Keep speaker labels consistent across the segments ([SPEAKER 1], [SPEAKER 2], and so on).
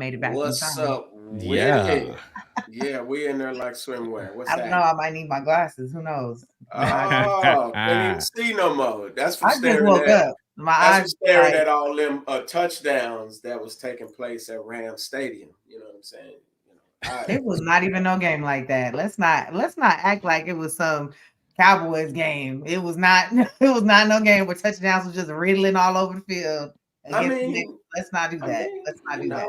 [SPEAKER 1] made it back in
[SPEAKER 2] What's
[SPEAKER 1] time.
[SPEAKER 2] up with
[SPEAKER 3] Yeah.
[SPEAKER 2] it? Yeah, we in there like swimwear. What's
[SPEAKER 1] I don't know.
[SPEAKER 2] happening?
[SPEAKER 1] I might need my glasses. Who knows? My eyes.
[SPEAKER 2] Oh, can't even see no more. That's from
[SPEAKER 1] I just
[SPEAKER 2] staring
[SPEAKER 1] woke
[SPEAKER 2] at.
[SPEAKER 1] up. My
[SPEAKER 2] That's
[SPEAKER 1] eyes
[SPEAKER 2] from staring
[SPEAKER 1] like
[SPEAKER 2] at all them touchdowns that was taking place at Ram Stadium. You know what I'm saying?
[SPEAKER 1] it was not even no game like that. Let's not act like it was some Cowboys game. It was not. It was not no game where touchdowns was just riddling all over the field
[SPEAKER 2] I
[SPEAKER 1] against the Knicks.
[SPEAKER 2] mean,
[SPEAKER 1] Let's not do
[SPEAKER 2] I
[SPEAKER 1] that.
[SPEAKER 2] mean,
[SPEAKER 1] Let's not do that.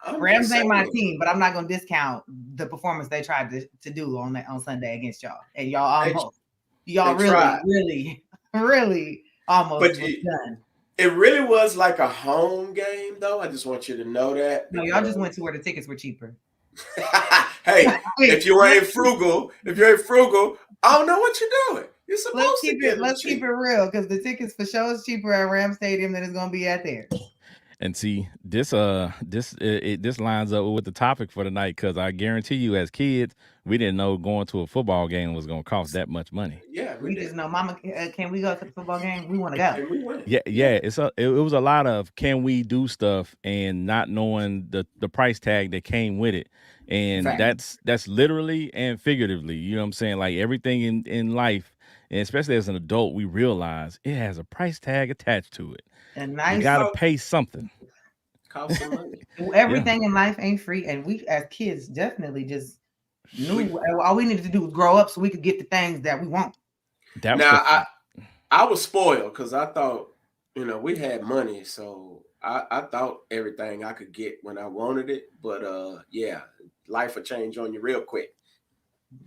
[SPEAKER 2] I'm
[SPEAKER 1] Rams
[SPEAKER 2] just
[SPEAKER 1] ain't my
[SPEAKER 2] saying
[SPEAKER 1] team, but I'm not gonna discount the performance they tried to do on Sunday against y'all. And
[SPEAKER 2] they
[SPEAKER 1] y'all
[SPEAKER 2] they tried,
[SPEAKER 1] really, really almost
[SPEAKER 2] but
[SPEAKER 1] was done.
[SPEAKER 2] it really was like a home game, though. I just want you to know that
[SPEAKER 1] No, y'all just
[SPEAKER 2] because
[SPEAKER 1] went to where the tickets were cheaper.
[SPEAKER 2] hey,
[SPEAKER 1] Wait,
[SPEAKER 2] if you ain't frugal, I don't know what you're doing. You're supposed to get them
[SPEAKER 1] let's keep it
[SPEAKER 2] cheap.
[SPEAKER 1] real because the tickets for show is cheaper at Ram Stadium than it's gonna be at there.
[SPEAKER 3] And see, this lines up with the topic for tonight because I guarantee you, as kids, we didn't know going to a football game was going to cost that much money.
[SPEAKER 2] Yeah, we
[SPEAKER 1] We just
[SPEAKER 2] did.
[SPEAKER 1] know, Mama, can we go to the football game? We want to go.
[SPEAKER 2] And we win.
[SPEAKER 3] Yeah,
[SPEAKER 2] Yeah,
[SPEAKER 3] yeah. It was a lot of can we do stuff and not knowing the price tag that came with it, and
[SPEAKER 2] fact.
[SPEAKER 3] that's literally and figuratively. You know what I'm saying? Like everything in life, and especially as an adult, we realize it has a price tag attached to it.
[SPEAKER 1] And
[SPEAKER 3] You
[SPEAKER 1] nice,
[SPEAKER 3] got to
[SPEAKER 2] Cost,
[SPEAKER 3] pay something.
[SPEAKER 2] cost some money.
[SPEAKER 3] Yeah,
[SPEAKER 1] everything in life ain't free. And we as kids definitely just
[SPEAKER 2] We
[SPEAKER 1] knew all we needed to do was grow up so we could get the things that we want.
[SPEAKER 3] that was
[SPEAKER 2] now
[SPEAKER 3] the
[SPEAKER 2] I was spoiled because I thought we had money, so I thought everything I could get when I wanted it. But yeah, life will change on you real quick.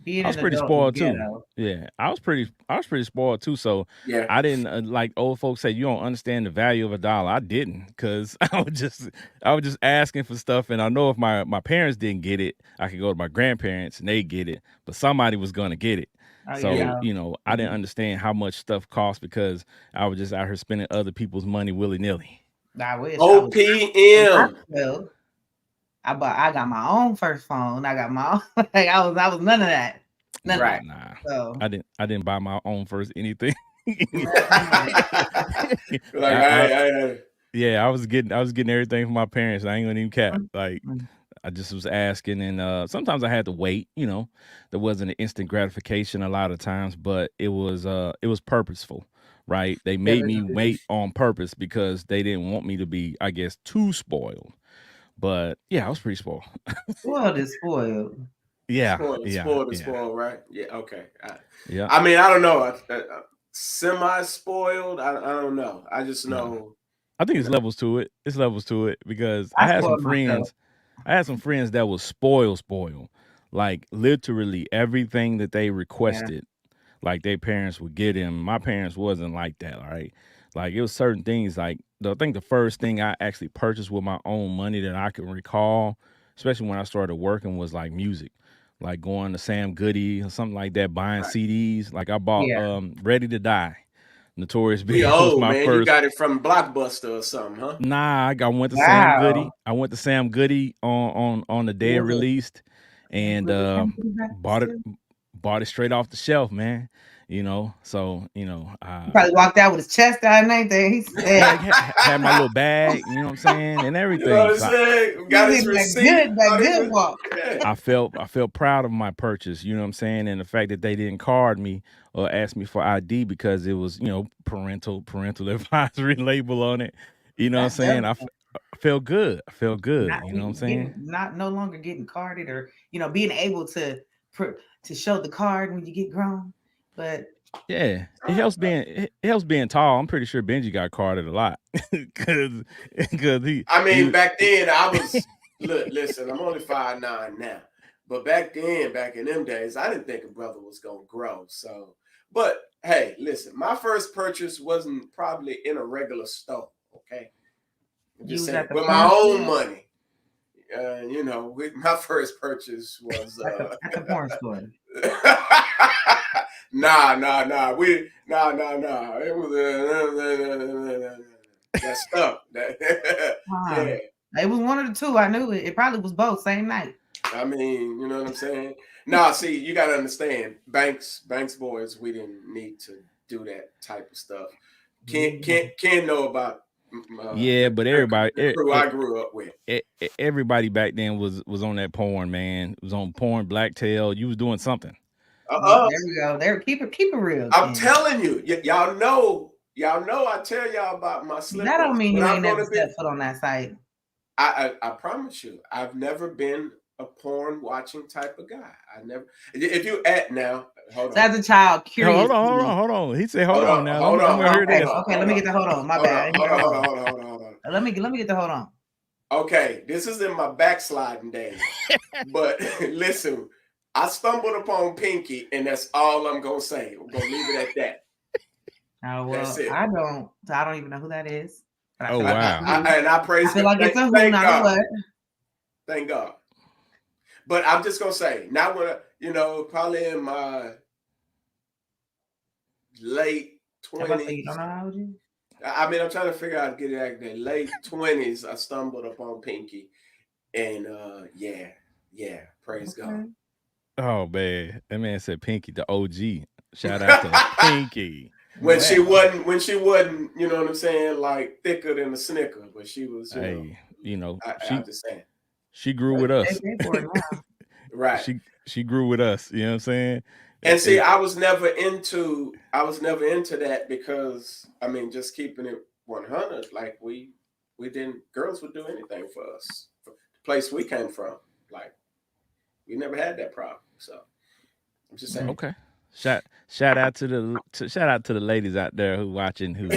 [SPEAKER 1] Being
[SPEAKER 3] I was
[SPEAKER 1] an
[SPEAKER 3] pretty
[SPEAKER 1] adult is
[SPEAKER 3] spoiled too.
[SPEAKER 1] ghetto.
[SPEAKER 3] Yeah, I was pretty spoiled too. So
[SPEAKER 2] Yeah,
[SPEAKER 3] I didn't like old folks say you don't understand the value of a dollar. I didn't because I was just asking for stuff, and I know if my parents didn't get it, I could go to my grandparents and they get it, but somebody was gonna get it.
[SPEAKER 1] Oh
[SPEAKER 2] yeah.
[SPEAKER 3] So
[SPEAKER 1] yeah.
[SPEAKER 3] I didn't understand how much stuff cost because I was just out here spending other people's money willy nilly.
[SPEAKER 1] I wish I was in high
[SPEAKER 2] OPM.
[SPEAKER 1] school. I got my own first phone. I got my own like I was none of that. None of
[SPEAKER 3] Nah,
[SPEAKER 1] that.
[SPEAKER 2] Right.
[SPEAKER 3] nah.
[SPEAKER 1] So
[SPEAKER 3] I didn't buy my own first anything.
[SPEAKER 1] none of that.
[SPEAKER 2] Like,
[SPEAKER 3] I,
[SPEAKER 2] hey.
[SPEAKER 3] Yeah, I was getting everything from my parents. I ain't gonna even cap. Like
[SPEAKER 1] Mm.
[SPEAKER 3] I just was asking, and sometimes I had to wait. There wasn't an instant gratification a lot of times, but it was purposeful, right? They
[SPEAKER 1] Yeah,
[SPEAKER 3] made me wait on purpose because they didn't want me to be, I guess, too spoiled. But yeah, I was pretty spoiled.
[SPEAKER 1] spoiled is spoiled.
[SPEAKER 3] Yeah,
[SPEAKER 2] Spoiled,
[SPEAKER 3] yeah,
[SPEAKER 2] spoiled, and
[SPEAKER 3] yeah,
[SPEAKER 2] spoiled, right? Yeah, okay.
[SPEAKER 3] yeah.
[SPEAKER 2] I mean, I don't know. Semi spoiled. I don't know. I just
[SPEAKER 3] No,
[SPEAKER 2] know,
[SPEAKER 3] I think
[SPEAKER 2] you
[SPEAKER 3] it's
[SPEAKER 2] know.
[SPEAKER 3] levels to it. It's levels to it because
[SPEAKER 1] I
[SPEAKER 3] I had some
[SPEAKER 1] spoiled myself.
[SPEAKER 3] friends. I had some friends that was spoiled, like literally everything that they
[SPEAKER 1] Yeah.
[SPEAKER 3] requested, like their parents would get him. My parents wasn't like that, all right? Like it was certain things. Like I think the first thing I actually purchased with my own money that I can recall, especially when I started working, was like music, like going to Sam Goody or something like that, buying
[SPEAKER 2] Right.
[SPEAKER 3] CDs. Like I bought
[SPEAKER 1] Yeah.
[SPEAKER 3] Ready to Die, Notorious
[SPEAKER 2] We
[SPEAKER 3] Big was
[SPEAKER 2] old
[SPEAKER 3] my
[SPEAKER 2] man. You
[SPEAKER 3] first.
[SPEAKER 2] got it from Blockbuster or something, huh?
[SPEAKER 3] Nah, I went to Sam
[SPEAKER 1] Wow.
[SPEAKER 3] Goody. I went to Sam Goody on the day it
[SPEAKER 2] Mhm.
[SPEAKER 3] released,
[SPEAKER 1] And
[SPEAKER 3] and
[SPEAKER 1] really come to the
[SPEAKER 3] bought it
[SPEAKER 1] still.
[SPEAKER 3] bought it straight off the shelf, man. So
[SPEAKER 1] He probably walked out with his chest out and everything. He
[SPEAKER 3] yeah,
[SPEAKER 1] said,
[SPEAKER 3] had my little bag, you know what I'm saying, and
[SPEAKER 2] You know what
[SPEAKER 3] everything.
[SPEAKER 2] I'm
[SPEAKER 3] So
[SPEAKER 2] saying?
[SPEAKER 1] he
[SPEAKER 2] Got
[SPEAKER 1] was
[SPEAKER 2] his
[SPEAKER 1] in
[SPEAKER 2] receipt.
[SPEAKER 1] that good walk.
[SPEAKER 2] Yeah.
[SPEAKER 3] I felt proud of my purchase, you know what I'm saying, and the fact that they didn't card me or ask me for ID because it was parental advisory label on it. You know what I'm
[SPEAKER 1] That's
[SPEAKER 3] saying?
[SPEAKER 1] dope.
[SPEAKER 3] I felt good. I felt good.
[SPEAKER 1] Not
[SPEAKER 3] You know what I'm saying?
[SPEAKER 1] getting not no longer getting carded or being able to show the card when you get grown. But
[SPEAKER 3] Yeah, it
[SPEAKER 2] Uh,
[SPEAKER 3] helps being tall. I'm pretty sure Benji got carded a lot because
[SPEAKER 2] I mean,
[SPEAKER 3] he
[SPEAKER 2] back then I was listen, I'm only 5'9" now. But back then, back in them days, I didn't think a brother was gonna grow. So but hey, listen, my first purchase wasn't probably in a regular store, okay? I'm
[SPEAKER 1] you
[SPEAKER 2] just
[SPEAKER 1] was
[SPEAKER 2] saying,
[SPEAKER 1] at the
[SPEAKER 2] with my
[SPEAKER 1] porn
[SPEAKER 2] own
[SPEAKER 1] store,
[SPEAKER 2] money. My first purchase was
[SPEAKER 1] at the porn store.
[SPEAKER 2] nah. Nah. It was that stuff.
[SPEAKER 1] Wow.
[SPEAKER 2] Yeah.
[SPEAKER 1] It was one of the two. I knew it. It probably was both same night.
[SPEAKER 2] I mean, you know what I'm saying? Nah, see, you gotta understand, banks boys, we didn't need to do that type of stuff. Can't know about
[SPEAKER 3] Yeah, but everybody,
[SPEAKER 2] the crew I grew up with.
[SPEAKER 3] everybody back then was on that porn, man. It was on porn, blacktail. You was doing something.
[SPEAKER 1] There we go. There, keep it real.
[SPEAKER 2] I'm
[SPEAKER 1] Ken.
[SPEAKER 2] telling you, y'all know. I tell y'all about my slippers.
[SPEAKER 1] That don't mean you
[SPEAKER 2] but
[SPEAKER 1] ain't never stepped foot on that site.
[SPEAKER 2] I promise you, I've never been a porn watching type of guy. I never. If you at now, hold on.
[SPEAKER 1] So as a child, curious.
[SPEAKER 3] Hold on. He said, hold on now. Let me hear this.
[SPEAKER 1] Okay, let me get the hold on. My bad.
[SPEAKER 2] Hold on.
[SPEAKER 1] Let me get the hold on.
[SPEAKER 2] Okay, this is in my backsliding days. But listen, I stumbled upon Pinky, and that's all I'm gonna say. I'm gonna leave it at that.
[SPEAKER 1] Oh well, I don't even know who that is.
[SPEAKER 3] Oh wow!
[SPEAKER 2] And I praise.
[SPEAKER 1] I feel like it's a who, not a what.
[SPEAKER 2] Thank God. But I'm just gonna say, now when probably in my late 20s.
[SPEAKER 1] You don't know how old you?
[SPEAKER 2] I mean, I'm trying to figure out how to get it out there. Late 20s, I stumbled upon Pinky, and yeah, praise God.
[SPEAKER 3] Oh man, that man said Pinky, the OG. Shout out to Pinky.
[SPEAKER 2] When she wasn't, you know what I'm saying, like thicker than a Snicker, but she was,
[SPEAKER 3] I'm
[SPEAKER 2] just saying.
[SPEAKER 3] She grew with us.
[SPEAKER 2] Right.
[SPEAKER 3] She grew with us, you know what I'm saying?
[SPEAKER 2] And see, I was never into that because I mean, just keeping it 100, like girls would do anything for us. For the place we came from, like we never had that problem. So I'm just saying.
[SPEAKER 3] Okay. Shout out to the ladies out there who watching who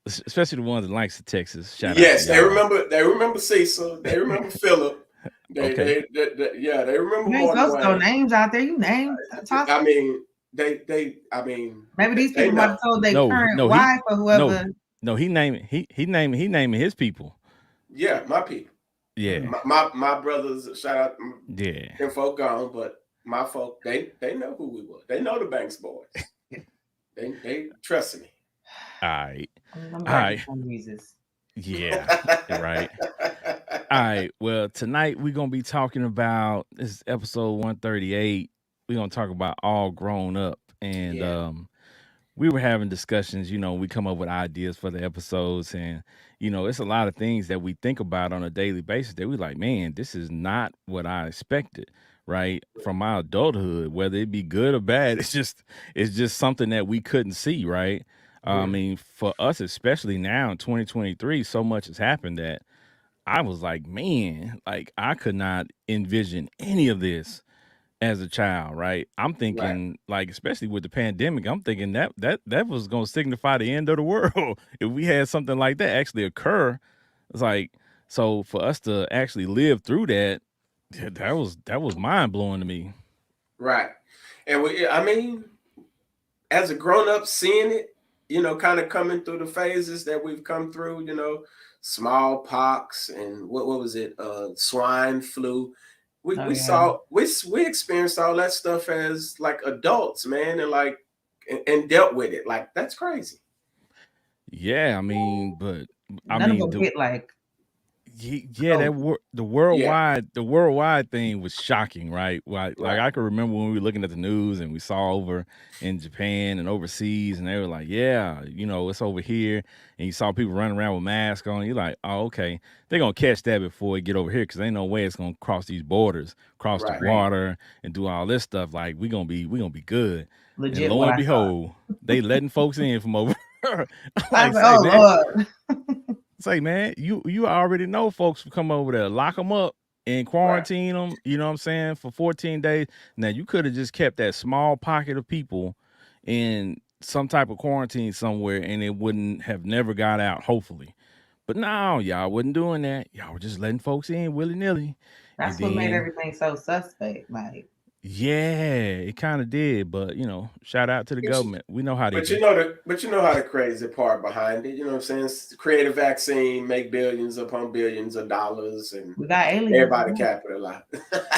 [SPEAKER 3] especially the ones in Langston, Texas.
[SPEAKER 2] Yes, they remember Cecil. They remember Philip. They remember.
[SPEAKER 1] You ain't supposed to throw names out there. You name.
[SPEAKER 2] I mean,
[SPEAKER 1] maybe these people might have told their current wife or whoever.
[SPEAKER 3] No, he naming his people.
[SPEAKER 2] Yeah, my people.
[SPEAKER 3] Yeah,
[SPEAKER 2] my brothers. Shout out.
[SPEAKER 3] Yeah,
[SPEAKER 2] them folk gone, but my folk they know who we were. They know the Banks boys. they trust me.
[SPEAKER 3] All right.
[SPEAKER 1] Jesus.
[SPEAKER 3] Yeah, right. All right. Well, tonight we're gonna be talking about this is episode 138. We're gonna talk about all grown up, and we were having discussions. We come up with ideas for the episodes, and it's a lot of things that we think about on a daily basis that we like. Man, this is not what I expected. Right from my adulthood, whether it be good or bad, it's just something that we couldn't see. Right. I mean, for us, especially now in 2023, so much has happened that I was like, man, like I could not envision any of this as a child, right? I'm thinking, like, especially with the pandemic, I'm thinking that was going to signify the end of the world if we had something like that actually occur. It's like, so for us to actually live through that was mind blowing to me.
[SPEAKER 2] Right, and I mean, as a grown up, seeing it. Kind of coming through the phases that we've come through, smallpox and what was it? Swine flu. We experienced all that stuff as like adults, man, and dealt with it. Like that's crazy.
[SPEAKER 3] Yeah, I mean, but
[SPEAKER 1] none of them hit like.
[SPEAKER 3] Yeah, the worldwide thing was shocking, right? Like I can remember when we were looking at the news and we saw over in Japan and overseas, and they were like, "Yeah, it's over here," and you saw people running around with masks on. You're like, "Oh, okay, they're gonna catch that before it get over here, because ain't no way it's gonna cross these borders, cross the water, and do all this stuff. Like we gonna be good."
[SPEAKER 1] Legit,
[SPEAKER 3] and lo and behold, they letting folks in from over.
[SPEAKER 1] Like, Lord.
[SPEAKER 3] It's like, man, you already know folks will come over there, lock them up and quarantine them, you know what I'm saying, for 14 days. Now, you could have just kept that small pocket of people in some type of quarantine somewhere, and it wouldn't have never got out, hopefully. But no, y'all wasn't doing that. Y'all were just letting folks in willy-nilly.
[SPEAKER 1] That's what made everything so suspect, like.
[SPEAKER 3] Yeah, it kind of did, but shout out to the government. We know how they do.
[SPEAKER 2] But you know how the crazy part behind it. You know what I'm saying? Create a vaccine, make billions upon billions of dollars, and
[SPEAKER 1] we got aliens.
[SPEAKER 2] Everybody capitalize.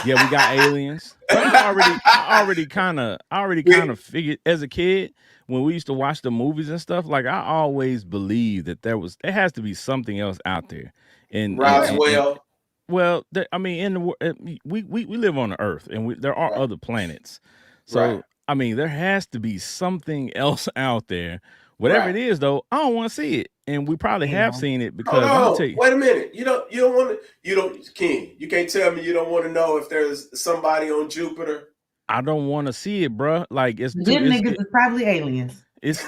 [SPEAKER 3] Yeah, we got aliens. I already kind of figured as a kid when we used to watch the movies and stuff. Like I always believed that there has to be something else out there. And
[SPEAKER 2] Roswell.
[SPEAKER 3] Well, I mean, in the we live on the Earth, and there are other planets. So, I mean, there has to be something else out there Whatever it
[SPEAKER 2] Right.
[SPEAKER 3] is, though, I don't want to see it, and we probably have
[SPEAKER 1] Yeah.
[SPEAKER 3] seen it
[SPEAKER 2] Hold
[SPEAKER 3] because I'm gonna tell
[SPEAKER 2] on.
[SPEAKER 3] you,
[SPEAKER 2] Wait a minute. You don't want to. You don't, Ken. You can't tell me you don't want to know if there's somebody on Jupiter.
[SPEAKER 3] I don't want to see it, bruh. Like it's too,
[SPEAKER 1] Them niggas is probably aliens.
[SPEAKER 3] it's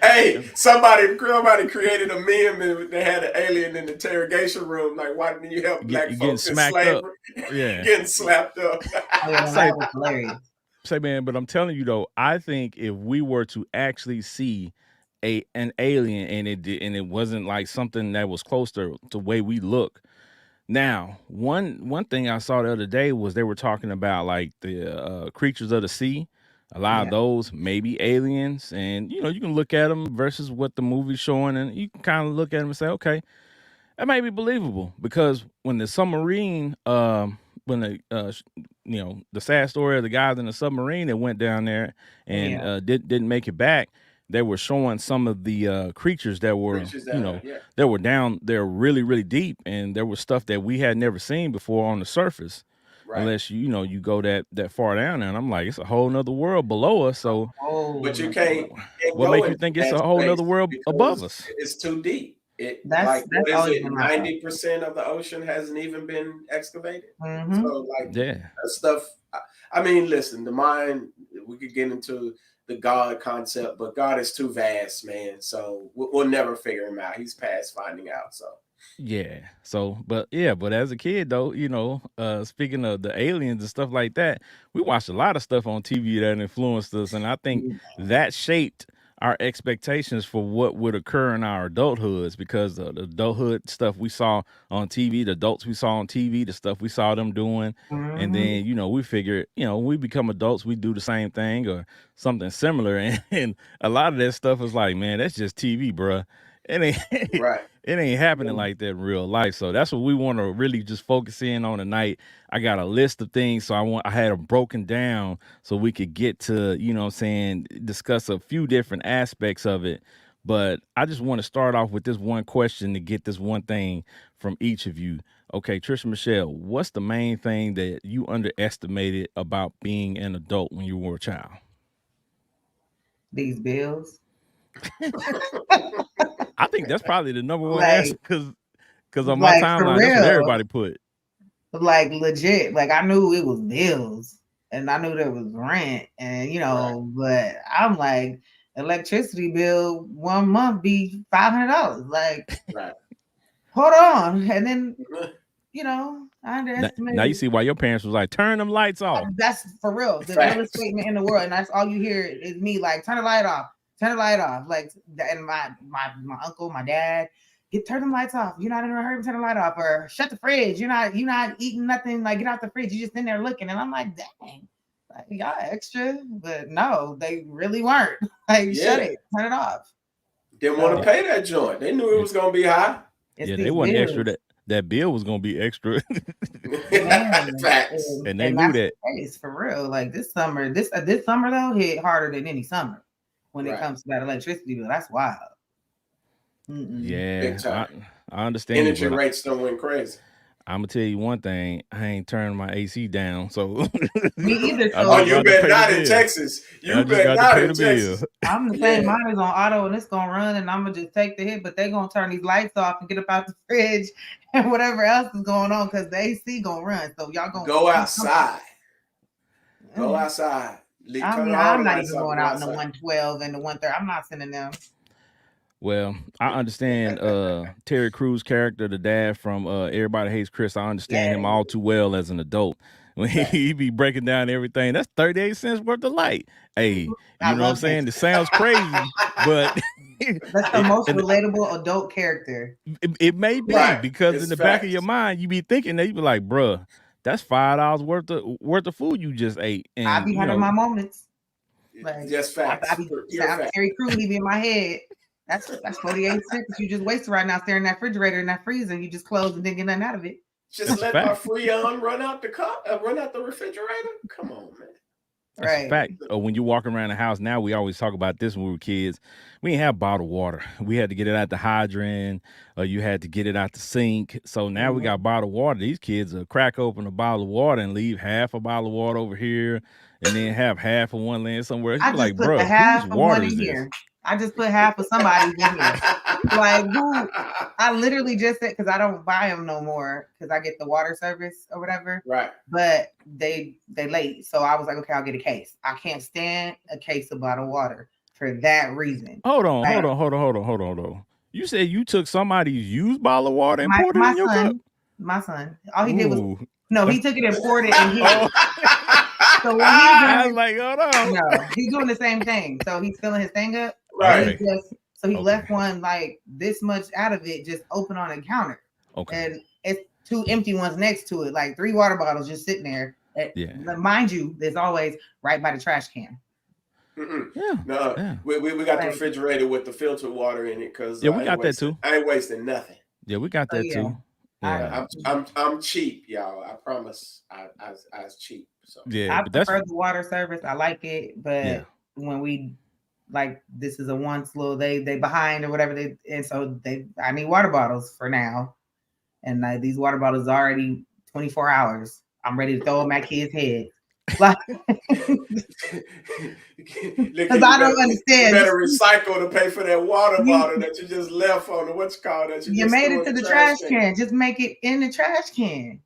[SPEAKER 2] Hey, somebody created a meme and they had an alien in the interrogation room. Like, why didn't you help black
[SPEAKER 3] getting
[SPEAKER 2] folks in
[SPEAKER 3] smacked up.
[SPEAKER 2] slavery?
[SPEAKER 3] Yeah,
[SPEAKER 2] Getting slapped up.
[SPEAKER 1] Oh yeah, no,
[SPEAKER 3] say
[SPEAKER 1] that was hilarious.
[SPEAKER 3] say man, but I'm telling you though, I think if we were to actually see an alien and it wasn't like something that was close to the way we look. Now, one thing I saw the other day was they were talking about like the creatures of the sea. A lot of
[SPEAKER 1] Yeah.
[SPEAKER 3] those maybe aliens, and you can look at them versus what the movie's showing, and you can kind of look at them and say, okay, that may be believable because when the submarine, when the sad story of the guys in the submarine that went down there and
[SPEAKER 1] Yeah.
[SPEAKER 3] didn't make it back, they were showing some of the creatures that were,
[SPEAKER 2] Creatures down there, yeah.
[SPEAKER 3] that were down there really, really deep, and there was stuff that we had never seen before on the surface.
[SPEAKER 2] Right.
[SPEAKER 3] Unless you go that far down there, and I'm like, it's a whole nother world below us. So,
[SPEAKER 1] Oh,
[SPEAKER 2] But you can't
[SPEAKER 3] what
[SPEAKER 2] go
[SPEAKER 3] make you
[SPEAKER 2] into
[SPEAKER 3] think it's
[SPEAKER 2] that
[SPEAKER 3] a whole
[SPEAKER 2] space
[SPEAKER 3] nother world above
[SPEAKER 2] because
[SPEAKER 3] us?
[SPEAKER 2] it's too deep.
[SPEAKER 1] that's
[SPEAKER 2] What is
[SPEAKER 1] always
[SPEAKER 2] it?
[SPEAKER 1] been my thought.
[SPEAKER 2] 90% of the ocean hasn't even been excavated.
[SPEAKER 1] Mm-hmm.
[SPEAKER 2] So like
[SPEAKER 3] Yeah,
[SPEAKER 2] that stuff. I mean, listen, the mind. We could get into the God concept, but God is too vast, man. So we'll never figure him out. He's past finding out. So
[SPEAKER 3] yeah. So, but as a kid though, speaking of the aliens and stuff like that, we watched a lot of stuff on TV that influenced us, and I think that shaped our expectations for what would occur in our adulthoods because of the adulthood stuff we saw on TV, the adults we saw on TV, the stuff we saw them doing. And
[SPEAKER 1] Mm-hmm.
[SPEAKER 3] then, we figured, we become adults, we do the same thing or something similar. And a lot of that stuff is like, man, that's just TV, bruh. It ain't
[SPEAKER 2] right.
[SPEAKER 3] it ain't happening like that in real life. So that's what we want to really just focus in on tonight. I got a list of things, so I had them broken down so we could get to, what I'm saying, discuss a few different aspects of it. But I just want to start off with this one question to get this one thing from each of you. Okay, Trisha Michelle, what's the main thing that you underestimated about being an adult when you were a child?
[SPEAKER 1] These bills.
[SPEAKER 3] I think that's probably the number one answer
[SPEAKER 1] Like,
[SPEAKER 3] because on my
[SPEAKER 1] like for
[SPEAKER 3] timeline, that's what
[SPEAKER 1] real.
[SPEAKER 3] everybody put.
[SPEAKER 1] Like legit. Like I knew it was bills and I knew there was rent and
[SPEAKER 2] Right.
[SPEAKER 1] but I'm like electricity bill 1 month be $500. Like,
[SPEAKER 2] Right.
[SPEAKER 1] hold on. And then, I
[SPEAKER 3] Now you
[SPEAKER 1] underestimated.
[SPEAKER 3] see why your parents was like, turn them lights off.
[SPEAKER 1] That's for real. The realest
[SPEAKER 2] Facts.
[SPEAKER 1] statement in the world. And that's all you hear is me like, turn the light off. Turn the light off. Like, and my uncle, my dad, turn the lights off. You're not in a hurry, turn the light off. Or shut the fridge. You're not eating nothing. Like, get out the fridge. You're just in there looking. And I'm like, dang, like, y'all extra. But no, they really weren't. Like, shut
[SPEAKER 2] Yeah.
[SPEAKER 1] it. Turn it off.
[SPEAKER 2] Didn't want to pay that joint. They knew it was gonna be high.
[SPEAKER 1] It's
[SPEAKER 3] Yeah,
[SPEAKER 1] these
[SPEAKER 3] they wasn't extra.
[SPEAKER 1] bills.
[SPEAKER 3] That bill was gonna be extra,
[SPEAKER 1] Man,
[SPEAKER 2] Facts.
[SPEAKER 3] and they
[SPEAKER 1] and
[SPEAKER 3] knew
[SPEAKER 1] that's
[SPEAKER 3] that.
[SPEAKER 1] the case for real. Like this summer though hit harder than any summer when it
[SPEAKER 2] Right.
[SPEAKER 1] comes to that electricity bill. That's wild. Mm-mm.
[SPEAKER 3] Yeah,
[SPEAKER 2] Big time.
[SPEAKER 3] I understand you,
[SPEAKER 2] Energy
[SPEAKER 3] but
[SPEAKER 2] rates don't went crazy.
[SPEAKER 3] I'm gonna tell you one thing: I ain't turning my AC down, so
[SPEAKER 1] Me either.
[SPEAKER 3] I
[SPEAKER 2] Oh,
[SPEAKER 1] So
[SPEAKER 3] just
[SPEAKER 2] you
[SPEAKER 3] got to
[SPEAKER 2] bet
[SPEAKER 3] pay the
[SPEAKER 2] not in
[SPEAKER 3] bill.
[SPEAKER 2] Texas.
[SPEAKER 3] I
[SPEAKER 2] You
[SPEAKER 3] just
[SPEAKER 2] bet
[SPEAKER 3] got to
[SPEAKER 2] not
[SPEAKER 3] pay
[SPEAKER 2] in
[SPEAKER 3] the bill.
[SPEAKER 2] Texas.
[SPEAKER 1] I'm the same.
[SPEAKER 2] Yeah.
[SPEAKER 1] Mine is on auto and it's gonna run, and I'm gonna just take the hit. But they gonna turn these lights off and get up out the fridge and whatever else is going on because the AC gonna run. So y'all gonna
[SPEAKER 2] Go outside. Go
[SPEAKER 1] Mm.
[SPEAKER 2] outside.
[SPEAKER 1] I
[SPEAKER 2] Turn
[SPEAKER 1] mean,
[SPEAKER 2] all the
[SPEAKER 1] I'm not
[SPEAKER 2] lights
[SPEAKER 1] even
[SPEAKER 2] off
[SPEAKER 1] going
[SPEAKER 2] and go
[SPEAKER 1] out in the
[SPEAKER 2] outside.
[SPEAKER 1] 112 and the 130. I'm not sending them.
[SPEAKER 3] Well, I understand Terry Crews' character, the dad from Everybody Hates Chris. I understand him all too well as an adult. When he be breaking down everything, that's 38 cents worth of light. Hey,
[SPEAKER 1] I
[SPEAKER 3] you know what I'm
[SPEAKER 1] love that
[SPEAKER 3] saying? It
[SPEAKER 1] shit.
[SPEAKER 3] sounds crazy, but
[SPEAKER 1] That's the most
[SPEAKER 3] and
[SPEAKER 1] relatable adult character.
[SPEAKER 3] it may be
[SPEAKER 2] Right.
[SPEAKER 3] because
[SPEAKER 2] It's
[SPEAKER 3] in the back of your
[SPEAKER 2] facts.
[SPEAKER 3] mind, you be thinking that you be like, bruh, that's $5 worth of food you just ate.
[SPEAKER 1] I
[SPEAKER 3] And
[SPEAKER 1] be having my moments. Like
[SPEAKER 2] Just
[SPEAKER 1] I
[SPEAKER 2] facts.
[SPEAKER 1] be
[SPEAKER 2] Pure
[SPEAKER 1] I'm
[SPEAKER 2] facts.
[SPEAKER 1] Terry Crews, he be in my head. That's 48 cents you just wasted right now staring in that refrigerator and that freezer. You just closed and didn't get nothing out of it.
[SPEAKER 2] Just
[SPEAKER 3] that's a
[SPEAKER 2] let my
[SPEAKER 3] fact.
[SPEAKER 2] Freon run out the refrigerator. Come on, man.
[SPEAKER 3] That's a
[SPEAKER 1] Right.
[SPEAKER 3] fact. When you walk around the house now, we always talk about this when we were kids. We didn't have bottled water. We had to get it out the hydrant, or you had to get it out the sink. So now we got bottled water. These kids will crack open a bottle of water and leave half a bottle of water over here, and then have half of one laying somewhere else. You
[SPEAKER 1] I
[SPEAKER 3] be
[SPEAKER 1] just
[SPEAKER 3] like,
[SPEAKER 1] put the
[SPEAKER 3] bro,
[SPEAKER 1] half
[SPEAKER 3] whose
[SPEAKER 1] of
[SPEAKER 3] water
[SPEAKER 1] one
[SPEAKER 3] is
[SPEAKER 1] in
[SPEAKER 3] this?
[SPEAKER 1] here. I just put half of somebody's in here. Like who? I literally just said because I don't buy them no more because I get the water service or whatever.
[SPEAKER 2] Right.
[SPEAKER 1] But they late, so I was like, okay, I'll get a case. I can't stand a case of bottled water for that reason.
[SPEAKER 3] Hold on,
[SPEAKER 1] Like
[SPEAKER 3] hold on. You said you took somebody's used bottle of water and poured it in your cup?
[SPEAKER 1] my son, all he did was
[SPEAKER 3] Ooh.
[SPEAKER 1] no, he took it and poured it and hid
[SPEAKER 3] Oh,
[SPEAKER 1] it. So what he's
[SPEAKER 3] I was
[SPEAKER 1] doing,
[SPEAKER 3] like, hold on.
[SPEAKER 1] no, he's doing the same thing. So he's filling his thing up.
[SPEAKER 2] Right.
[SPEAKER 1] And he just so he
[SPEAKER 3] Okay.
[SPEAKER 1] left one like this much out of it just open on the counter.
[SPEAKER 3] Okay.
[SPEAKER 1] And it's 2 empty ones next to it, like 3 water bottles just sitting there.
[SPEAKER 3] Yeah.
[SPEAKER 1] Mind you, there's always right by the trash can.
[SPEAKER 3] Yeah.
[SPEAKER 2] No,
[SPEAKER 3] Yeah.
[SPEAKER 2] we got the
[SPEAKER 1] Like,
[SPEAKER 2] refrigerator with the filtered water in it because
[SPEAKER 3] Yeah, we got that too.
[SPEAKER 2] I ain't wasting nothing.
[SPEAKER 3] Yeah, we got
[SPEAKER 1] so
[SPEAKER 3] that
[SPEAKER 1] yeah,
[SPEAKER 3] too. Yeah.
[SPEAKER 2] I'm cheap, y'all. I promise. I was cheap. So
[SPEAKER 3] Yeah,
[SPEAKER 1] I
[SPEAKER 3] but that's
[SPEAKER 1] prefer the water service. I like it, but
[SPEAKER 3] yeah.
[SPEAKER 1] when we like this is a once little they behind or whatever they and so I need water bottles for now. And these water bottles are already 24 hours. I'm ready to throw them at kids' heads. Like, because I don't understand.
[SPEAKER 2] You better recycle to pay for that water bottle that you just left on the what's called that
[SPEAKER 1] you made it to the trash can. Just make it in the trash can.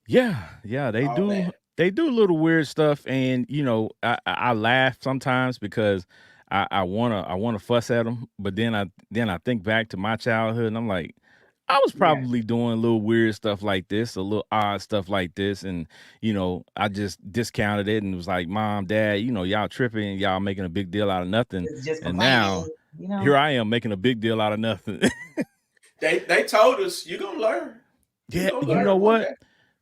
[SPEAKER 3] Yeah, they
[SPEAKER 2] All
[SPEAKER 3] do.
[SPEAKER 2] that.
[SPEAKER 3] They do little weird stuff, and you know, I laugh sometimes because I wanna fuss at them, but then I think back to my childhood, and I'm like, I was probably doing a little weird stuff like this, a little odd stuff like this, and you know, I just discounted it and was like, Mom, Dad, you know, y'all tripping, y'all making a big deal out of nothing,
[SPEAKER 1] Just
[SPEAKER 3] and now
[SPEAKER 1] you know,
[SPEAKER 3] here I am making a big deal out of nothing.
[SPEAKER 2] They told us you're gonna learn.
[SPEAKER 3] Yeah,
[SPEAKER 2] gonna
[SPEAKER 3] you
[SPEAKER 2] learn
[SPEAKER 3] know
[SPEAKER 2] one
[SPEAKER 3] what?
[SPEAKER 2] day.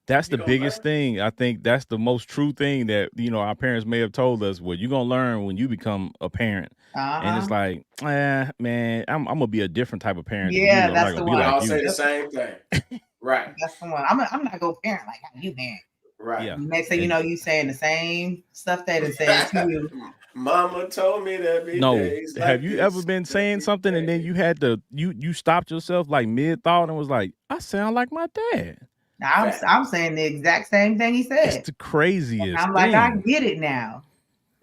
[SPEAKER 3] That's
[SPEAKER 2] You
[SPEAKER 3] the
[SPEAKER 2] gonna
[SPEAKER 3] biggest thing. I think that's the most true thing that, you know, our parents may have told us. Well, you're gonna learn when you become a parent. And it's like, man, I'm gonna be a different type of parent than you.
[SPEAKER 1] Yeah,
[SPEAKER 3] I'm
[SPEAKER 1] that's
[SPEAKER 3] not
[SPEAKER 1] the
[SPEAKER 3] gonna be
[SPEAKER 1] one.
[SPEAKER 3] like
[SPEAKER 2] I'll
[SPEAKER 3] you.
[SPEAKER 2] say the same thing. Right.
[SPEAKER 1] That's the one. I'm not gonna parent like how you parent.
[SPEAKER 2] Right.
[SPEAKER 3] Yeah.
[SPEAKER 1] Next thing you know, you saying the same stuff that it says to you.
[SPEAKER 2] Mama told me that be
[SPEAKER 3] No,
[SPEAKER 2] days like
[SPEAKER 3] have you
[SPEAKER 2] this.
[SPEAKER 3] ever been saying something and then you had to you stopped yourself like mid thought and was like, I sound like my dad.
[SPEAKER 1] Now, I'm saying the exact same thing he said.
[SPEAKER 3] It's the craziest
[SPEAKER 1] And I'm
[SPEAKER 3] thing.
[SPEAKER 1] like, I get it now.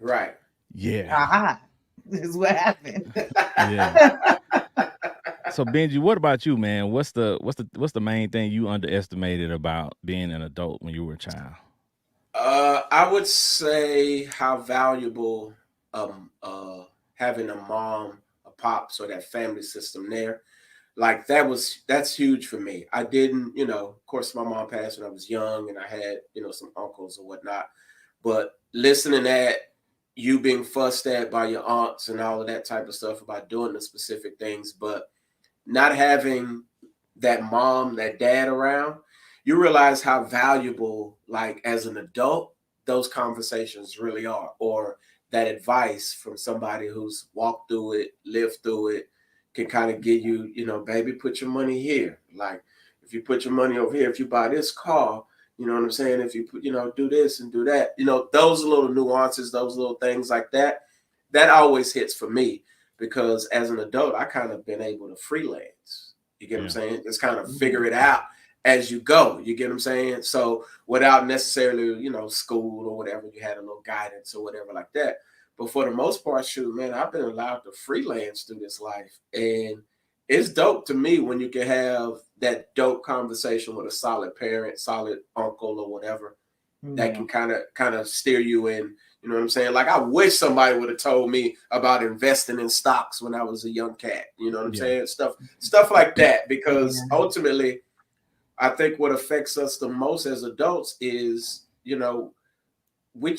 [SPEAKER 2] Right.
[SPEAKER 3] Yeah.
[SPEAKER 1] Aha. This is what happened.
[SPEAKER 3] Yeah. So Benji, what about you, man? What's the main thing you underestimated about being an adult when you were a child?
[SPEAKER 2] I would say how valuable having a mom, a pops, or that family system there. Like that's huge for me. I didn't, you know, of course my mom passed when I was young and I had, you know, some uncles or whatnot. But listening at you being fussed at by your aunts and all of that type of stuff about doing the specific things, but not having that mom, that dad around, you realize how valuable, like as an adult, those conversations really are, or that advice from somebody who's walked through it, lived through it, can kind of give you, you know, baby, put your money here. Like if you put your money over here, if you buy this car, you know what I'm saying? If you put, you know, do this and do that, you know, those little nuances, those little things like that, that always hits for me because as an adult, I kind of been able to freelance. You get what I'm saying? Just kind of figure it out as you go. You get what I'm saying? So without necessarily, you know, school or whatever, you had a little guidance or whatever like that. But for the most part, shoot, man, I've been allowed to freelance through this life. And it's dope to me when you can have that dope conversation with a solid parent, solid uncle or whatever that can kind of steer you in. You know what I'm saying? Like I wish somebody would have told me about investing in stocks when I was a young cat. You know what I'm saying? Stuff like that. Because ultimately, I think what affects us the most as adults is, you know, we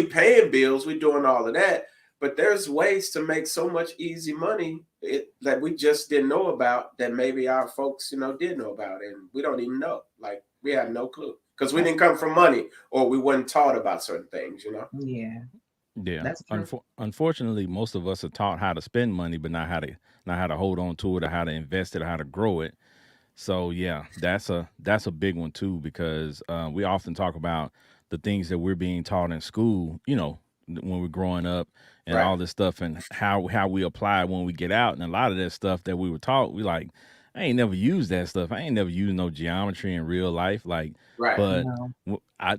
[SPEAKER 2] paying bills, we doing all of that, but there's ways to make so much easy money that we just didn't know about that maybe our folks, you know, did know about, and we don't even know. Like we have no clue because we didn't come from money or we weren't taught about certain things, you know.
[SPEAKER 3] Yeah.
[SPEAKER 1] That's true.
[SPEAKER 3] Unfortunately, most of us are taught how to spend money, but not how to hold on to it or how to invest it or how to grow it. So yeah, that's a big one too because we often talk about the things that we're being taught in school, you know, when we're growing up and all this stuff and how we apply it when we get out. And a lot of that stuff that we were taught, we like, I ain't never used that stuff. I ain't never used no geometry in real life. Like, but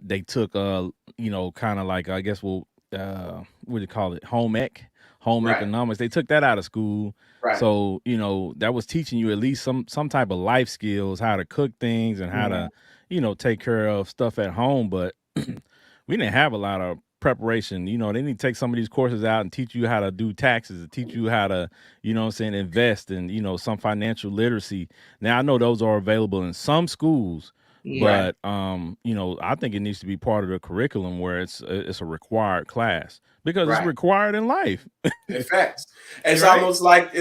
[SPEAKER 3] they took you know, kind of like I guess what do you call it, home ec home
[SPEAKER 2] Right.
[SPEAKER 3] economics. They took that out of school.
[SPEAKER 2] Right.
[SPEAKER 3] So, you know, that was teaching you at least some type of life skills, how to cook things and how
[SPEAKER 1] Yeah.
[SPEAKER 3] to, you know, take care of stuff at home. But we didn't have a lot of preparation. You know, they need to take some of these courses out and teach you how to do taxes, and teach you how to, you know what I'm saying, invest and, you know, some financial literacy. Now I know those are available in some schools,
[SPEAKER 1] Yeah.
[SPEAKER 3] but you know, I think it needs to be part of the curriculum where it's a required class because it's
[SPEAKER 2] Right.
[SPEAKER 3] required in life.
[SPEAKER 2] In fact, it's
[SPEAKER 3] Right?
[SPEAKER 2] almost like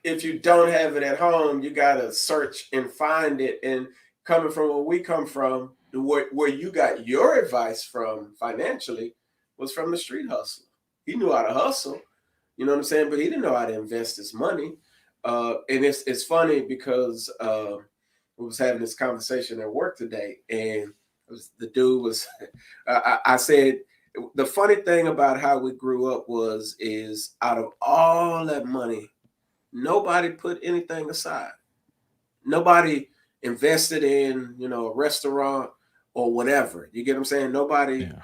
[SPEAKER 2] if you don't have it at home, you gotta search and find it. And coming from where we come from, where you got your advice from financially was from the street hustler. He knew how to hustle, you know what I'm saying, but he didn't know how to invest his money. And it's funny because we was having this conversation at work today, and the dude was I said the funny thing about how we grew up is out of all that money, nobody put anything aside. Nobody invested in, you know, a restaurant or whatever. You get what I'm saying? Nobody.
[SPEAKER 3] Yeah.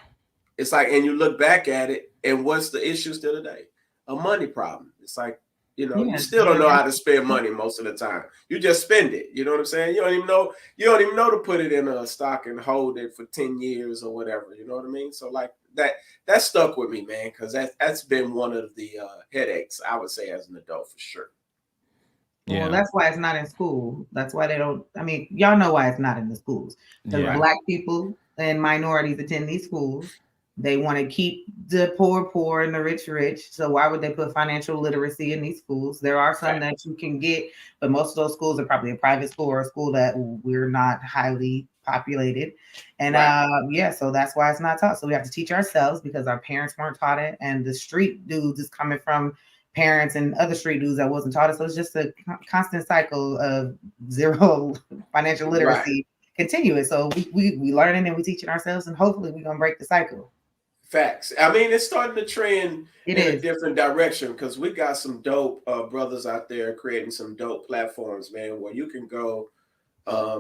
[SPEAKER 2] It's like, and you look back at it, and what's the issue still today? A money problem. It's like, you know, you
[SPEAKER 1] Yeah.
[SPEAKER 2] still don't know how to spend money most of the time. You just spend it. You know what I'm saying? You don't even know. You don't even know to put it in a stock and hold it for 10 years or whatever. You know what I mean? So like that stuck with me, man, because that's been one of the headaches I would say as an adult for sure.
[SPEAKER 3] Yeah.
[SPEAKER 1] Well, that's why it's not in school. That's why they don't. I mean, y'all know why it's not in the schools. Because
[SPEAKER 3] Yeah.
[SPEAKER 1] Black people and minorities attend these schools. They want to keep the poor and the rich. So why would they put financial literacy in these schools? There are some
[SPEAKER 2] Right.
[SPEAKER 1] that you can get, but most of those schools are probably a private school or a school that we're not highly populated. And
[SPEAKER 2] Right.
[SPEAKER 1] yeah, so that's why it's not taught. So we have to teach ourselves because our parents weren't taught it, and the street dudes is coming from parents and other street dudes that wasn't taught it. So it's just a constant cycle of zero financial
[SPEAKER 2] Right.
[SPEAKER 1] literacy continuous. So we learning and we teaching ourselves, and hopefully we're gonna break the cycle.
[SPEAKER 2] Facts. I mean, it's starting to trend
[SPEAKER 1] It
[SPEAKER 2] in a
[SPEAKER 1] is.
[SPEAKER 2] different direction because we got some dope brothers out there creating some dope platforms, man, where you can go.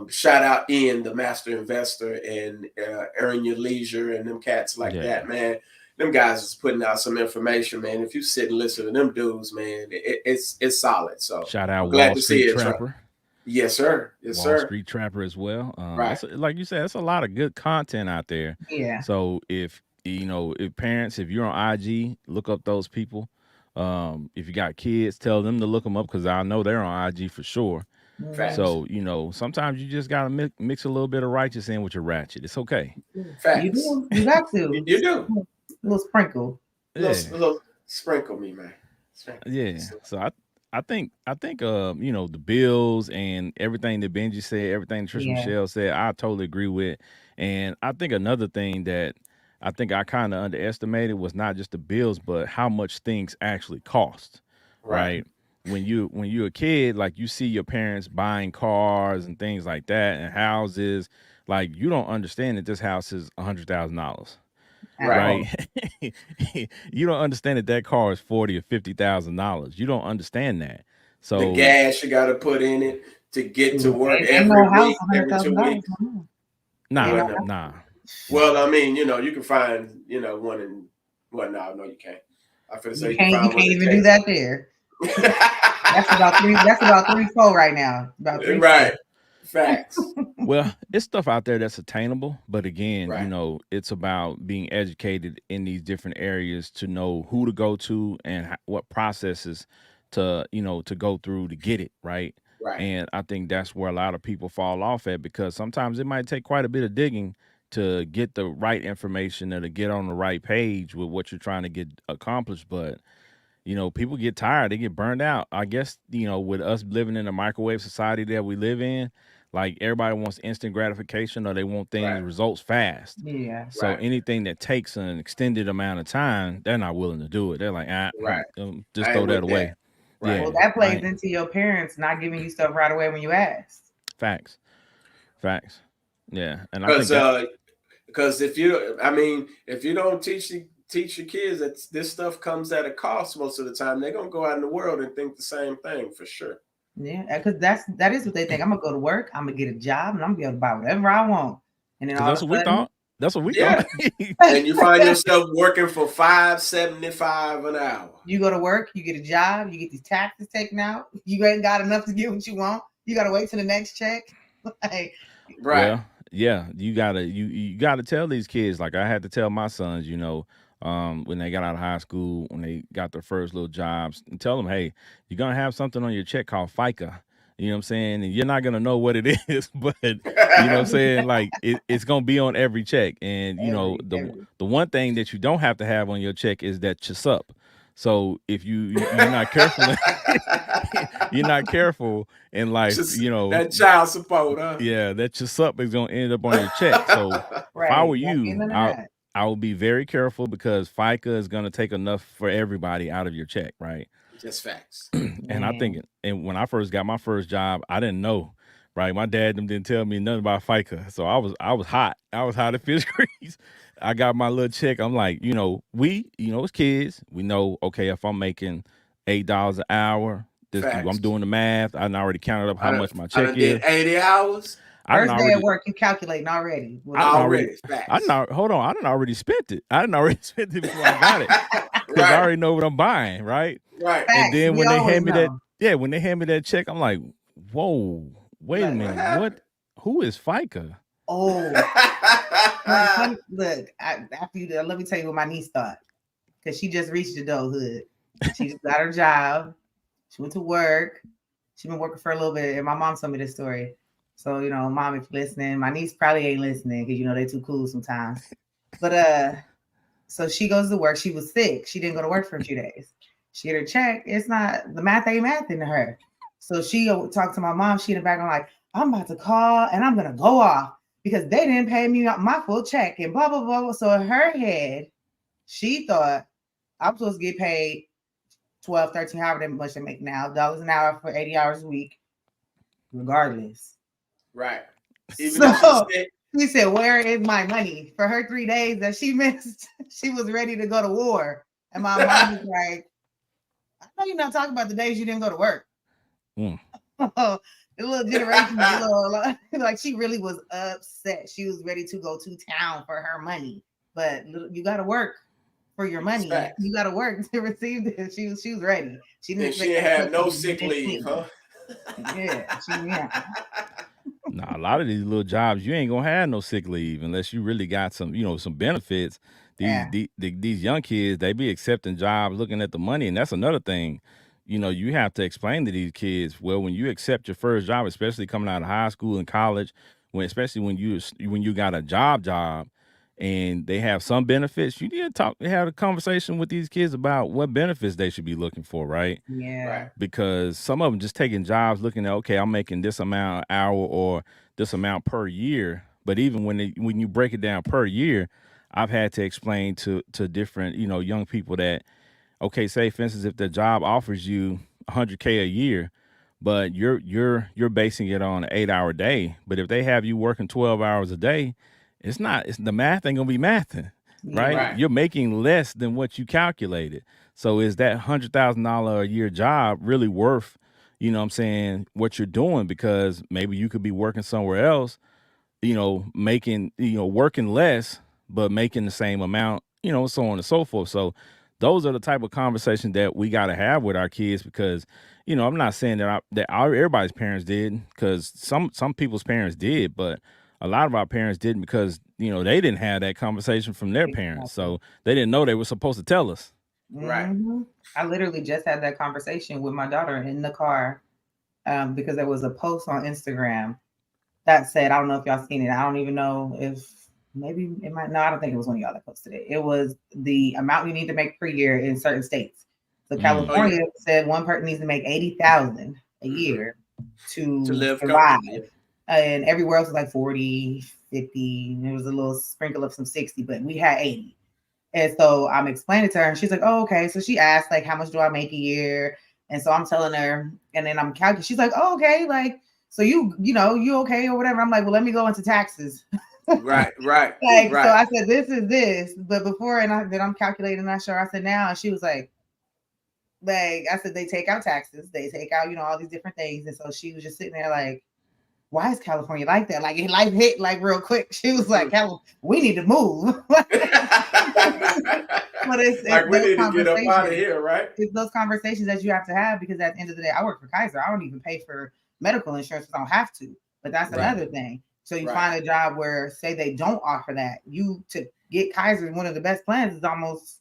[SPEAKER 2] Shout out Ian, the master investor, and Earn Your Leisure, and them cats like
[SPEAKER 3] Yeah.
[SPEAKER 2] that, man. Them guys is putting out some information, man. If you sit and listen to them dudes, man, it's solid. So
[SPEAKER 3] Shout
[SPEAKER 2] I'm
[SPEAKER 3] out
[SPEAKER 2] glad
[SPEAKER 3] Wall
[SPEAKER 2] to see
[SPEAKER 3] Street
[SPEAKER 2] it.
[SPEAKER 3] Trapper.
[SPEAKER 2] Yes, sir. Yes,
[SPEAKER 3] Wall
[SPEAKER 2] sir.
[SPEAKER 3] Street Trapper as well.
[SPEAKER 2] Right.
[SPEAKER 3] Like you said, it's a lot of good content out there.
[SPEAKER 1] Yeah.
[SPEAKER 3] So if you know, if parents, if you're on IG, look up those people. If you got kids, tell them to look them up because I know they're on IG for sure.
[SPEAKER 2] Facts.
[SPEAKER 3] So you know, sometimes you just gotta mix a little bit of righteous in with your ratchet. It's okay.
[SPEAKER 2] Facts.
[SPEAKER 1] You do. You got to.
[SPEAKER 2] You do.
[SPEAKER 1] A little sprinkle.
[SPEAKER 3] Yeah.
[SPEAKER 2] Little sprinkle me, man. Sprinkle.
[SPEAKER 3] Yeah. So I think you know, the bills and everything that Benji said, everything Trisha
[SPEAKER 1] Yeah.
[SPEAKER 3] Michelle said, I totally agree with. And I think another thing that I think I kind of underestimated was not just the bills, but how much things actually cost. Right. When you're a kid, like you see your parents buying cars and things like that and houses, like you don't understand that this house is $100,000.
[SPEAKER 2] Right.
[SPEAKER 3] Right. You don't understand that car is $40,000 or $50,000. You don't understand that. So
[SPEAKER 2] the gas you got to put in it to get to work
[SPEAKER 1] Ain't
[SPEAKER 2] every
[SPEAKER 1] no house
[SPEAKER 2] week, every 2
[SPEAKER 1] $100,000.
[SPEAKER 2] weeks.
[SPEAKER 3] nah.
[SPEAKER 2] Well, I mean, you know, you can find, you know, one in. Well, no, you can't. I feel say
[SPEAKER 1] You
[SPEAKER 2] you can
[SPEAKER 1] can't.
[SPEAKER 2] find
[SPEAKER 1] You
[SPEAKER 2] one
[SPEAKER 1] can't
[SPEAKER 2] in
[SPEAKER 1] even do that there. That's about three. That's about 3-4 right now. About 3.
[SPEAKER 2] Right. Facts.
[SPEAKER 3] Well, it's stuff out there that's attainable, but again,
[SPEAKER 2] Right.
[SPEAKER 3] you know, it's about being educated in these different areas to know who to go to and what processes to, you know, to go through to get it right.
[SPEAKER 2] Right.
[SPEAKER 3] And I think that's where a lot of people fall off at because sometimes it might take quite a bit of digging to get the right information or to get on the right page with what you're trying to get accomplished. But you know, people get tired, they get burned out. I guess, you know, with us living in a microwave society that we live in, like everybody wants instant gratification or they want things
[SPEAKER 2] Right.
[SPEAKER 3] results fast.
[SPEAKER 1] Yeah.
[SPEAKER 3] So
[SPEAKER 2] Right.
[SPEAKER 3] anything that takes an extended amount of time, they're not willing to do it. They're like,
[SPEAKER 2] Right.
[SPEAKER 3] just
[SPEAKER 2] I
[SPEAKER 3] throw
[SPEAKER 2] ain't
[SPEAKER 3] that
[SPEAKER 2] with
[SPEAKER 3] away.
[SPEAKER 2] that. Right.
[SPEAKER 3] Yeah.
[SPEAKER 1] Well, that plays
[SPEAKER 3] right.
[SPEAKER 1] into your parents not giving you stuff right away when you ask.
[SPEAKER 3] Facts. Yeah. And I think
[SPEAKER 2] Because if you don't teach your kids that this stuff comes at a cost most of the time, they're gonna go out in the world and think the same thing for sure.
[SPEAKER 1] Yeah, because that is what they think. I'm gonna go to work, I'm gonna get a job, and I'm gonna be able to buy whatever I want. And then all
[SPEAKER 3] that's
[SPEAKER 1] of
[SPEAKER 3] what
[SPEAKER 1] a
[SPEAKER 3] we
[SPEAKER 1] sudden,
[SPEAKER 3] thought. That's what we
[SPEAKER 2] Yeah. And you find yourself working for $5.75 an hour.
[SPEAKER 1] You go to work, you get a job, you get these taxes taken out. You ain't got enough to get what you want. You gotta wait till the next check. Like,
[SPEAKER 2] Right.
[SPEAKER 3] Well, yeah, you gotta tell these kids. Like I had to tell my sons, when they got out of high school, when they got their first little jobs, and tell them, hey, you're gonna have something on your check called FICA. You know what I'm saying? And you're not gonna know what it is, but you know what I'm saying? Like it's gonna be on every check. And
[SPEAKER 1] every.
[SPEAKER 3] the one thing that you don't have to have on your check is that CHSUP. So if you're not careful, you're not careful in life,
[SPEAKER 2] Just that child support, huh?
[SPEAKER 3] yeah, that CHSUP is gonna end up on your check. So
[SPEAKER 1] Right.
[SPEAKER 3] if I were you, I would be very careful because FICA is gonna take enough for everybody out of your check, right?
[SPEAKER 2] Just facts.
[SPEAKER 3] And I think, and when I first got my first job, I didn't know, right? My dad didn't tell me nothing about FICA, so I was hot. I was hot at fish grease. I got my little check. I'm like, as kids, we know, okay, if I'm making $8 an hour, I'm doing the math. I already counted up how much my check is.
[SPEAKER 2] Did 80 hours.
[SPEAKER 1] First day at work, you calculating already.
[SPEAKER 3] Hold on. I done already spent it. I didn't already spent it before I got it. Because I already know what I'm buying, right?
[SPEAKER 2] Right.
[SPEAKER 3] And then when they hand me that check, I'm like, whoa, wait a minute. What? Who is FICA?
[SPEAKER 1] Oh, look, after you, let me tell you what my niece thought. Because she just reached adulthood. She just got her job. She went to work. She's been working for a little bit. And my mom told me this story. So, mom, if you're listening, my niece probably ain't listening because, they're too cool sometimes. But so she goes to work. She was sick. She didn't go to work for a few days. She had her check. It's not, the math ain't mathing to her. So she talked to my mom. She in the background like, I'm about to call and I'm going to go off because they didn't pay me my full check and blah, blah, blah, blah. So in her head, she thought I'm supposed to get paid 12, 13, however much they make now, dollars an hour for 80 hours a week, regardless.
[SPEAKER 2] Right.
[SPEAKER 1] She said, where is my money? For her 3 days that she missed, she was ready to go to war. And my mom was like, I know you're not talking about the days you didn't go to work. The little generation, like she really was upset. She was ready to go to town for her money. But you got to work for your money. You got to work to receive this. She was ready. She didn't
[SPEAKER 2] have no sick leave, huh?
[SPEAKER 1] Yeah.
[SPEAKER 3] Nah, a lot of these little jobs, you ain't gonna have no sick leave unless you really got some, some benefits. These young kids, they be accepting jobs, looking at the money, and that's another thing. You have to explain to these kids. Well, when you accept your first job, especially coming out of high school and college, especially when you got a job, and they have some benefits, you need to have a conversation with these kids about what benefits they should be looking for, right?
[SPEAKER 1] Yeah. Right.
[SPEAKER 3] Because some of them just taking jobs looking at, okay, I'm making this amount an hour or this amount per year. But even when you break it down per year, I've had to explain to different, young people that, okay, say for instance, if the job offers you $100K a year, but you're basing it on an 8-hour day. But if they have you working 12 hours a day, it's the math ain't gonna be mathing, right? You're making less than what you calculated. So is that $100,000 a year job really worth, what you're doing? Because maybe you could be working somewhere else, making, working less, but making the same amount, so on and so forth. So those are the type of conversations that we got to have with our kids because, I'm not saying that everybody's parents did, because some people's parents did, but a lot of our parents didn't because, they didn't have that conversation from their parents. So they didn't know they were supposed to tell us.
[SPEAKER 2] Right.
[SPEAKER 1] Mm-hmm. I literally just had that conversation with my daughter in the car because there was a post on Instagram that said, I don't know if y'all seen it. I don't even know if maybe it might. No, I don't think it was one of y'all that posted it. It was the amount you need to make per year in certain states. So California said one person needs to make $80,000 a year to
[SPEAKER 2] live
[SPEAKER 1] survive. And everywhere else was like 40, 50. There was a little sprinkle of some 60, but we had 80. And so I'm explaining to her, and she's like, oh, okay. So she asked, like, how much do I make a year? And so I'm telling her, and then I'm calculating. She's like, oh, okay. Like, so you okay or whatever. I'm like, well, let me go into taxes.
[SPEAKER 2] Right.
[SPEAKER 1] So I said, this is this. But before, then I'm calculating, not sure. I said, now. And she was like, I said, they take out taxes. They take out, all these different things. And so she was just sitting there like, why is California like that? Like life hit like real quick. She was like, we need to move. But it's
[SPEAKER 2] Like we
[SPEAKER 1] those
[SPEAKER 2] need to get up out of
[SPEAKER 1] conversations.
[SPEAKER 2] here, right?
[SPEAKER 1] It's those conversations that you have to have, because at the end of the day, I work for Kaiser. I don't even pay for medical insurance because I don't have to. But that's
[SPEAKER 2] Right.
[SPEAKER 1] another thing. So you
[SPEAKER 2] Right.
[SPEAKER 1] find a job where, say, they don't offer that. You to get Kaiser, one of the best plans is almost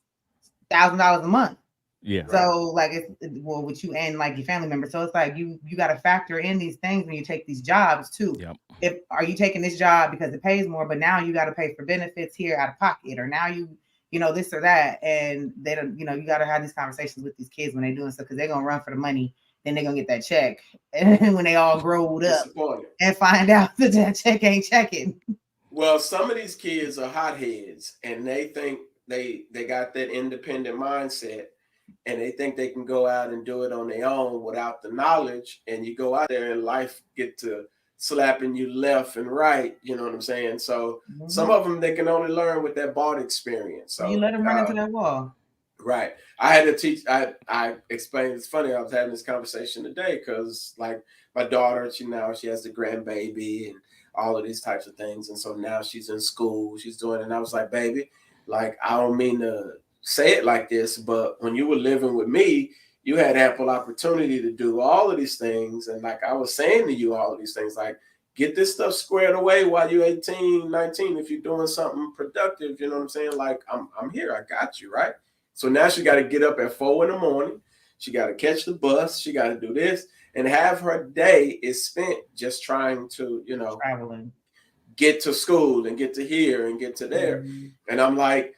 [SPEAKER 1] $1,000 a month.
[SPEAKER 3] Yeah.
[SPEAKER 1] So like it's well with you and like your family members. So it's like you got to factor in these things when you take these jobs too.
[SPEAKER 3] Yep.
[SPEAKER 1] If are you taking this job because it pays more, but now you got to pay for benefits here out of pocket, or now you know this or that, and they don't. You know you got to have these conversations with these kids when they're doing stuff, because they're gonna run for the money. Then they're gonna get that check, and when they all growed up and find out that that check ain't checking.
[SPEAKER 2] Well, some of these kids are hotheads, and they think they got that independent mindset, and they think they can go out and do it on their own without the knowledge. And you go out there and life get to slapping you left and right. You know what I'm saying? So some of them, they can only learn with that bought experience. So
[SPEAKER 1] you let them run into that wall.
[SPEAKER 2] Right. I had to teach. I explained. It's funny. I was having this conversation today because, like, my daughter, she has the grandbaby and all of these types of things, and so now she's in school. She's doing it, and I was like, baby, like, I don't mean to say it like this, but when you were living with me, you had ample opportunity to do all of these things, and like I was saying to you, all of these things, like, get this stuff squared away while you're 18, 19. If you're doing something productive, you know what I'm saying? Like, I'm here. I got you, right? So now she got to get up at 4 a.m. She got to catch the bus. She got to do this, and half her day is spent just trying to,
[SPEAKER 1] traveling,
[SPEAKER 2] get to school and get to here and get to there. Mm-hmm. And I'm like,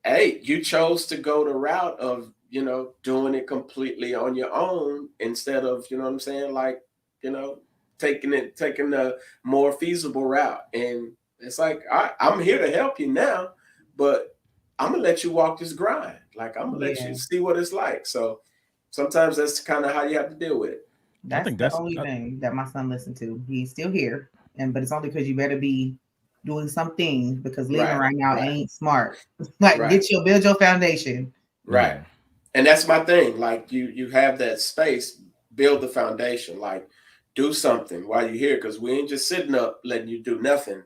[SPEAKER 2] hey, you chose to go the route of, doing it completely on your own instead of, you know what I'm saying? Like, taking the more feasible route. And it's like, I'm here to help you now, but I'm gonna let you walk this grind. Like, I'm gonna let you see what it's like. So sometimes that's kind of how you have to deal with it.
[SPEAKER 1] That's the only thing that my son listened to. He's still here, but it's only because you better be doing something, because living right now ain't smart. Like, build your foundation.
[SPEAKER 2] Right. Yeah. And that's my thing. Like, you have that space, build the foundation. Like, do something while you're here, because we ain't just sitting up letting you do nothing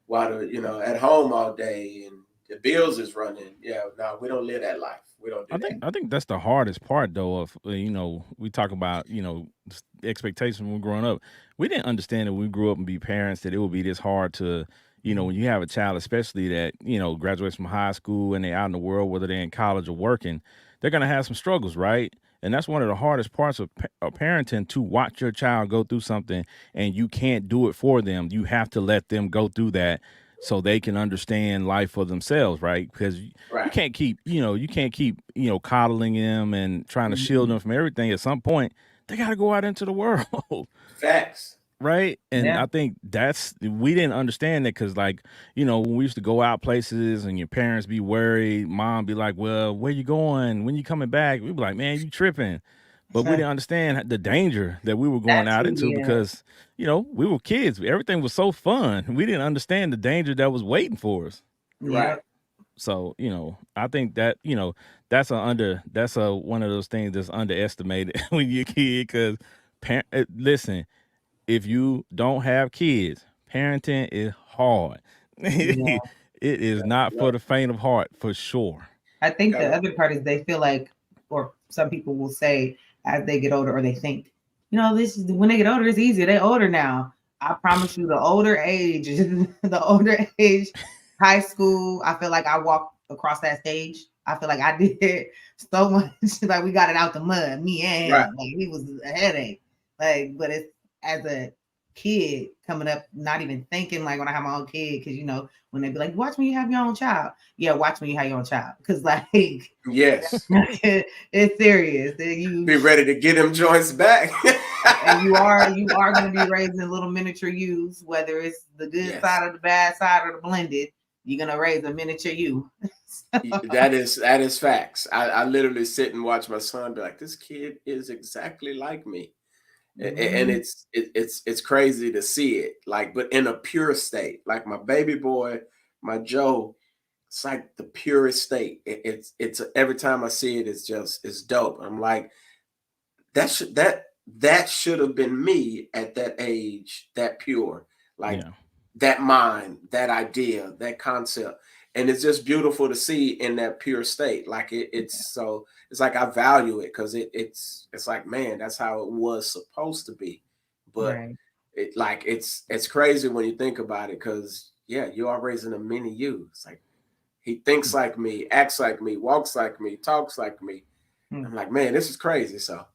[SPEAKER 2] while at home all day and the bills is running. Yeah, no, we don't live that life. We don't do that.
[SPEAKER 3] I think that's the hardest part, though, of, we talk about, expectations when we're growing up. We didn't understand that when we grew up and be parents that it would be this hard to, when you have a child, especially that, graduates from high school and they're out in the world, whether they're in college or working, they're going to have some struggles, right? And that's one of the hardest parts of parenting, to watch your child go through something and you can't do it for them. You have to let them go through that so they can understand life for themselves, right? Because you can't keep, coddling them and trying to shield them from everything. At some point, they got to go out into the world.
[SPEAKER 2] Facts.
[SPEAKER 3] Right. And I think we didn't understand that, because, like, when we used to go out places and your parents be worried, mom be like, well, where you going? When you coming back? We'd be like, man, you tripping. But we didn't understand the danger that we were going out into, because, we were kids. Everything was so fun. We didn't understand the danger that was waiting for us.
[SPEAKER 2] Right.
[SPEAKER 3] So, I think that, that's one of those things that's underestimated when you're a kid, because listen, if you don't have kids, parenting is hard. Yeah. It is not for the faint of heart, for sure.
[SPEAKER 1] I think the other part is they feel like, or some people will say as they get older, or they think, this is when they get older, it's easier. They're older now. I promise you, the older age, high school, I feel like I walked across that stage. I feel like I did so much. Like, we got it out the mud, me and him. Right. Like, he was a headache. Like, but it's, as a kid coming up, not even thinking, like, when I have my own kid, because when they be like, watch when you have your own child. Yeah, watch when you have your own child, because, like,
[SPEAKER 2] yes,
[SPEAKER 1] it's serious. You
[SPEAKER 2] be ready to get them joints back.
[SPEAKER 1] And you are going to be raising little miniature yous, whether it's the good side or the bad side or the blended. You're gonna raise a miniature you.
[SPEAKER 2] That is facts. I literally sit and watch my son be like, this kid is exactly like me. And it's crazy to see it, like, but in a pure state. Like, my baby boy, my Joe, it's like the purest state. It's every time I see it, it's dope. I'm like, that that should have been me at that age, that pure, like
[SPEAKER 3] Yeah.
[SPEAKER 2] that mind, that idea, that concept. And it's just beautiful to see in that pure state. Like it's like I value it because it's like, man, that's how it was supposed to be. But
[SPEAKER 1] Right.
[SPEAKER 2] it's crazy when you think about it, because yeah, you are raising a mini you. It's like he thinks like me, acts like me, walks like me, talks like me.
[SPEAKER 1] Hmm.
[SPEAKER 2] I'm like, man, this is crazy. So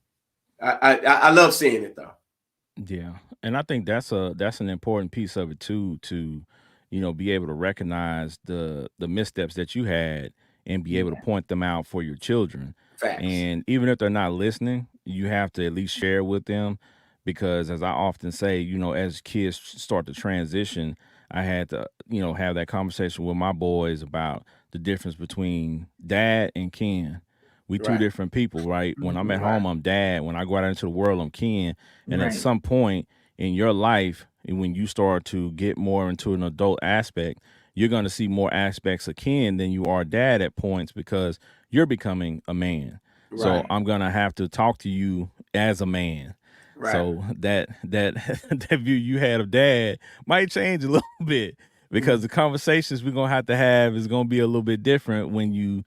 [SPEAKER 2] I love seeing it though.
[SPEAKER 3] Yeah, and I think that's an important piece of it too, to be able to recognize the missteps that you had and be able to
[SPEAKER 1] Yeah.
[SPEAKER 3] point them out for your children.
[SPEAKER 2] Facts.
[SPEAKER 3] And even if they're not listening, you have to at least share with them, because as I often say, as kids start to transition, I had to have that conversation with my boys about the difference between dad and Ken. We two
[SPEAKER 2] Right.
[SPEAKER 3] different people, right? When I'm at
[SPEAKER 1] Mhm.
[SPEAKER 2] Right.
[SPEAKER 3] home, I'm dad. When I go out into the world, I'm Ken. And at
[SPEAKER 1] Right.
[SPEAKER 3] some point in your life, and when you start to get more into an adult aspect, you're going to see more aspects of Ken than you are dad at points, because you're becoming a man. So
[SPEAKER 2] Right.
[SPEAKER 3] I'm going to have to talk to you as a man.
[SPEAKER 2] Right.
[SPEAKER 3] So that that view you had of dad might change a little bit, because the conversations we're gonna have to have is gonna be a little bit different when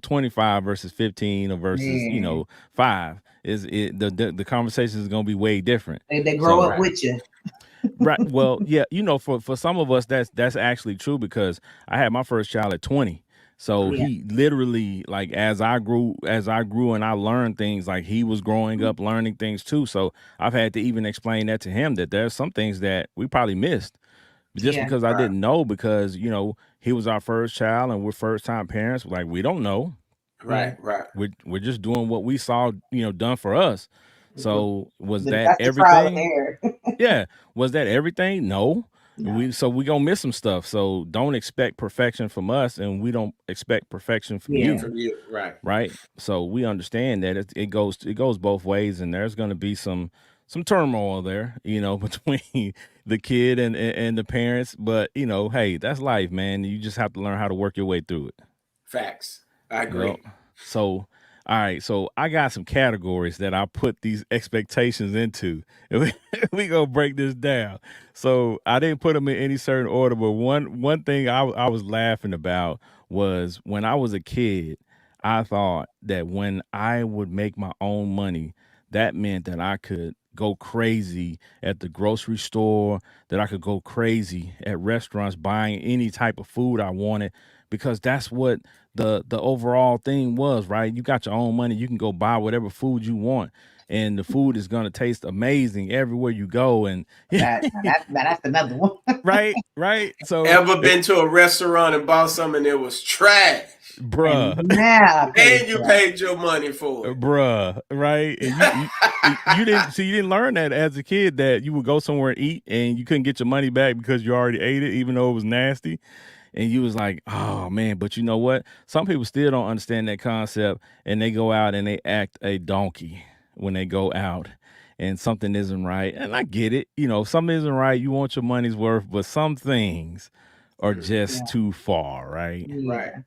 [SPEAKER 3] 25 versus 15, or versus
[SPEAKER 1] Yeah.
[SPEAKER 3] 5. Is it the conversation is gonna be way different.
[SPEAKER 1] They grow
[SPEAKER 3] So
[SPEAKER 1] up
[SPEAKER 2] Right.
[SPEAKER 1] with you.
[SPEAKER 3] right, well, yeah, for some of us that's actually true, because I had my first child at 20. So
[SPEAKER 1] Yeah.
[SPEAKER 3] he literally, like, as I grew and I learned things, like he was growing up learning things too. So I've had to even explain that to him, that there's some things that we probably missed just
[SPEAKER 1] Yeah.
[SPEAKER 3] because I
[SPEAKER 2] Right.
[SPEAKER 3] didn't know, because he was our first child and we're first time parents. Like, we don't know.
[SPEAKER 1] Yeah.
[SPEAKER 2] Right. Right.
[SPEAKER 3] We're just doing what we saw done for us. So was that
[SPEAKER 1] That's the trial and
[SPEAKER 3] everything?
[SPEAKER 1] error.
[SPEAKER 3] Yeah. Was that everything? No.
[SPEAKER 1] No.
[SPEAKER 3] We gonna miss some stuff. So don't expect perfection from us, and we don't expect perfection from
[SPEAKER 1] Yeah.
[SPEAKER 3] you.
[SPEAKER 2] From you. Right.
[SPEAKER 3] Right. So we understand that it goes both ways, and there's gonna be some turmoil there, between the kid and the parents. But hey, that's life, man. You just have to learn how to work your way through it.
[SPEAKER 2] Facts. I
[SPEAKER 3] Yep.
[SPEAKER 2] agree.
[SPEAKER 3] So, all right. So I got some categories that I put these expectations into. And we gonna break this down. So I didn't put them in any certain order, but one thing I was laughing about was, when I was a kid, I thought that when I would make my own money, that meant that I could go crazy at the grocery store, that I could go crazy at restaurants buying any type of food I wanted, because that's what the overall thing was, right? You got your own money, you can go buy whatever food you want, and the food is gonna taste amazing everywhere you go. And
[SPEAKER 1] That's another one.
[SPEAKER 3] right. So,
[SPEAKER 2] Ever been to a restaurant and bought something and it was trash,
[SPEAKER 1] And
[SPEAKER 3] bruh,
[SPEAKER 1] now I pay
[SPEAKER 2] and you
[SPEAKER 1] for
[SPEAKER 2] paid your money for it?
[SPEAKER 3] bruh, right? And you didn't learn that as a kid, that you would go somewhere and eat and you couldn't get your money back because you already ate it, even though it was nasty. And you was like, oh man, but you know what? Some people still don't understand that concept, and they go out and they act a donkey when they go out, and something isn't right. And I get it, if something isn't right, you want your money's worth, but some things are just
[SPEAKER 1] Yeah.
[SPEAKER 3] too far, right?
[SPEAKER 2] Right.
[SPEAKER 1] Yeah.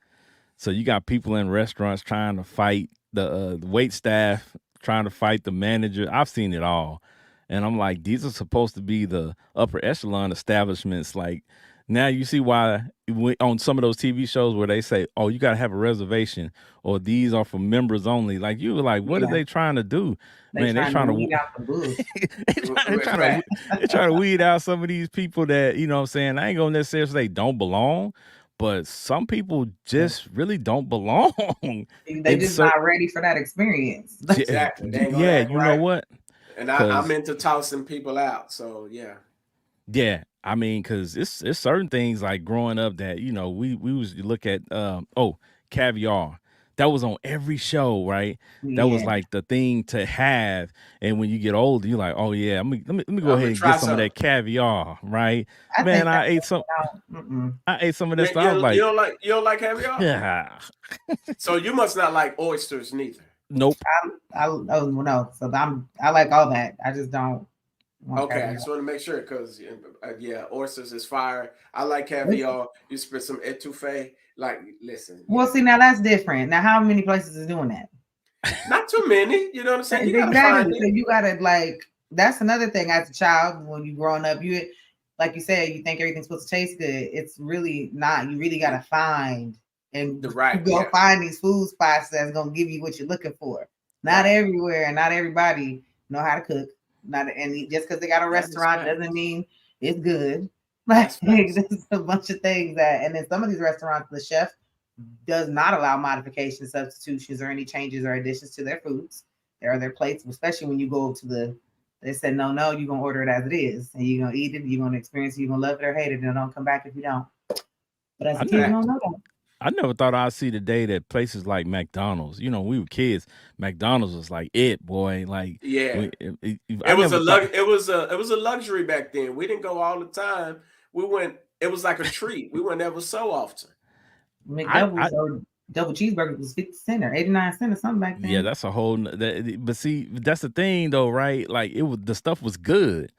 [SPEAKER 3] So you got people in restaurants trying to fight the wait staff, trying to fight the manager. I've seen it all. And I'm like, these are supposed to be the upper echelon establishments. Like, now you see why on some of those TV shows where they say, oh, you got to have a reservation, or these are for members only. Like, you were like, what are
[SPEAKER 1] Yeah.
[SPEAKER 3] they trying to do?
[SPEAKER 1] They
[SPEAKER 3] Man, they
[SPEAKER 1] trying to
[SPEAKER 3] trying to
[SPEAKER 1] weed out the bullshit.
[SPEAKER 2] Right.
[SPEAKER 3] they trying to weed out some of these people that, what I'm saying, I ain't gonna necessarily say don't belong, but some people just really don't belong
[SPEAKER 1] They
[SPEAKER 3] in
[SPEAKER 1] just
[SPEAKER 3] certain.
[SPEAKER 1] not ready for that experience.
[SPEAKER 2] Exactly. They ain't gonna
[SPEAKER 3] Yeah,
[SPEAKER 2] act
[SPEAKER 3] you know
[SPEAKER 2] right.
[SPEAKER 3] what?
[SPEAKER 2] And I'm
[SPEAKER 3] Because
[SPEAKER 2] into tossing people out. So yeah.
[SPEAKER 3] yeah, I mean, because it's certain things, like growing up, that we was look at caviar. That was on every show, right? That was
[SPEAKER 1] Yeah.
[SPEAKER 3] like the thing to have. And when you get older, you're like, oh yeah, let me go
[SPEAKER 2] I'm
[SPEAKER 3] ahead
[SPEAKER 2] gonna
[SPEAKER 3] and
[SPEAKER 2] try
[SPEAKER 3] get some of
[SPEAKER 2] some.
[SPEAKER 3] that caviar, right?
[SPEAKER 1] I
[SPEAKER 3] Man,
[SPEAKER 1] think
[SPEAKER 3] I
[SPEAKER 1] that's
[SPEAKER 3] ate some.
[SPEAKER 1] mm-mm.
[SPEAKER 3] I ate some of that
[SPEAKER 2] You,
[SPEAKER 3] stuff. I was
[SPEAKER 2] you
[SPEAKER 3] like,
[SPEAKER 2] don't like caviar?
[SPEAKER 3] yeah,
[SPEAKER 2] So you must not like oysters neither.
[SPEAKER 3] nope.
[SPEAKER 1] Oh no. So I like all that. I just don't want
[SPEAKER 2] Okay, I
[SPEAKER 1] caviar.
[SPEAKER 2] just want to make sure, because yeah, oysters is fire. I like caviar. You spit some etouffee. Like, listen,
[SPEAKER 1] Well,
[SPEAKER 2] yeah.
[SPEAKER 1] see, now that's different. Now, how many places is doing that?
[SPEAKER 2] Not too many. You know what I'm saying? You gotta
[SPEAKER 1] Exactly.
[SPEAKER 2] find
[SPEAKER 1] So
[SPEAKER 2] it.
[SPEAKER 1] you gotta like. That's another thing as a child when you growing up. You like you said, you think everything's supposed to taste good. It's really not. You really gotta find and
[SPEAKER 2] The right,
[SPEAKER 1] go
[SPEAKER 2] yeah.
[SPEAKER 1] find these food spots that's gonna give you what you're looking for. Not
[SPEAKER 2] Right.
[SPEAKER 1] everywhere and not everybody know how to cook. Not and just because they got a
[SPEAKER 2] That is
[SPEAKER 1] restaurant doesn't
[SPEAKER 2] facts.
[SPEAKER 1] mean it's good. Like
[SPEAKER 2] That's facts.
[SPEAKER 1] there's a bunch of things that, and then some of these restaurants, the chef does not allow modifications, substitutions, or any changes or additions to their foods or their plates, especially when you go to they said, no, no, you're going to order it as it is. And you're going to eat it, you're going to experience it, you're going to love it or hate it, and don't come back if you don't. But as
[SPEAKER 3] I
[SPEAKER 1] a kid, you
[SPEAKER 3] never,
[SPEAKER 1] don't
[SPEAKER 2] Facts.
[SPEAKER 1] know that.
[SPEAKER 3] I never thought I'd see the day that places like McDonald's. You know, when we were kids, McDonald's was like it, boy. Like
[SPEAKER 2] Yeah.
[SPEAKER 3] I never thought.
[SPEAKER 2] It was a luxury back then. We didn't go all the time. We went, it was like a treat. We went ever so often.
[SPEAKER 3] I
[SPEAKER 1] McDoubles or double cheeseburgers was 50 cents or 89 cents or something back
[SPEAKER 3] Yeah,
[SPEAKER 1] then.
[SPEAKER 3] that's a whole. But see, that's the thing though, right? Like the stuff was good,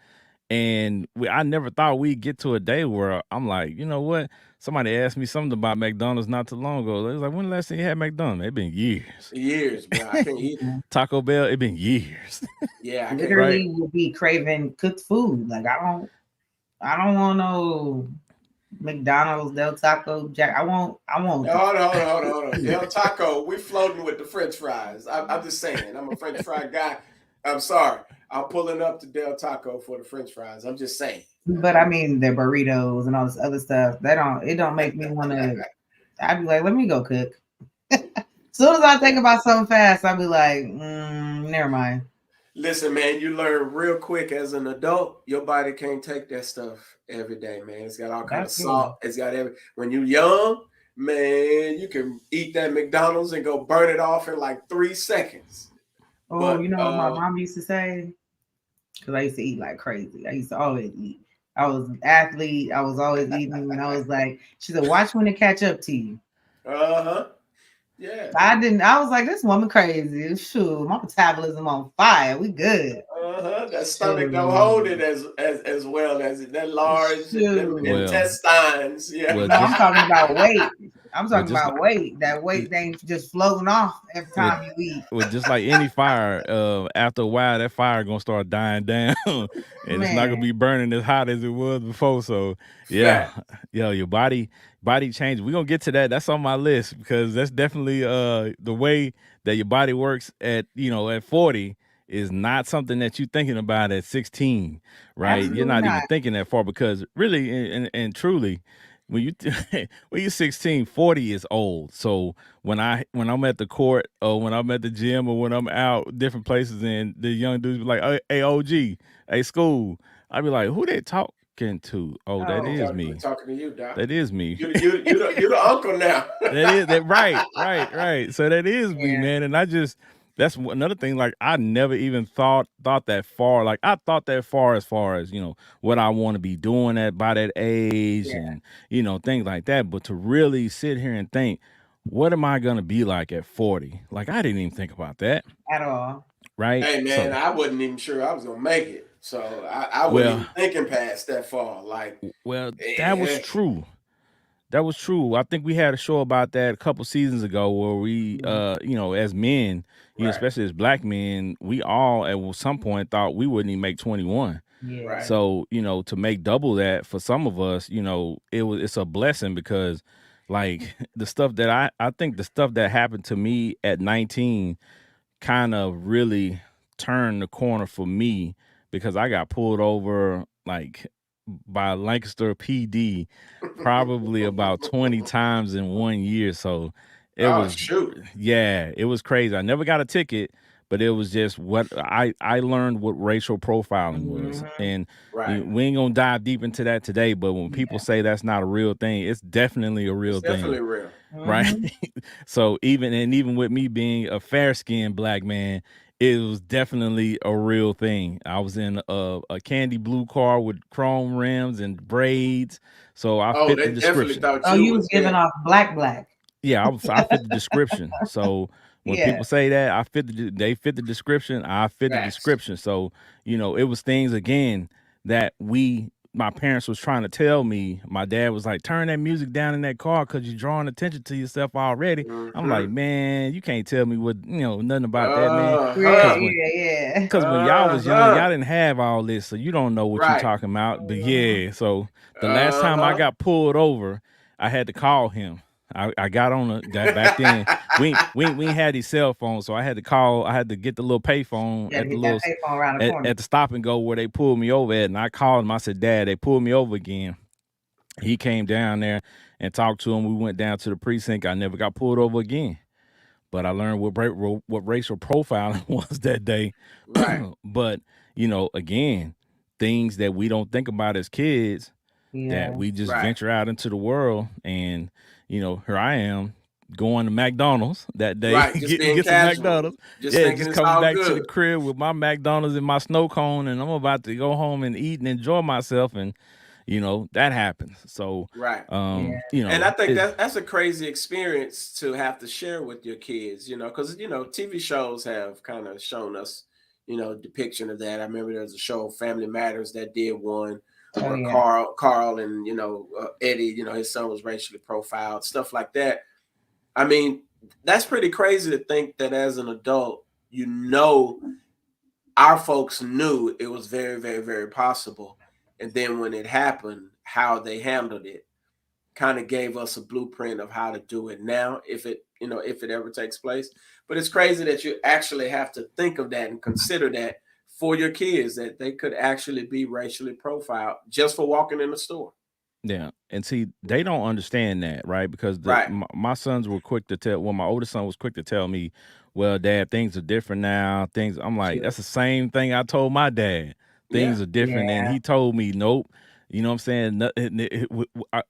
[SPEAKER 3] and I never thought we'd get to a day where I'm like, you know what? Somebody asked me something about McDonald's not too long ago. They was like, when the last time you had McDonald's? It's been years.
[SPEAKER 2] Years, bro. I can't eat it.
[SPEAKER 3] Taco Bell, it's been years,
[SPEAKER 2] Yeah, I can't eat
[SPEAKER 3] right?
[SPEAKER 1] Literally would be craving cooked food. Like I don't want no McDonald's, Del Taco, Jack. I want
[SPEAKER 2] it. Hold on. Del Taco, we floating with the French fries. I'm just saying, I'm a French fry guy. I'm sorry. I'm pulling up to Del Taco for the French fries. I'm just saying.
[SPEAKER 1] but I mean the burritos and all this other stuff. It don't make me want to. I'd be like, let me go cook. Soon as I think about something fast, I'll be like, never mind.
[SPEAKER 2] Listen, man, you learn real quick as an adult. Your body can't take that stuff every day, man. It's got all kind of
[SPEAKER 1] That's true.
[SPEAKER 2] salt. It's got when you're young, man, you can eat that McDonald's and go burn it off in like 3 seconds.
[SPEAKER 1] Oh,
[SPEAKER 2] But
[SPEAKER 1] you know what my mom used to say? Because I used to eat like crazy. I used to always eat. I was an athlete. I was always eating. And I was like, she said, watch when it catch up to you.
[SPEAKER 2] uh-huh. Yeah.
[SPEAKER 1] I didn't. I was like, this woman crazy. Shoot, my metabolism on fire. We good.
[SPEAKER 2] Uh-huh. That stomach don't hold
[SPEAKER 1] Shoot.
[SPEAKER 2] it as well as it. That large them
[SPEAKER 1] Shoot.
[SPEAKER 3] Well,
[SPEAKER 2] intestines. Yeah.
[SPEAKER 3] well,
[SPEAKER 1] No, I'm
[SPEAKER 3] just
[SPEAKER 1] talking about weight. I'm
[SPEAKER 3] well,
[SPEAKER 1] talking
[SPEAKER 3] just like.
[SPEAKER 1] about weight. That weight ain't just floating off every
[SPEAKER 3] With
[SPEAKER 1] time you eat.
[SPEAKER 3] just like any fire, after a while that fire gonna start dying down, and it's not gonna
[SPEAKER 1] Man,
[SPEAKER 3] be burning as hot as it was before. So yeah,
[SPEAKER 2] Fact.
[SPEAKER 3] yeah, your body changes. We're gonna get to that. That's on my list because that's definitely the way that your body works at at 40 is not something that you're thinking about at 16, right? You're
[SPEAKER 1] absolutely
[SPEAKER 3] not even
[SPEAKER 1] not.
[SPEAKER 3] thinking that far because really and truly when you when you're 16, 40 is old. So when I'm at the court or when I'm at the gym or when I'm out different places and the young dudes be like, hey OG, hey school, I be like, who they talking to? Oh, that
[SPEAKER 1] Oh,
[SPEAKER 3] is
[SPEAKER 2] We're
[SPEAKER 3] me.
[SPEAKER 2] talking to you, Doc.
[SPEAKER 3] That is me.
[SPEAKER 2] You the uncle now.
[SPEAKER 3] That is that right. So that is me,
[SPEAKER 1] yeah.
[SPEAKER 3] man. And that's another thing. Like I never even thought that far. Like I thought that far as what I want to be doing at by that age
[SPEAKER 1] Yeah.
[SPEAKER 3] and things like that. But to really sit here and think, what am I gonna be like at 40? Like I didn't even think about that,
[SPEAKER 1] At all.
[SPEAKER 3] right?
[SPEAKER 2] Hey man,
[SPEAKER 3] So
[SPEAKER 2] I wasn't even sure I was gonna make it. So I wasn't
[SPEAKER 3] well,
[SPEAKER 2] even thinking past that far. Like,
[SPEAKER 3] that was
[SPEAKER 2] eh,
[SPEAKER 3] true. That was true. I think we had a show about that a couple seasons ago where we,
[SPEAKER 1] Mhm.
[SPEAKER 3] as men,
[SPEAKER 2] right,
[SPEAKER 3] especially as black men, we all at some point thought we wouldn't even make 21.
[SPEAKER 1] Yeah.
[SPEAKER 2] right.
[SPEAKER 3] So, to make double that for some of us, it's a blessing because like the stuff that I think the stuff that happened to me at 19 kind of really turned the corner for me because I got pulled over like by Lancaster PD probably about 20 times in 1 year. So it
[SPEAKER 2] Oh
[SPEAKER 3] was,
[SPEAKER 2] shoot.
[SPEAKER 3] yeah, it was crazy. I never got a ticket, but it was just what I learned what racial profiling was.
[SPEAKER 1] Mhm.
[SPEAKER 3] And
[SPEAKER 2] Right.
[SPEAKER 3] we ain't gonna dive deep into that today, but when people
[SPEAKER 1] Yeah.
[SPEAKER 3] say that's not a real thing, it's definitely a
[SPEAKER 2] It's
[SPEAKER 3] real
[SPEAKER 2] definitely
[SPEAKER 3] thing.
[SPEAKER 2] real.
[SPEAKER 3] Right.
[SPEAKER 1] Mhm.
[SPEAKER 3] So even with me being a fair skinned black man, it was definitely a real thing. I was in a candy blue car with chrome rims and braids. So I
[SPEAKER 2] Oh,
[SPEAKER 3] fit the
[SPEAKER 2] they definitely
[SPEAKER 3] description.
[SPEAKER 2] thought
[SPEAKER 1] Oh,
[SPEAKER 2] you
[SPEAKER 1] you was
[SPEAKER 2] was
[SPEAKER 1] giving off black.
[SPEAKER 3] Yeah, I fit the description. So when
[SPEAKER 1] Yeah.
[SPEAKER 3] people say that they fit the description, I fit the
[SPEAKER 2] facts.
[SPEAKER 3] description. So, it was things again that we my parents was trying to tell me, my dad was like, turn that music down in that car because you're drawing attention to yourself already. I'm like,
[SPEAKER 2] Mm-hmm.
[SPEAKER 3] man, you can't tell me what, nothing about that, man.
[SPEAKER 1] Yeah,
[SPEAKER 2] Uh-huh.
[SPEAKER 1] yeah.
[SPEAKER 3] Cause when y'all was young,
[SPEAKER 2] Uh-huh.
[SPEAKER 3] y'all didn't have all this, so you don't know what you
[SPEAKER 2] Right.
[SPEAKER 3] talking about. But
[SPEAKER 1] Mhm.
[SPEAKER 3] yeah, so the last time I
[SPEAKER 2] Uh-huh.
[SPEAKER 3] got pulled over, I had to call him. I got on that back then. We ain't had these cell phones, so I had to call. I had to get the little payphone
[SPEAKER 1] You gotta
[SPEAKER 3] at the
[SPEAKER 1] hit that
[SPEAKER 3] little
[SPEAKER 1] payphone around the corner.
[SPEAKER 3] at the stop and go where they pulled me over at, and I called him. I said, Dad, they pulled me over again. He came down there and talked to him. We went down to the precinct. I never got pulled over again. But I learned what racial profiling was that day.
[SPEAKER 2] Right.
[SPEAKER 3] But again, things that we don't think about as kids that
[SPEAKER 1] Yeah.
[SPEAKER 3] we just
[SPEAKER 2] Right.
[SPEAKER 3] venture out into the world, and here I am going to McDonald's that day,
[SPEAKER 2] Right. Just
[SPEAKER 3] getting
[SPEAKER 2] being
[SPEAKER 3] get some
[SPEAKER 2] casual.
[SPEAKER 3] McDonald's.
[SPEAKER 2] Just
[SPEAKER 3] Yeah,
[SPEAKER 2] thinking
[SPEAKER 3] just
[SPEAKER 2] it's
[SPEAKER 3] coming
[SPEAKER 2] all
[SPEAKER 3] back to the
[SPEAKER 2] good.
[SPEAKER 3] crib with my McDonald's and my snow cone, and I'm about to go home and eat and enjoy myself, and that happens. So,
[SPEAKER 2] Right.
[SPEAKER 1] Yeah.
[SPEAKER 2] And I think
[SPEAKER 3] it,
[SPEAKER 2] that's a crazy experience to have to share with your kids, because TV shows have kind of shown us, depiction of that. I remember there was a show, Family Matters, that did one
[SPEAKER 1] Oh
[SPEAKER 2] where
[SPEAKER 1] yeah.
[SPEAKER 2] Carl and Eddie, his son was racially profiled, stuff like that. I mean, that's pretty crazy to think that as an adult, our folks knew it was very, very, very possible, and then when it happened, how they handled it kind of gave us a blueprint of how to do it now if it ever takes place. But it's crazy that you actually have to think of that and consider that for your kids, that they could actually be racially profiled just for walking in the store.
[SPEAKER 3] Yeah, and see, they don't understand that, right? Because
[SPEAKER 2] Right.
[SPEAKER 3] my sons were quick to tell. Well, my oldest son was quick to tell me, "Well, Dad, things are different now." Things. I'm like,
[SPEAKER 2] Sure.
[SPEAKER 3] that's the same thing I told my dad.
[SPEAKER 2] Yeah.
[SPEAKER 3] Things are different, and
[SPEAKER 1] Yeah.
[SPEAKER 3] he told me, "Nope." You know what I'm saying?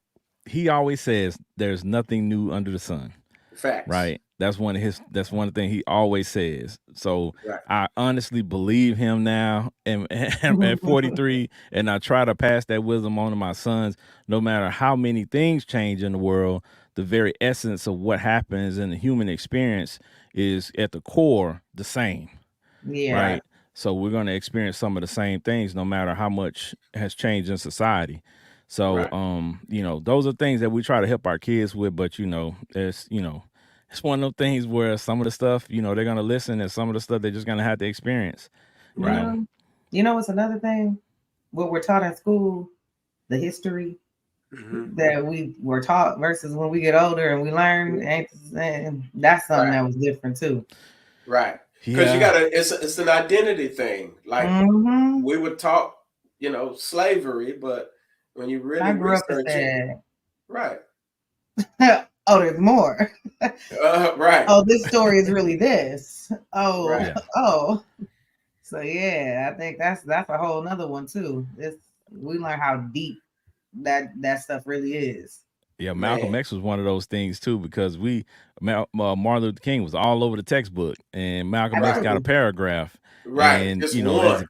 [SPEAKER 3] He always says, "There's nothing new under the sun."
[SPEAKER 2] Facts.
[SPEAKER 3] Right. That's one thing he always says. So
[SPEAKER 2] Right.
[SPEAKER 3] I honestly believe him now and at 43, and I try to pass that wisdom on to my sons. No matter how many things change in the world, the very essence of what happens in the human experience is at the core the same.
[SPEAKER 1] Yeah.
[SPEAKER 2] Right.
[SPEAKER 3] Right. So we're going to experience some of the same things no matter how much has changed in society. So
[SPEAKER 2] Right.
[SPEAKER 3] those are things that we try to help our kids with, but it's one of those things where some of the stuff, they're gonna listen, and some of the stuff they're just gonna have to experience. You
[SPEAKER 2] Right.
[SPEAKER 3] know.
[SPEAKER 1] What's another thing? What we're taught in school, the history
[SPEAKER 2] Hmm.
[SPEAKER 1] that we were taught versus when we get older and we learn ain't the same. That's something
[SPEAKER 2] Right.
[SPEAKER 1] that was different too.
[SPEAKER 2] Right. Because you
[SPEAKER 3] Yeah.
[SPEAKER 2] gotta it's an identity thing. Like
[SPEAKER 1] Hmm.
[SPEAKER 2] we would talk, slavery, but when you
[SPEAKER 1] I
[SPEAKER 2] really
[SPEAKER 1] grew up and
[SPEAKER 2] research it,
[SPEAKER 1] said,
[SPEAKER 2] right.
[SPEAKER 1] "Oh, there's more.
[SPEAKER 2] Right.
[SPEAKER 1] Oh, this story is really this. Oh,
[SPEAKER 2] Right.
[SPEAKER 3] Yeah.
[SPEAKER 1] oh." So yeah, I think that's a whole nother one too. We learn how deep that stuff really is.
[SPEAKER 3] Yeah, Malcolm
[SPEAKER 2] Man.
[SPEAKER 3] X was one of those things too, because Martin Luther King was all over the textbook, and Malcolm X
[SPEAKER 2] Right.
[SPEAKER 3] got a
[SPEAKER 1] Absolutely.
[SPEAKER 3] paragraph.
[SPEAKER 2] Right.
[SPEAKER 3] And
[SPEAKER 2] Just
[SPEAKER 3] as
[SPEAKER 2] one.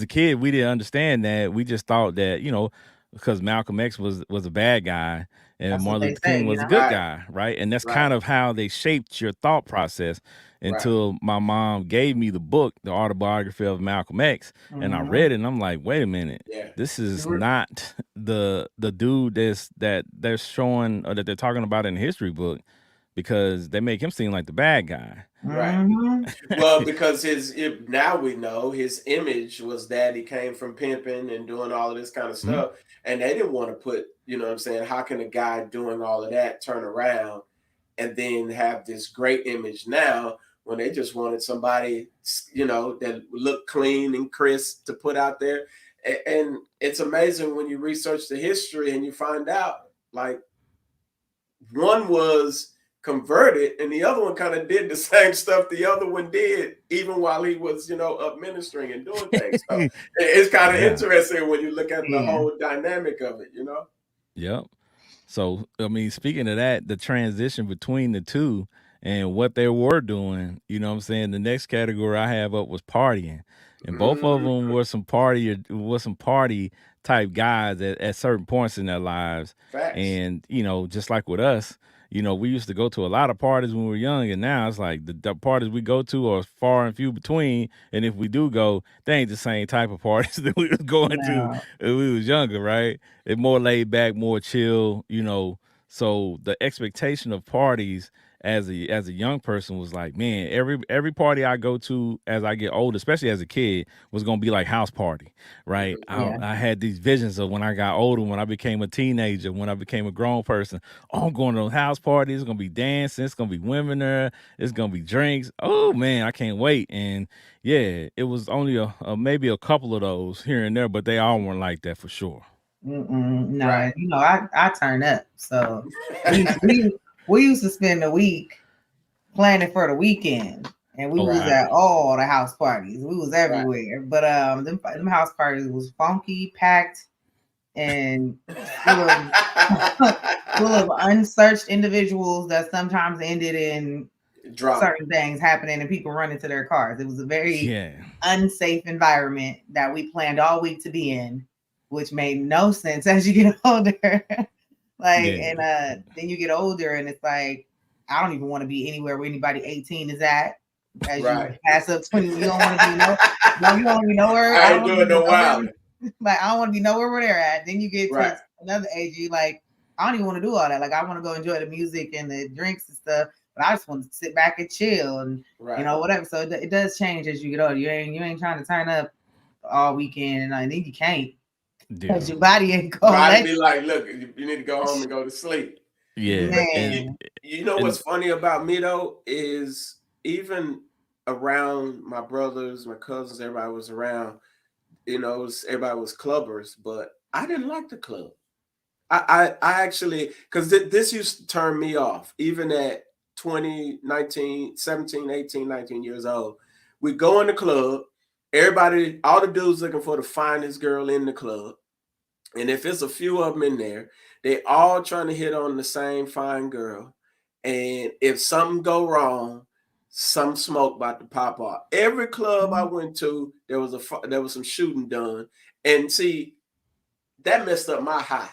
[SPEAKER 3] a kid, we didn't understand that. We just thought that because Malcolm X was a bad guy, and
[SPEAKER 1] That's what
[SPEAKER 3] Martin
[SPEAKER 1] they
[SPEAKER 3] Luther
[SPEAKER 1] say,
[SPEAKER 3] King was a good
[SPEAKER 2] Right.
[SPEAKER 3] guy, right? And that's
[SPEAKER 2] Right.
[SPEAKER 3] kind of how they shaped your thought process
[SPEAKER 2] Right.
[SPEAKER 3] until my mom gave me the book, The Autobiography of Malcolm X, and I
[SPEAKER 1] Mhm.
[SPEAKER 3] read it, and I'm like, wait a minute,
[SPEAKER 2] Yeah.
[SPEAKER 3] this is
[SPEAKER 1] Re-
[SPEAKER 3] not the dude that they're showing or that they're talking about in the history book, because they make him seem like the bad guy.
[SPEAKER 2] Right.
[SPEAKER 1] Mhm.
[SPEAKER 2] Well, because now we know his image was that he came from pimping and doing all of this kind of
[SPEAKER 3] Mhm.
[SPEAKER 2] stuff. And they didn't want to put, what I'm saying, how can a guy doing all of that turn around and then have this great image now when they just wanted somebody, that looked clean and crisp to put out there. And it's amazing when you research the history and you find out like one was converted and the other one kind of did the same stuff the other one did even while he was up ministering and doing things. So it's kind of
[SPEAKER 3] Yeah.
[SPEAKER 2] interesting when you look at the
[SPEAKER 1] Yeah.
[SPEAKER 2] whole dynamic of it.
[SPEAKER 3] Yep. So, I mean, speaking of that, the transition between the two and what they were doing, what I'm saying? The next category I have up was partying. And both of
[SPEAKER 2] Mm,
[SPEAKER 3] them were some party type guys at certain points in their lives.
[SPEAKER 2] Facts.
[SPEAKER 3] And, just like with us, we used to go to a lot of parties when we were young, and now it's like the parties we go to are far and few between. And if we do go, they ain't the same type of parties that we was going to
[SPEAKER 1] No.
[SPEAKER 3] when we was younger, right? They're more laid back, more chill, So the expectation of parties as a young person was like, man, every party I go to as I get older, especially as a kid, was gonna be like house party, right?
[SPEAKER 1] Yeah.
[SPEAKER 3] I had these visions of when I got older, when I became a teenager, when I became a grown person. Oh, I'm going to those house parties. It's gonna be dancing. It's gonna be women there. It's gonna be drinks. Oh man, I can't wait. And yeah, it was only maybe a couple of those here and there, but they all weren't like that for sure.
[SPEAKER 1] No,
[SPEAKER 2] Right.
[SPEAKER 1] I turn up. So we used to spend the week planning for the weekend, and we was
[SPEAKER 3] Wow.
[SPEAKER 1] at all the house parties. We was everywhere. But them house parties was funky, packed, and full of unsearched individuals that sometimes ended in
[SPEAKER 2] Drama.
[SPEAKER 1] certain things happening and people running to their cars. It was a very unsafe environment that we planned all week to be in, which made no sense as you get older. And then you get older and it's like, I don't even want to be anywhere where anybody 18 is at. As you pass up 20, you don't want to be you don't want to be nowhere.
[SPEAKER 2] I ain't doing no wild.
[SPEAKER 1] Like, I don't want to be nowhere where they're at. Then you get to another age, you like, I don't even want to do all that. Like, I want to go enjoy the music and the drinks and stuff, but I just want to sit back and chill and whatever. So it does change as you get older. You ain't trying to turn up all weekend, and then you can't. Because your body ain't going.
[SPEAKER 2] Body be like, look, you need to go home and go to sleep.
[SPEAKER 3] Yeah.
[SPEAKER 1] Man.
[SPEAKER 2] You know what's funny about me though is even around my brothers, my cousins, everybody was around. Everybody was clubbers, but I didn't like the club. I actually, because this used to turn me off. Even at 20, 19, 17, 18, 19 years old, we go in the club. Everybody, all the dudes looking for the finest girl in the club. And if it's a few of them in there, they all trying to hit on the same fine girl. And if something go wrong, some smoke about to pop off. Every club I went to, there was some shooting done. And see, that messed up my high.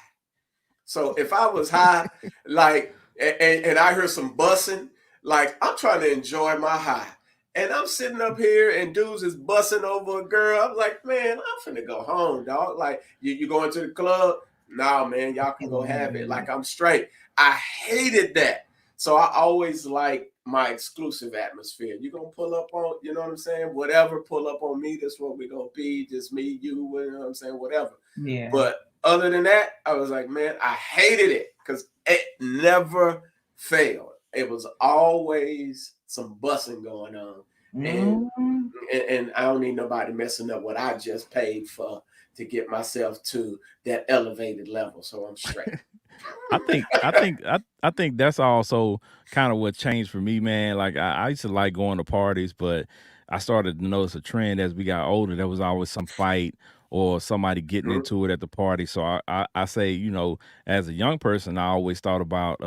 [SPEAKER 2] So if I was high, like, and I heard some bussing, like, I'm trying to enjoy my high. And I'm sitting up here and dudes is bussing over a girl. I'm like, man, I'm finna go home, dog. Like, you going to the club? Nah, man, y'all can go have it. Like, I'm straight. I hated that. So I always like my exclusive atmosphere. You gonna pull up on, you know what I'm saying? Whatever, pull up on me. That's what we're gonna be. Just me, you know what I'm saying? Whatever.
[SPEAKER 1] Yeah.
[SPEAKER 2] But other than that, I was like, man, I hated it because it never failed. It was always some bussing going on. And I don't need nobody messing up what I just paid for to get myself to that elevated level. So I'm straight.
[SPEAKER 3] I think that's also kind of what changed for me, man. Like I used to like going to parties, but I started to notice a trend as we got older. There was always some fight or somebody getting into it at the party. So I say, as a young person, I always thought about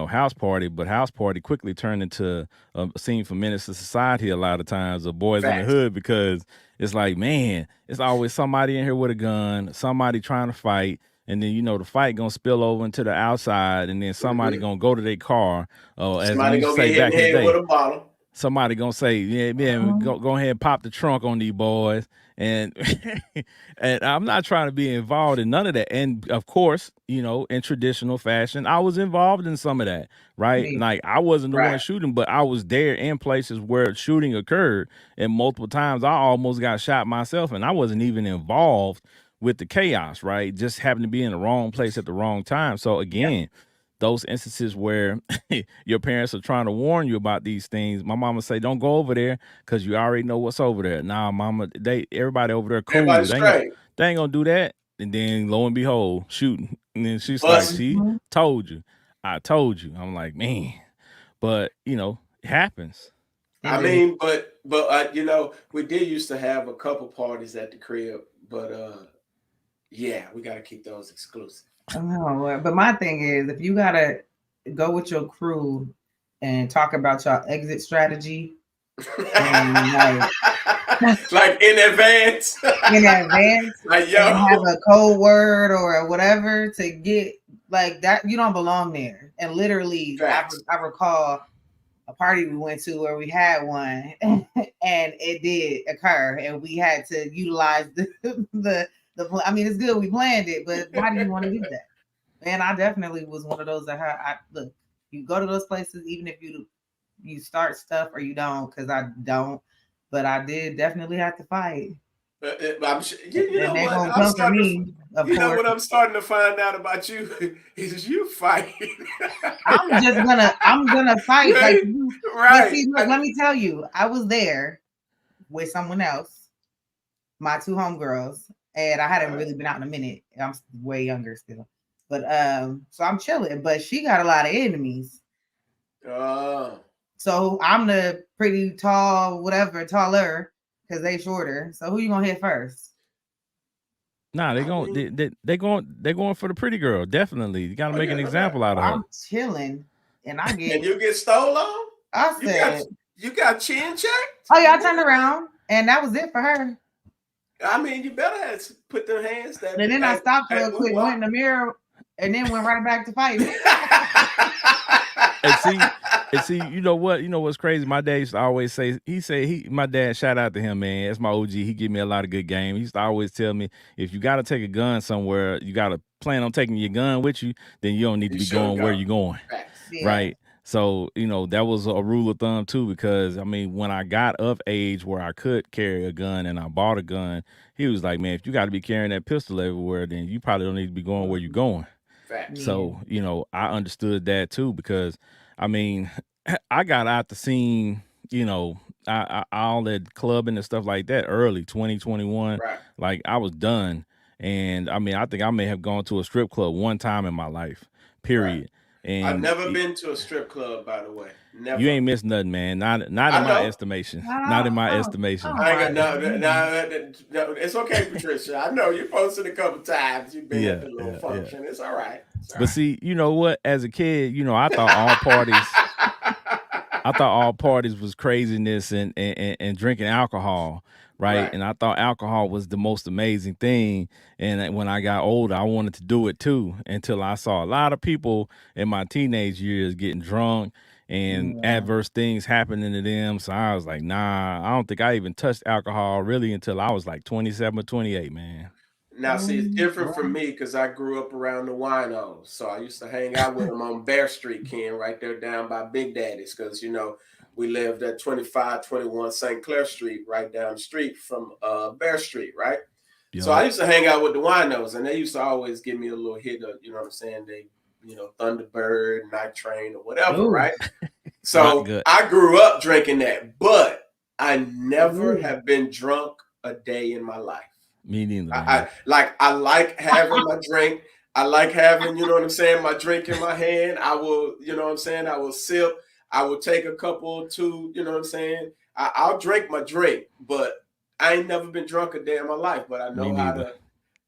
[SPEAKER 3] house party, but house party quickly turned into a scene for menace to society a lot of times, of boys in the hood, because it's like, man, it's always somebody in here with a gun, somebody trying to fight. And then, the fight going to spill over into the outside, and then somebody going to go to their car.
[SPEAKER 2] Somebody going to get hit in the head with a bottle.
[SPEAKER 3] Somebody going to say, yeah, go ahead and pop the trunk on these boys. And and I'm not trying to be involved in none of that. And, of course, in traditional fashion, I was involved in some of that, right? Like, I wasn't the one shooting, but I was there in places where shooting occurred. And multiple times I almost got shot myself, and I wasn't even involved with the chaos, right? Just happened to be in the wrong place at the wrong time. So again, those instances where your parents are trying to warn you about these things, my mama say, don't go over there because you already know what's over there. Nah, mama, everybody over there cool. They ain't gonna do that. And then lo and behold, shooting. And then she's like, see, told you. I told you. I'm like, man. But it happens.
[SPEAKER 2] I mean, but we did used to have a couple parties at the crib, but yeah, we got to keep those exclusive.
[SPEAKER 1] Oh, but my thing is, if you got to go with your crew and talk about your exit strategy, and
[SPEAKER 2] Like in advance.
[SPEAKER 1] in advance,
[SPEAKER 2] Like,
[SPEAKER 1] and have
[SPEAKER 2] yo.
[SPEAKER 1] a code word or whatever to get like that. You don't belong there. And literally,
[SPEAKER 2] Facts.
[SPEAKER 1] I recall a party we went to where we had one, and it did occur, and we had to utilize the. I mean, it's good we planned it, but why do you want to do that? Man, I definitely was one of those that look. You go to those places, even if you start stuff or you don't, because I don't, but I did definitely have to fight,
[SPEAKER 2] I'm sure, you
[SPEAKER 1] and
[SPEAKER 2] know
[SPEAKER 1] they're
[SPEAKER 2] what?
[SPEAKER 1] gonna come for me, of
[SPEAKER 2] You know
[SPEAKER 1] course.
[SPEAKER 2] what I'm starting to find out about you is you fight.
[SPEAKER 1] I'm gonna fight like you. But
[SPEAKER 2] Right.
[SPEAKER 1] see, look, let me tell you, I was there with someone else, my two homegirls, and I hadn't really been out in a minute. I'm way younger still, but so I'm chilling. But she got a lot of enemies.
[SPEAKER 2] Oh.
[SPEAKER 1] So I'm the pretty tall, whatever, taller, because they shorter. So who you gonna hit first?
[SPEAKER 3] Nah,
[SPEAKER 2] I mean,
[SPEAKER 3] they going for the pretty girl. Definitely, you got to
[SPEAKER 2] oh
[SPEAKER 3] make
[SPEAKER 2] yeah,
[SPEAKER 3] an
[SPEAKER 2] no doubt.
[SPEAKER 3] example out of her.
[SPEAKER 1] I'm chilling, and
[SPEAKER 2] And you get stole on?
[SPEAKER 1] I
[SPEAKER 2] You got
[SPEAKER 1] said,
[SPEAKER 2] you got chin checked?
[SPEAKER 1] oh yeah, I turned around, and that was it for her.
[SPEAKER 2] I mean, you better have put them hands that
[SPEAKER 1] And then I stopped real
[SPEAKER 2] at
[SPEAKER 1] quick, went in the mirror, and then went right back to fighting.
[SPEAKER 3] And see, you know what? You know what's crazy? My dad used to always say, my dad, shout out to him, man. That's my OG. He give me a lot of good game. He used to always tell me, if you got to take a gun somewhere, you got to plan on taking your gun with you, then you don't need to
[SPEAKER 2] You
[SPEAKER 3] be
[SPEAKER 2] shouldn't
[SPEAKER 3] going where
[SPEAKER 2] go.
[SPEAKER 3] you're going.
[SPEAKER 2] Facts.
[SPEAKER 1] Yeah.
[SPEAKER 3] Right. So, that was a rule of thumb too, because I mean, when I got of age where I could carry a gun and I bought a gun, he was like, man, if you got to be carrying that pistol everywhere, then you probably don't need to be going where you're going.
[SPEAKER 2] Facts.
[SPEAKER 3] So, I understood that too, because I mean, I got out the scene, all that clubbing and stuff like that early 2021.
[SPEAKER 2] Right.
[SPEAKER 3] Like I was done. And I mean, I think I may have gone to a strip club one time in my life, period.
[SPEAKER 2] Right. I've
[SPEAKER 3] And
[SPEAKER 2] never been to a strip club, by the way. Never.
[SPEAKER 3] you ain't missed nothing, man. Not in
[SPEAKER 2] I
[SPEAKER 3] my
[SPEAKER 2] know.
[SPEAKER 3] estimation. Not in
[SPEAKER 1] I
[SPEAKER 3] my
[SPEAKER 1] don't, I
[SPEAKER 3] estimation.
[SPEAKER 1] don't
[SPEAKER 2] I ain't
[SPEAKER 1] mind
[SPEAKER 2] got
[SPEAKER 1] it.
[SPEAKER 2] no. It's okay, Patricia. I know you posted a couple times. You've been at
[SPEAKER 3] Yeah,
[SPEAKER 2] the little
[SPEAKER 3] yeah, yeah.
[SPEAKER 2] function. It's all right. It's all
[SPEAKER 3] But see, you know what? As a kid, I thought all parties was craziness and drinking alcohol, right?
[SPEAKER 2] Right.
[SPEAKER 3] And I thought alcohol was the most amazing thing. And when I got older, I wanted to do it too, until I saw a lot of people in my teenage years getting drunk and
[SPEAKER 1] Yeah.
[SPEAKER 3] adverse things happening to them. So I was like, nah, I don't think I even touched alcohol really until I was like 27 or 28, man.
[SPEAKER 2] Now, see, it's different
[SPEAKER 1] Well,
[SPEAKER 2] from me because I grew up around the winos. So I used to hang out with them on Bear Street, Ken, right there down by Big Daddy's, because, we lived at 2521 St. Clair Street, right down the street from Bear Street, right? So I
[SPEAKER 3] Yup.
[SPEAKER 2] used to hang out with the winos, and they used to always give me a little hit of, you know what I'm saying? Thunderbird, Night Train, or whatever,
[SPEAKER 1] ooh,
[SPEAKER 2] right?
[SPEAKER 3] Rock
[SPEAKER 2] So
[SPEAKER 3] gut.
[SPEAKER 2] I grew up drinking that, but I never
[SPEAKER 1] ooh.
[SPEAKER 2] have been drunk a day in my life.
[SPEAKER 3] Me neither,
[SPEAKER 2] I
[SPEAKER 3] man.
[SPEAKER 2] like having my drink. I like having, you know what I'm saying, my drink in my hand. I will, you know what I'm saying, I will sip. I will take a couple or two, you know what I'm saying. I'll drink my drink, but I ain't never been drunk a day in my life. But I
[SPEAKER 3] Me
[SPEAKER 2] know how
[SPEAKER 3] neither.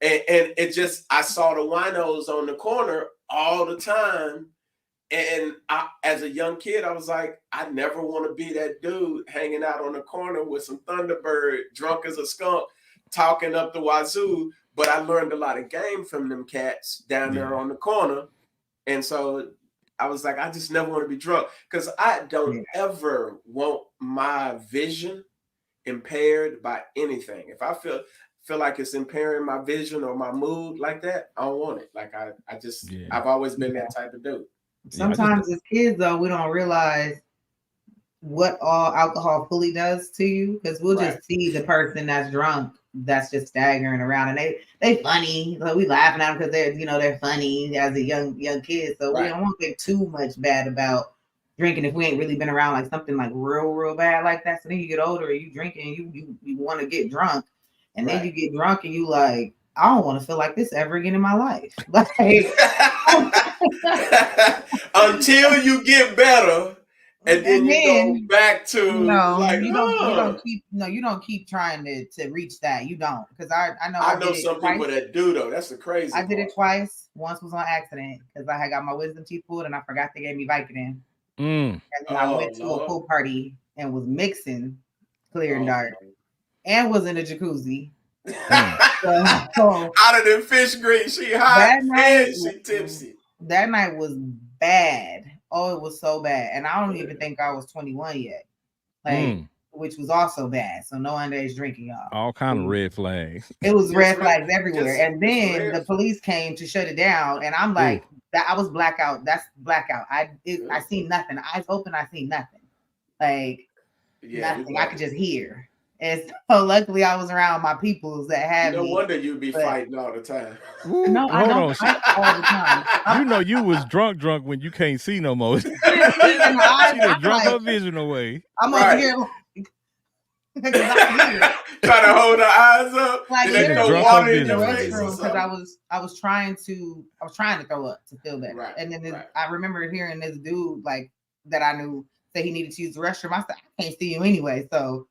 [SPEAKER 2] to, and it just, I saw the winos on the corner all the time. And as a young kid, I was like, I never want to be that dude hanging out on the corner with some Thunderbird, drunk as a skunk, talking up the wazoo. But I learned a lot of game from them cats down there
[SPEAKER 3] Yeah.
[SPEAKER 2] on the corner. And so I was like, I just never want to be drunk, because I don't
[SPEAKER 1] Yeah.
[SPEAKER 2] ever want my vision impaired by anything. If I feel like it's impairing my vision or my mood like that, I don't want it. Like
[SPEAKER 3] Yeah.
[SPEAKER 2] I've always been
[SPEAKER 1] Yeah.
[SPEAKER 2] that type of dude.
[SPEAKER 3] Yeah. I just
[SPEAKER 1] Sometimes as kids, though, we don't realize what all alcohol fully does to you, because we'll
[SPEAKER 2] Right.
[SPEAKER 1] just see the person that's drunk that's just staggering around, and they funny, like we laughing at them because they're funny as a young kid, so we
[SPEAKER 2] Right.
[SPEAKER 1] don't want to think too much bad about drinking if we ain't really been around like something like real bad like that. So then you get older and you drinking, you want to get drunk, and then you
[SPEAKER 2] Right.
[SPEAKER 1] get drunk and you like, I don't want to feel like this ever again in my life. Like,
[SPEAKER 2] Until you get better, and then
[SPEAKER 1] and
[SPEAKER 2] you go
[SPEAKER 1] then
[SPEAKER 2] back to like,
[SPEAKER 1] you don't keep trying to reach that. You don't, because I know
[SPEAKER 2] I
[SPEAKER 1] I did
[SPEAKER 2] know
[SPEAKER 1] it
[SPEAKER 2] some
[SPEAKER 1] twice.
[SPEAKER 2] people that do though. That's the crazy
[SPEAKER 1] I did
[SPEAKER 2] part.
[SPEAKER 1] it twice. Once was on accident because I had got my wisdom teeth pulled and I forgot they gave me Vicodin.
[SPEAKER 3] mm.
[SPEAKER 1] And then I
[SPEAKER 2] Oh
[SPEAKER 1] went to a
[SPEAKER 2] Lord.
[SPEAKER 1] pool party and was mixing clear and
[SPEAKER 2] Oh,
[SPEAKER 1] dark and was in a jacuzzi.
[SPEAKER 3] Mm.
[SPEAKER 1] So
[SPEAKER 2] out of the fish grease, she hot
[SPEAKER 1] that night,
[SPEAKER 2] and she tipsy.
[SPEAKER 1] that night was bad. Oh, it was so bad. And I don't even think I was 21 yet. Like, which was also bad. So no underage drinking, y'all.
[SPEAKER 3] All kind of red flags.
[SPEAKER 1] It was
[SPEAKER 2] Just
[SPEAKER 1] red
[SPEAKER 2] red-
[SPEAKER 1] flags everywhere.
[SPEAKER 2] just-
[SPEAKER 1] And
[SPEAKER 2] just
[SPEAKER 1] then
[SPEAKER 2] red
[SPEAKER 1] the police came to shut it down. And I'm like, that I was blackout. That's blackout. I seen nothing. Eyes open, I seen nothing. Like nothing. I could just hear. And so luckily I was around my peoples that had
[SPEAKER 2] No
[SPEAKER 1] me.
[SPEAKER 2] wonder you'd be fighting all the time.
[SPEAKER 1] No, I
[SPEAKER 3] Hold
[SPEAKER 1] don't
[SPEAKER 3] on.
[SPEAKER 1] fight all the time.
[SPEAKER 3] You know you was drunk when you can't see no more. She
[SPEAKER 1] In the eyes,
[SPEAKER 3] done
[SPEAKER 1] I'm
[SPEAKER 3] drunk
[SPEAKER 1] like,
[SPEAKER 3] her vision away.
[SPEAKER 1] I'm
[SPEAKER 2] Right.
[SPEAKER 1] over here because I hear.
[SPEAKER 2] Trying to hold her eyes up.
[SPEAKER 1] Like
[SPEAKER 2] and they throw
[SPEAKER 3] drunk
[SPEAKER 2] water
[SPEAKER 3] her
[SPEAKER 2] in your
[SPEAKER 3] vision
[SPEAKER 2] face or
[SPEAKER 1] restroom because
[SPEAKER 2] something.
[SPEAKER 1] I was trying to throw up to feel better.
[SPEAKER 2] Right,
[SPEAKER 1] And then
[SPEAKER 2] right.
[SPEAKER 1] I remember hearing this dude like that I knew say he needed to use the restroom. I said, I can't see you anyway, so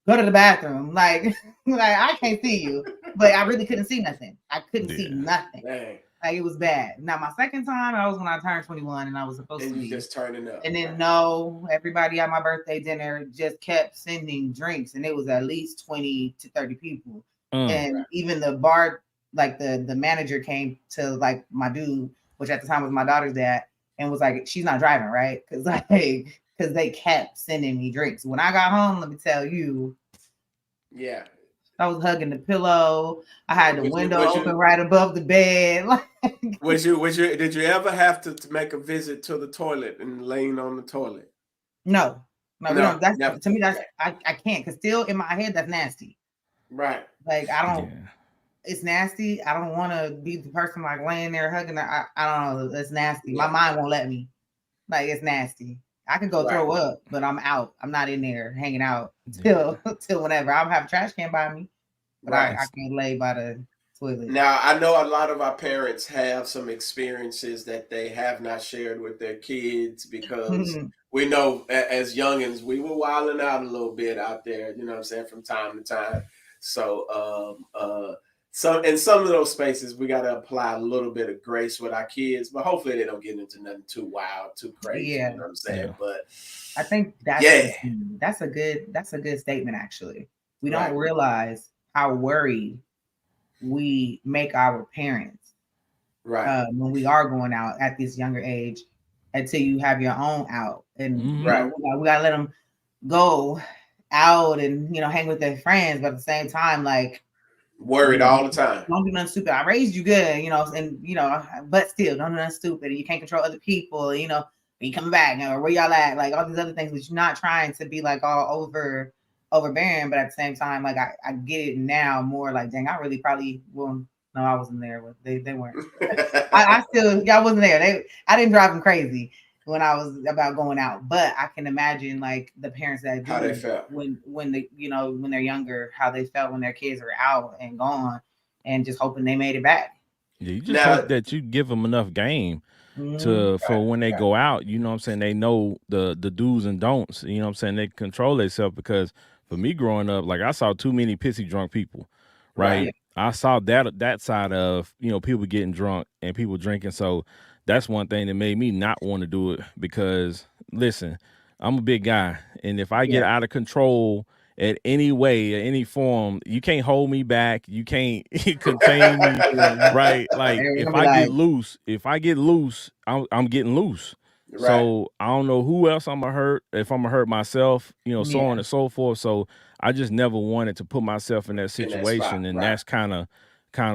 [SPEAKER 1] go to the bathroom. Like I can't see you. But I really couldn't see nothing. I couldn't see nothing.
[SPEAKER 2] Dang.
[SPEAKER 1] Like it was bad. Now my second time I was when I turned 21 and I was supposed
[SPEAKER 2] And
[SPEAKER 1] to
[SPEAKER 2] you
[SPEAKER 1] be
[SPEAKER 2] just turning up.
[SPEAKER 1] and then no, everybody at my birthday dinner just kept sending drinks, and it was at least 20 to 30 people. And even the bar, like the manager came to like my dude, which at the time was my daughter's dad, and was like, "She's not driving, right?" Because they kept sending me drinks. When I got home, let me tell you,
[SPEAKER 2] yeah,
[SPEAKER 1] I was hugging the pillow. I had the window open right above the bed.
[SPEAKER 2] Did you ever have to make a visit to the toilet and laying on the toilet?
[SPEAKER 1] No, we don't. That's
[SPEAKER 2] never.
[SPEAKER 1] To me. That's I can't because still in my head that's nasty.
[SPEAKER 2] Right.
[SPEAKER 1] Like I don't. Yeah. It's nasty. I don't want to be the person like laying there hugging her. I don't know. It's nasty. Yeah. My mind won't let me. Like it's nasty. I can go throw up, but I'm out. I'm not in there hanging out till whenever. I'll have a trash can by me, but I can't lay by the toilet.
[SPEAKER 2] Now I know a lot of our parents have some experiences that they have not shared with their kids because we know as youngins we were wilding out a little bit out there. You know what I'm saying, from time to time. So in some of those spaces we got to apply a little bit of grace with our kids, but hopefully they don't get into nothing too wild, too crazy. Yeah. You know what I'm saying? Yeah. But
[SPEAKER 1] I think that's a good statement actually. We don't realize how worried we make our parents when we are going out at this younger age until you have your own out. And you know, we gotta let them go out and hang with their friends, but at the same time, like
[SPEAKER 2] worried all the time.
[SPEAKER 1] Don't do nothing stupid. I raised you good, and but still don't do nothing stupid. And you can't control other people, you come back, where y'all at, like all these other things, but you're not trying to be like all overbearing, but at the same time, like I get it now more like, dang, I really probably no, I wasn't there, but they weren't. I still, y'all wasn't there. I didn't drive them crazy when I was about going out, but I can imagine like the parents that do
[SPEAKER 2] how they felt
[SPEAKER 1] when they when they're younger, how they felt when their kids are out and gone, and just hoping they made it back.
[SPEAKER 3] Yeah, you just hope that you give them enough game for when they go out. You know what I'm saying? They know the do's and don'ts. You know what I'm saying? They control themselves because for me growing up, like I saw too many pissy drunk people, right? I saw that side of people getting drunk and people drinking. So that's one thing that made me not want to do it because listen, I'm a big guy, and if I get out of control at any way, any form, you can't hold me back. You can't contain me, right? Like if I get loose, I'm getting loose. Right. So I don't know who else I'm gonna hurt. If I'm gonna hurt myself, so on and so forth. So I just never wanted to put myself in that situation, and that's kind of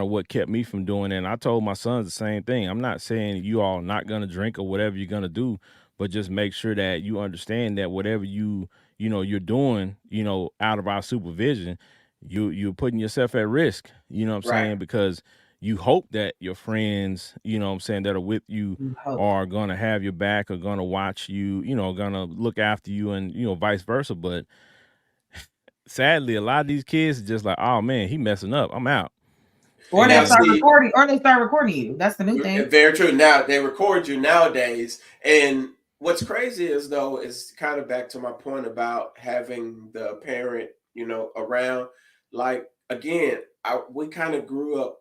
[SPEAKER 3] what kept me from doing it. And I told my sons the same thing. I'm not saying you all not gonna drink or whatever you're gonna do, but just make sure that you understand that whatever you're doing, out of our supervision, you're putting yourself at risk. You know what I'm saying? Because you hope that your friends, that are with you are gonna have your back, or gonna watch you, gonna look after you, and vice versa. But sadly, a lot of these kids are just like, oh man, he messing up, I'm out.
[SPEAKER 1] Or they start recording you. That's the new thing.
[SPEAKER 2] Very true. Now they record you nowadays, and what's crazy is though is kind of back to my point about having the parent, around. Like again, we kind of grew up.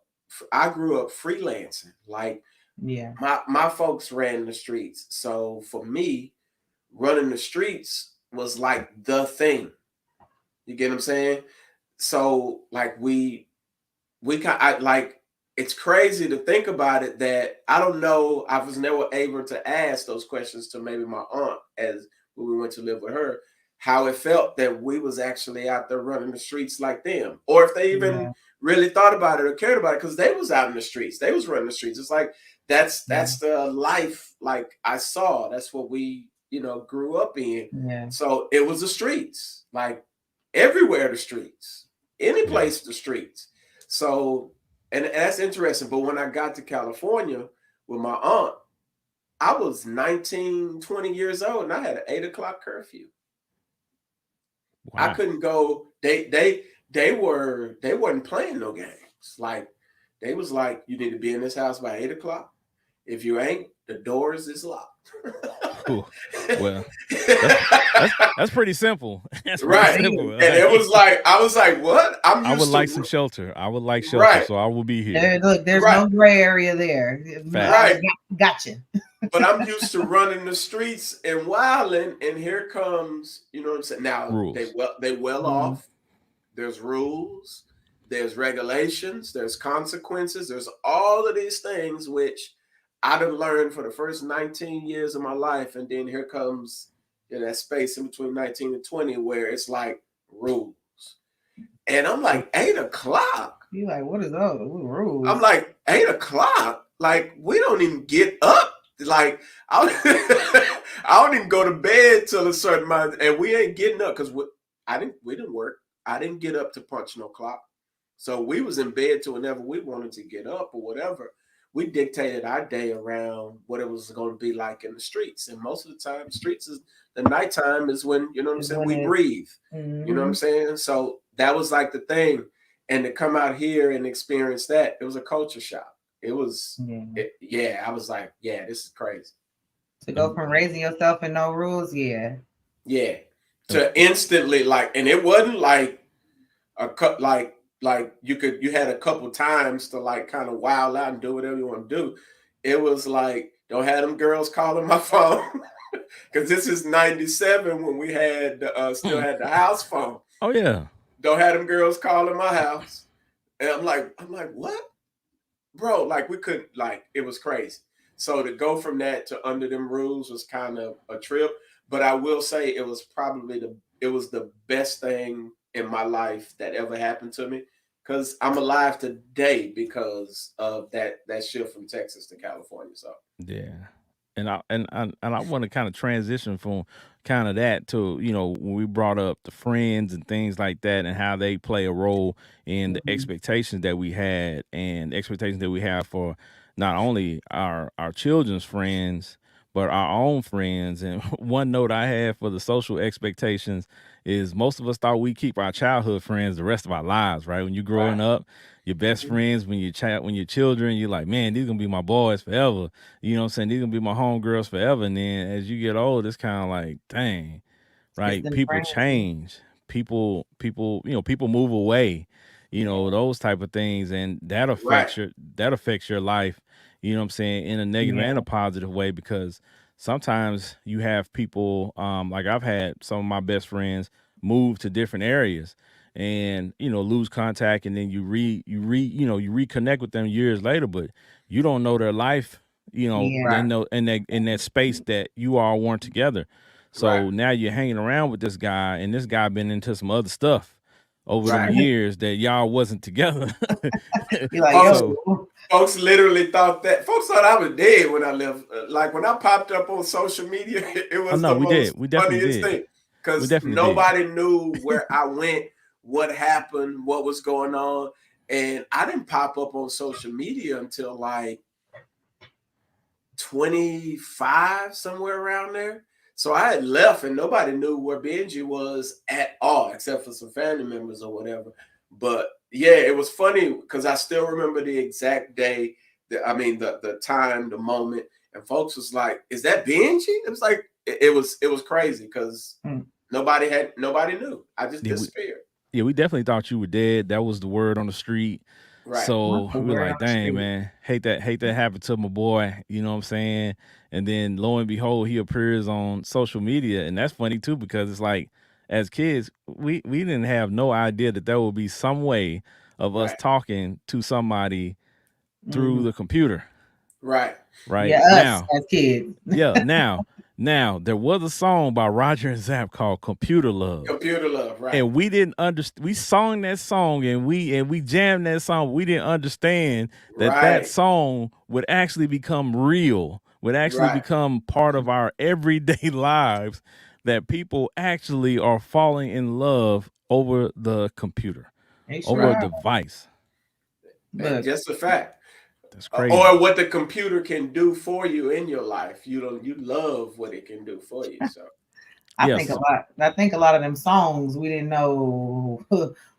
[SPEAKER 2] I grew up freelancing. Like my folks ran the streets, so for me, running the streets was like the thing. You get what I'm saying? So like like, it's crazy to think about it that I don't know. I was never able to ask those questions to maybe my aunt as when we went to live with her, how it felt that we was actually out there running the streets like them, or if they even really thought about it or cared about it, because they was out in the streets, they was running the streets. It's like that's the life like I saw. That's what we grew up in.
[SPEAKER 1] Yeah.
[SPEAKER 2] So it was the streets, like everywhere the streets, any place the streets. So and that's interesting. But when I got to California with my aunt, I was 19, 20 years old, and I had an 8 o'clock curfew. Wow. I couldn't go. They wasn't playing no games. Like they was like, you need to be in this house by 8 o'clock. If you ain't, the doors is locked.
[SPEAKER 3] Well, that's pretty simple. That's
[SPEAKER 2] pretty right. Simple. And it was like, I was like, what?
[SPEAKER 3] I would like some shelter. I would like shelter, right. So I will be here.
[SPEAKER 1] There's no gray area there.
[SPEAKER 2] Right.
[SPEAKER 1] Gotcha.
[SPEAKER 2] But I'm used to running the streets and wilding, and here comes, you know what I'm saying? Now rules. They well off. There's rules, there's regulations, there's consequences, there's all of these things which I done learned for the first 19 years of my life. And then here comes that space in between 19 and 20 where it's like rules. And I'm like, 8 o'clock.
[SPEAKER 1] You're like, what is those rules?
[SPEAKER 2] I'm like, 8 o'clock? Like, we don't even get up. Like, I don't even go to bed till a certain amount, and we ain't getting up because we didn't work. I didn't get up to punch no clock. So we was in bed till whenever we wanted to get up or whatever. We dictated our day around what it was going to be like in the streets. And most of the time, streets is the nighttime is when, you know what I'm saying, we breathe. You know what I'm saying? So that was like the thing. And to come out here and experience that, it was a culture shock. It was, I was like, this is crazy.
[SPEAKER 1] To go from raising yourself and no rules,
[SPEAKER 2] Yeah. To instantly like, and it wasn't like a cut like you had a couple times to like kind of wild out and do whatever you want to do. It was like, don't have them girls calling my phone because this is 97 when we had still had the house phone.
[SPEAKER 3] Oh yeah.
[SPEAKER 2] Don't have them girls calling my house. And I'm like, what? Bro, like we couldn't, like it was crazy. So to go from that to under them rules was kind of a trip. But I will say it was probably the best thing in my life that ever happened to me, because I'm alive today because of that shift from Texas to California. So
[SPEAKER 3] and I want to kind of transition from kind of that to when we brought up the friends and things like that and how they play a role in the expectations that we had and expectations that we have for not only our children's friends but our own friends. And one note I have for the social expectations is most of us thought we keep our childhood friends the rest of our lives, right? When you're growing up, your best friends, when you're children, you're like, man, these are going to be my boys forever. You know what I'm saying? These are going to be my homegirls forever. And then as you get old, it's kind of like, dang, right? People change. People move away, those type of things. And that affects your life. You know what I'm saying, in a negative and a positive way, because sometimes you have people, like I've had some of my best friends move to different areas and, lose contact, and then you reconnect with them years later, but you don't know their life, in that space that you all weren't together. So now you're hanging around with this guy, and this guy been into some other stuff over the years that y'all wasn't together.
[SPEAKER 1] You're like,
[SPEAKER 2] folks literally thought that. Folks thought I was dead when I left. Like when I popped up on social media, it was the funniest thing. Because nobody knew where I went, what happened, what was going on. And I didn't pop up on social media until like 25, somewhere around there. So I had left and nobody knew where Benji was at all, except for some family members or whatever. But yeah, it was funny because I still remember the exact day, the time, the moment, and folks was like, "Is that Benji?" It was like it was crazy because nobody knew. I just disappeared.
[SPEAKER 3] Yeah, we definitely thought you were dead. That was the word on the street.
[SPEAKER 2] Right.
[SPEAKER 3] So
[SPEAKER 1] That's the
[SPEAKER 3] we were
[SPEAKER 1] word on
[SPEAKER 3] like,
[SPEAKER 1] the
[SPEAKER 3] dang,
[SPEAKER 1] street.
[SPEAKER 3] man, hate that happened to my boy. You know what I'm saying? And then lo and behold, he appears on social media, and that's funny too because it's like, as kids, we didn't have no idea that there would be some way of us
[SPEAKER 2] Right.
[SPEAKER 3] talking to somebody through
[SPEAKER 1] Mhm.
[SPEAKER 3] the computer.
[SPEAKER 2] Right.
[SPEAKER 3] Right
[SPEAKER 1] Yeah, us
[SPEAKER 3] now,
[SPEAKER 1] as kids.
[SPEAKER 3] yeah, now there was a song by Roger and Zapp called "Computer Love."
[SPEAKER 2] Computer love. Right.
[SPEAKER 3] And we didn't understand. We sung that song and we jammed that song. But we didn't understand that
[SPEAKER 2] Right.
[SPEAKER 3] song would actually become real, would actually
[SPEAKER 2] Right.
[SPEAKER 3] become part of our everyday lives. That people actually are falling in love over the computer,
[SPEAKER 1] They sure
[SPEAKER 3] over a
[SPEAKER 2] Right.
[SPEAKER 1] are.
[SPEAKER 3] device.
[SPEAKER 2] And
[SPEAKER 1] Look,
[SPEAKER 2] just a fact.
[SPEAKER 3] That's crazy.
[SPEAKER 2] Or what the computer can do for you in your life. You love what it can do for you. So
[SPEAKER 3] Yes.
[SPEAKER 1] I think a lot of them songs we didn't know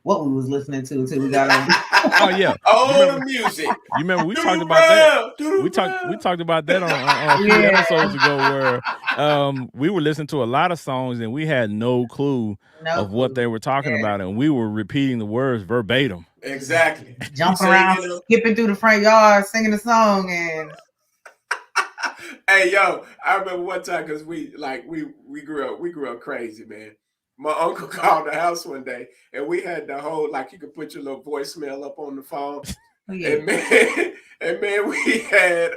[SPEAKER 1] what we was listening to until we got on.
[SPEAKER 3] Oh yeah. You
[SPEAKER 2] oh, the
[SPEAKER 3] remember?
[SPEAKER 2] music.
[SPEAKER 3] You remember we talked
[SPEAKER 2] Doodle
[SPEAKER 3] about that.
[SPEAKER 2] brown. Doodle
[SPEAKER 3] We
[SPEAKER 2] brown.
[SPEAKER 3] talked about that on a few
[SPEAKER 1] Yeah,
[SPEAKER 3] episodes ago where we were listening to a lot of songs and we had no clue
[SPEAKER 1] no
[SPEAKER 3] of what
[SPEAKER 1] clue.
[SPEAKER 3] they were talking
[SPEAKER 1] Yeah,
[SPEAKER 3] about and we were repeating the words verbatim.
[SPEAKER 2] Exactly. You
[SPEAKER 1] jumping
[SPEAKER 2] say,
[SPEAKER 1] around, skipping through the front yard, singing the song, and
[SPEAKER 2] hey yo, I remember one time because we grew up crazy, man. My uncle called the house one day and we had the whole like you could put your little voicemail up on the phone.
[SPEAKER 1] oh yeah,
[SPEAKER 2] And man, we had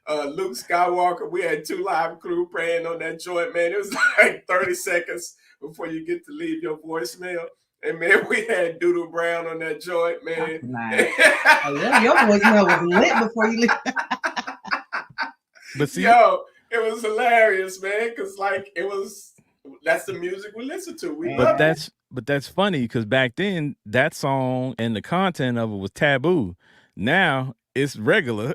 [SPEAKER 2] Luke Skywalker. We had 2 Live Crew praying on that joint, man. It was like 30 seconds before you get to leave your voicemail. And man, we had Doodle Brown on that joint, man.
[SPEAKER 1] nice. Oh, your voicemail was lit before you leave.
[SPEAKER 3] But see,
[SPEAKER 2] Yo, it was hilarious, man, because like that's the music we listen to. We
[SPEAKER 3] but
[SPEAKER 2] love it.
[SPEAKER 3] that's funny because back then that song and the content of it was taboo. Now it's regular.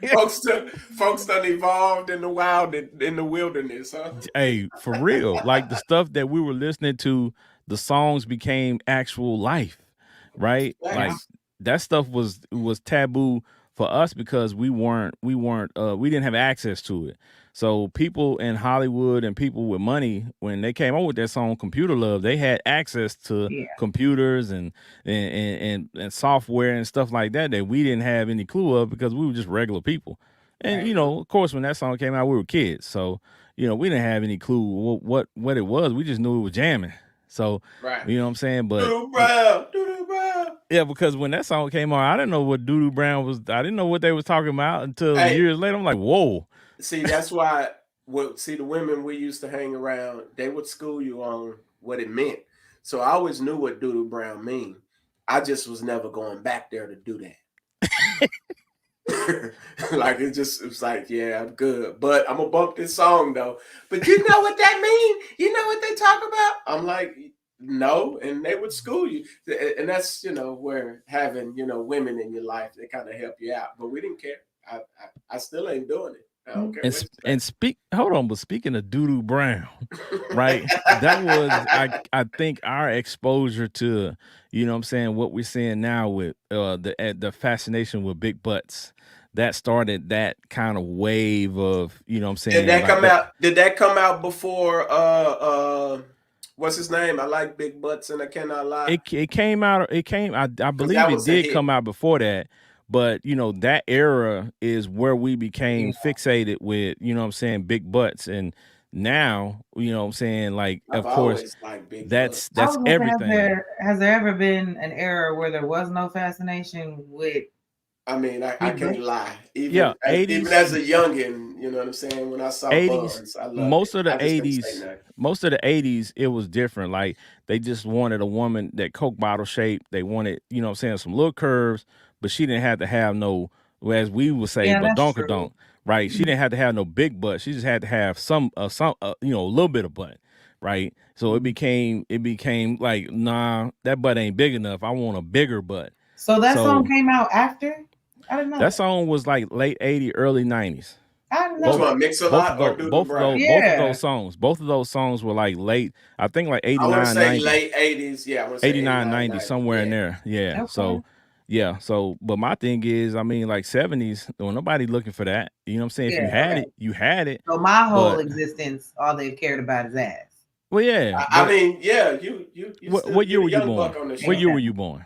[SPEAKER 2] folks done evolved in the wild in the wilderness, huh?
[SPEAKER 3] Hey, for real. Like the stuff that we were listening to, the songs became actual life, right? Like
[SPEAKER 2] Thanks.
[SPEAKER 3] that stuff was taboo for us because we didn't have access to it. So people in Hollywood and people with money, when they came up with that song Computer Love, they had access to
[SPEAKER 1] Yeah,
[SPEAKER 3] computers and software and stuff like that that we didn't have any clue of because we were just regular people. And
[SPEAKER 1] right.
[SPEAKER 3] of course, when that song came out, we were kids, so we didn't have any clue what it was. We just knew it was jamming. So
[SPEAKER 2] Right.
[SPEAKER 3] you know what I'm saying. But
[SPEAKER 2] Doodle Brown, Doodle Brown.
[SPEAKER 3] yeah, because when that song came on, I didn't know what Doodoo Brown was. I didn't know what they was talking about until
[SPEAKER 2] Hey,
[SPEAKER 3] years later. I'm like, whoa.
[SPEAKER 2] see, that's why the women we used to hang around, they would school you on what it meant. So I always knew what Doodle Brown mean. I just was never going back there to do that. Like it was like, yeah, I'm good. But I'm gonna bump this song though. But you know what that mean? You know what they talk about? I'm like, no, and they would school you. And that's where having, women in your life, they kind of help you out. But we didn't care. I still ain't doing it. I don't care what you say.
[SPEAKER 3] Hold on, but speaking of Doodoo Brown, right? That was I think our exposure to, what I'm saying, what we're seeing now with the fascination with big butts. That started that kind of wave of, what I'm saying,
[SPEAKER 2] Did that
[SPEAKER 3] like
[SPEAKER 2] come out? Did that come out before what's his name? I like big butts and I cannot lie.
[SPEAKER 3] it came out. I
[SPEAKER 2] Because
[SPEAKER 3] believe
[SPEAKER 2] that
[SPEAKER 3] it
[SPEAKER 2] was a
[SPEAKER 3] did
[SPEAKER 2] hit.
[SPEAKER 3] come out before that. But that era is where we became
[SPEAKER 1] Yeah.
[SPEAKER 3] fixated with, what I'm saying, big butts. And now, what I'm saying, like,
[SPEAKER 2] I've
[SPEAKER 3] of course,
[SPEAKER 2] always liked big butts.
[SPEAKER 1] I
[SPEAKER 3] that's
[SPEAKER 1] was gonna say,
[SPEAKER 3] everything.
[SPEAKER 1] has there ever been an era where there was no fascination with
[SPEAKER 2] I mean, I
[SPEAKER 1] big
[SPEAKER 2] can't
[SPEAKER 1] butts?
[SPEAKER 2] lie.
[SPEAKER 3] Yeah,
[SPEAKER 2] Even
[SPEAKER 3] 80s,
[SPEAKER 2] as a youngin, you know what I'm saying? When I saw
[SPEAKER 3] 80s,
[SPEAKER 2] Buns, I loved it.
[SPEAKER 3] most of the
[SPEAKER 2] I just couldn't say
[SPEAKER 3] 80s,
[SPEAKER 2] nothing.
[SPEAKER 3] most of the 80s, it was different. Like they just wanted a woman that Coke bottle shape. They wanted, what I'm saying, some little curves, but she didn't have to have no, as we would say,
[SPEAKER 1] Yeah, that's
[SPEAKER 3] badonkadonk,
[SPEAKER 1] true.
[SPEAKER 3] right? She didn't have to have no big butt. She just had to have a little bit of butt, right? So it became like, nah, that butt ain't big enough. I want a bigger butt.
[SPEAKER 1] So that song
[SPEAKER 3] So
[SPEAKER 1] came out after? I didn't know
[SPEAKER 3] that
[SPEAKER 1] that.
[SPEAKER 3] song was like late 80s, early 90s.
[SPEAKER 1] I didn't
[SPEAKER 2] Which
[SPEAKER 1] know
[SPEAKER 3] Both
[SPEAKER 1] that.
[SPEAKER 2] one, Mix a
[SPEAKER 3] both
[SPEAKER 2] Lot
[SPEAKER 3] of
[SPEAKER 2] or
[SPEAKER 3] those
[SPEAKER 2] Doodle Brown?
[SPEAKER 1] Yeah.
[SPEAKER 3] both of those songs were like late, I think like
[SPEAKER 2] I want to
[SPEAKER 3] 89,
[SPEAKER 2] say
[SPEAKER 3] 90,
[SPEAKER 2] late 80s. Yeah, I want to say
[SPEAKER 3] 89,
[SPEAKER 2] 89,
[SPEAKER 3] 90,
[SPEAKER 2] 90.
[SPEAKER 3] somewhere in
[SPEAKER 2] Yeah.
[SPEAKER 3] there. Yeah.
[SPEAKER 1] Okay.
[SPEAKER 3] So but my thing is, I mean, like 70s, well, nobody looking for that. You know what I'm saying? If you
[SPEAKER 1] Yeah.
[SPEAKER 3] had
[SPEAKER 1] Okay.
[SPEAKER 3] it, you had it.
[SPEAKER 1] So my whole
[SPEAKER 3] But
[SPEAKER 1] existence, all they've cared about is ass.
[SPEAKER 3] Well, yeah,
[SPEAKER 2] I
[SPEAKER 3] but
[SPEAKER 2] mean, yeah, you still
[SPEAKER 3] what year
[SPEAKER 2] you the
[SPEAKER 3] were you
[SPEAKER 2] young buck
[SPEAKER 3] born?
[SPEAKER 2] on the
[SPEAKER 3] What
[SPEAKER 2] show.
[SPEAKER 3] year were
[SPEAKER 1] 87.
[SPEAKER 3] you born?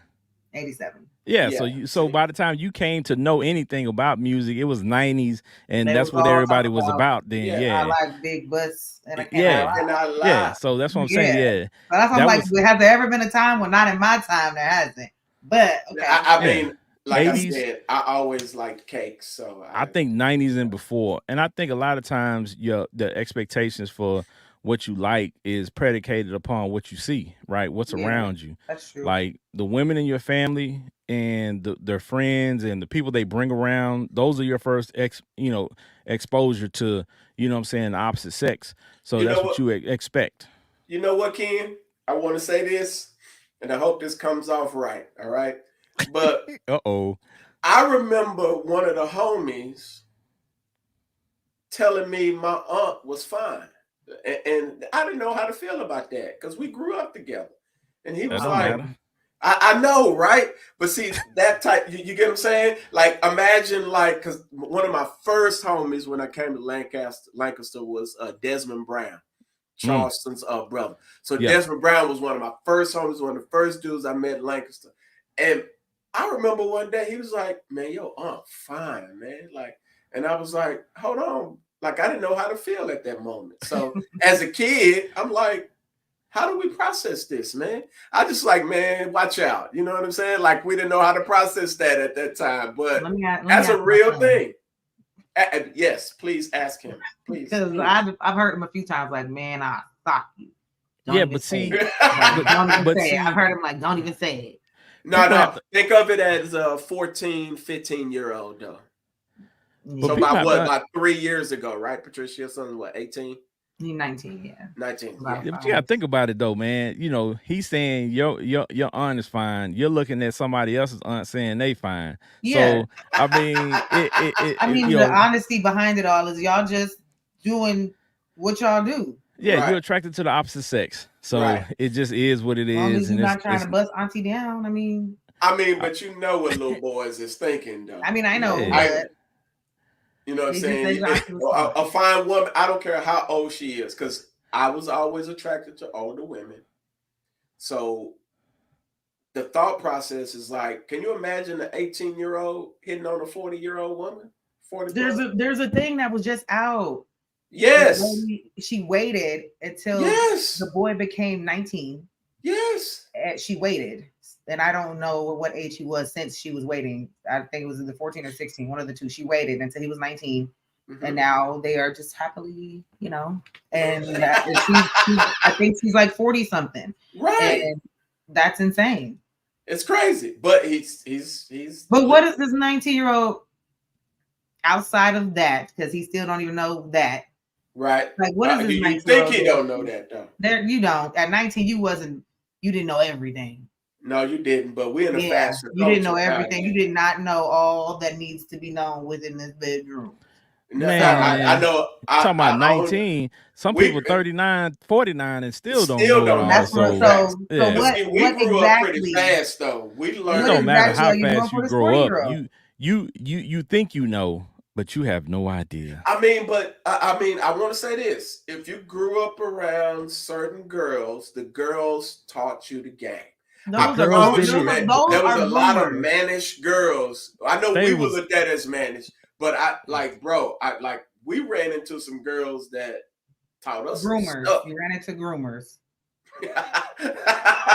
[SPEAKER 1] 87.
[SPEAKER 3] Yeah,
[SPEAKER 2] Yeah,
[SPEAKER 3] so
[SPEAKER 2] see,
[SPEAKER 3] by the time you came to know anything about music, it was 90s, and
[SPEAKER 1] They was
[SPEAKER 3] that's what
[SPEAKER 1] all
[SPEAKER 3] everybody
[SPEAKER 1] talking
[SPEAKER 3] was
[SPEAKER 1] about
[SPEAKER 3] about then.
[SPEAKER 2] yeah,
[SPEAKER 1] I
[SPEAKER 3] Yeah,
[SPEAKER 1] like big butts and I cannot
[SPEAKER 2] I
[SPEAKER 3] yeah,
[SPEAKER 1] lie.
[SPEAKER 2] cannot
[SPEAKER 3] yeah.
[SPEAKER 2] lie.
[SPEAKER 3] So that's what I'm saying.
[SPEAKER 1] Yeah.
[SPEAKER 3] Yeah,
[SPEAKER 1] So that's why I'm
[SPEAKER 3] that
[SPEAKER 1] like,
[SPEAKER 3] was
[SPEAKER 1] has there ever been a time? Well, not in my time, there hasn't. But okay.
[SPEAKER 2] I
[SPEAKER 3] yeah,
[SPEAKER 2] mean, like I
[SPEAKER 3] 80s.
[SPEAKER 2] said, I always liked cakes, so
[SPEAKER 3] I think 90s and before, and I think a lot of times the expectations for what you like is predicated upon what you see, right? What's
[SPEAKER 1] Yeah,
[SPEAKER 3] around you,
[SPEAKER 1] that's true.
[SPEAKER 3] like the women in your family and their friends and the people they bring around. Those are your first exposure to, what I'm saying, the opposite sex. So
[SPEAKER 2] you
[SPEAKER 3] that's
[SPEAKER 2] know
[SPEAKER 3] what
[SPEAKER 2] what?
[SPEAKER 3] you expect.
[SPEAKER 2] You know what, Ken? I want to say this, and I hope this comes off right. All right, but
[SPEAKER 3] Uh-oh.
[SPEAKER 2] I remember one of the homies telling me my aunt was fine, and I didn't know how to feel about that because we grew up together, and he
[SPEAKER 3] That
[SPEAKER 2] was
[SPEAKER 3] don't
[SPEAKER 2] like,
[SPEAKER 3] matter.
[SPEAKER 2] I know, right? But see, that type, you get what I'm saying? Like, imagine, like, because one of my first homies when I came to Lancaster was Desmond Brown,
[SPEAKER 3] Mm,
[SPEAKER 2] Charleston's brother. So
[SPEAKER 3] yeah.
[SPEAKER 2] Desmond Brown was one of my first homies, one of the first dudes I met in Lancaster. And I remember one day he was like, "Man, your aunt fine, man." Like, and I was like, "Hold on." Like, I didn't know how to feel at that moment. So as a kid, I'm like, how do we process this, man? I just like, man, watch out. You know what I'm saying? Like, we didn't know how to process that at that time, but
[SPEAKER 1] Let me
[SPEAKER 2] that's a
[SPEAKER 1] ask my
[SPEAKER 2] real
[SPEAKER 1] son.
[SPEAKER 2] thing. Yes, please ask him. Please.
[SPEAKER 1] Because I've heard him a few times, like, man, I sock you. Don't
[SPEAKER 3] Yeah,
[SPEAKER 1] even
[SPEAKER 3] but
[SPEAKER 1] say
[SPEAKER 3] see,
[SPEAKER 1] it. Like, don't even
[SPEAKER 3] but
[SPEAKER 1] say it. I've
[SPEAKER 3] see,
[SPEAKER 1] heard him like, don't even say it.
[SPEAKER 3] people have
[SPEAKER 2] No.
[SPEAKER 3] to,
[SPEAKER 2] Think of it as a 14, 15-year-old, though.
[SPEAKER 3] but
[SPEAKER 2] So
[SPEAKER 1] Yeah.
[SPEAKER 3] people
[SPEAKER 2] about
[SPEAKER 3] have
[SPEAKER 2] what,
[SPEAKER 3] to
[SPEAKER 2] like 3 years ago, right, Patricia? Your son's what, 18?
[SPEAKER 1] He's 19, yeah.
[SPEAKER 2] 19, yeah.
[SPEAKER 1] About
[SPEAKER 3] Yeah, but you gotta think about it though, man. He's saying your aunt is fine. You're looking at somebody else's aunt saying they fine.
[SPEAKER 1] Yeah.
[SPEAKER 3] So I mean,
[SPEAKER 1] I mean, the honesty behind it all is y'all just doing what y'all do.
[SPEAKER 3] yeah,
[SPEAKER 2] Right,
[SPEAKER 3] you're attracted to the opposite sex. So
[SPEAKER 2] right.
[SPEAKER 3] it just is what it
[SPEAKER 1] As long
[SPEAKER 3] is,
[SPEAKER 1] as you're
[SPEAKER 3] and
[SPEAKER 1] not trying
[SPEAKER 3] it's
[SPEAKER 1] to bust auntie down. I mean,
[SPEAKER 2] I mean, but you know what little boys is thinking, though.
[SPEAKER 1] I know,
[SPEAKER 3] yeah.
[SPEAKER 2] I,
[SPEAKER 1] but
[SPEAKER 2] you know what I'm
[SPEAKER 1] he just
[SPEAKER 2] saying?
[SPEAKER 1] said your auntie was fine.
[SPEAKER 2] A fine woman, I don't care how old she is, because I was always attracted to older women. So the thought process is like, can you imagine an 18-year-old hitting on a 40-year-old woman? 40 plus?
[SPEAKER 1] There's a thing that was just out.
[SPEAKER 2] Yes.
[SPEAKER 1] She waited until
[SPEAKER 2] Yes.
[SPEAKER 1] the boy became 19.
[SPEAKER 2] Yes.
[SPEAKER 1] She waited, and I don't know what age he was since she was waiting. I think it was either 14 or 16, one of the two. She waited until he was 19, and now they are just happily, and I think she's like 40 something,
[SPEAKER 2] Right.
[SPEAKER 1] and that's insane.
[SPEAKER 2] It's crazy, but he's.
[SPEAKER 1] But what is this 19-year-old outside of that? Because he still don't even know that.
[SPEAKER 2] Right.
[SPEAKER 1] Like, what is this
[SPEAKER 2] You
[SPEAKER 1] 19-year-old?
[SPEAKER 2] think he don't know that though?
[SPEAKER 1] There, you don't. At 19, you didn't know everything.
[SPEAKER 2] No, you didn't. But we're in a faster
[SPEAKER 1] you
[SPEAKER 2] culture.
[SPEAKER 1] didn't know everything. You did not know all that needs to be known within this bedroom.
[SPEAKER 3] Man,
[SPEAKER 2] I know.
[SPEAKER 3] Talking about 19. Some people 39, 49 and still don't know it all.
[SPEAKER 1] That's
[SPEAKER 3] So,
[SPEAKER 1] so
[SPEAKER 3] yeah.
[SPEAKER 1] what?
[SPEAKER 2] See, we
[SPEAKER 1] What
[SPEAKER 2] grew
[SPEAKER 1] exactly?
[SPEAKER 2] up pretty fast, though. We learned.
[SPEAKER 3] It don't matter how
[SPEAKER 1] are you doing
[SPEAKER 3] fast
[SPEAKER 1] for
[SPEAKER 3] you
[SPEAKER 1] this
[SPEAKER 3] grow up.
[SPEAKER 1] 40-year-old?
[SPEAKER 3] You think you know, but you have no idea.
[SPEAKER 2] I mean, but I want to say this: if you grew up around certain girls, the girls taught you the game. I promise you, man. There was a lot of mannish girls. I know we were looked at as mannish, but we ran into some girls that taught us
[SPEAKER 1] groomers.
[SPEAKER 2] Stuff.
[SPEAKER 1] You ran into groomers.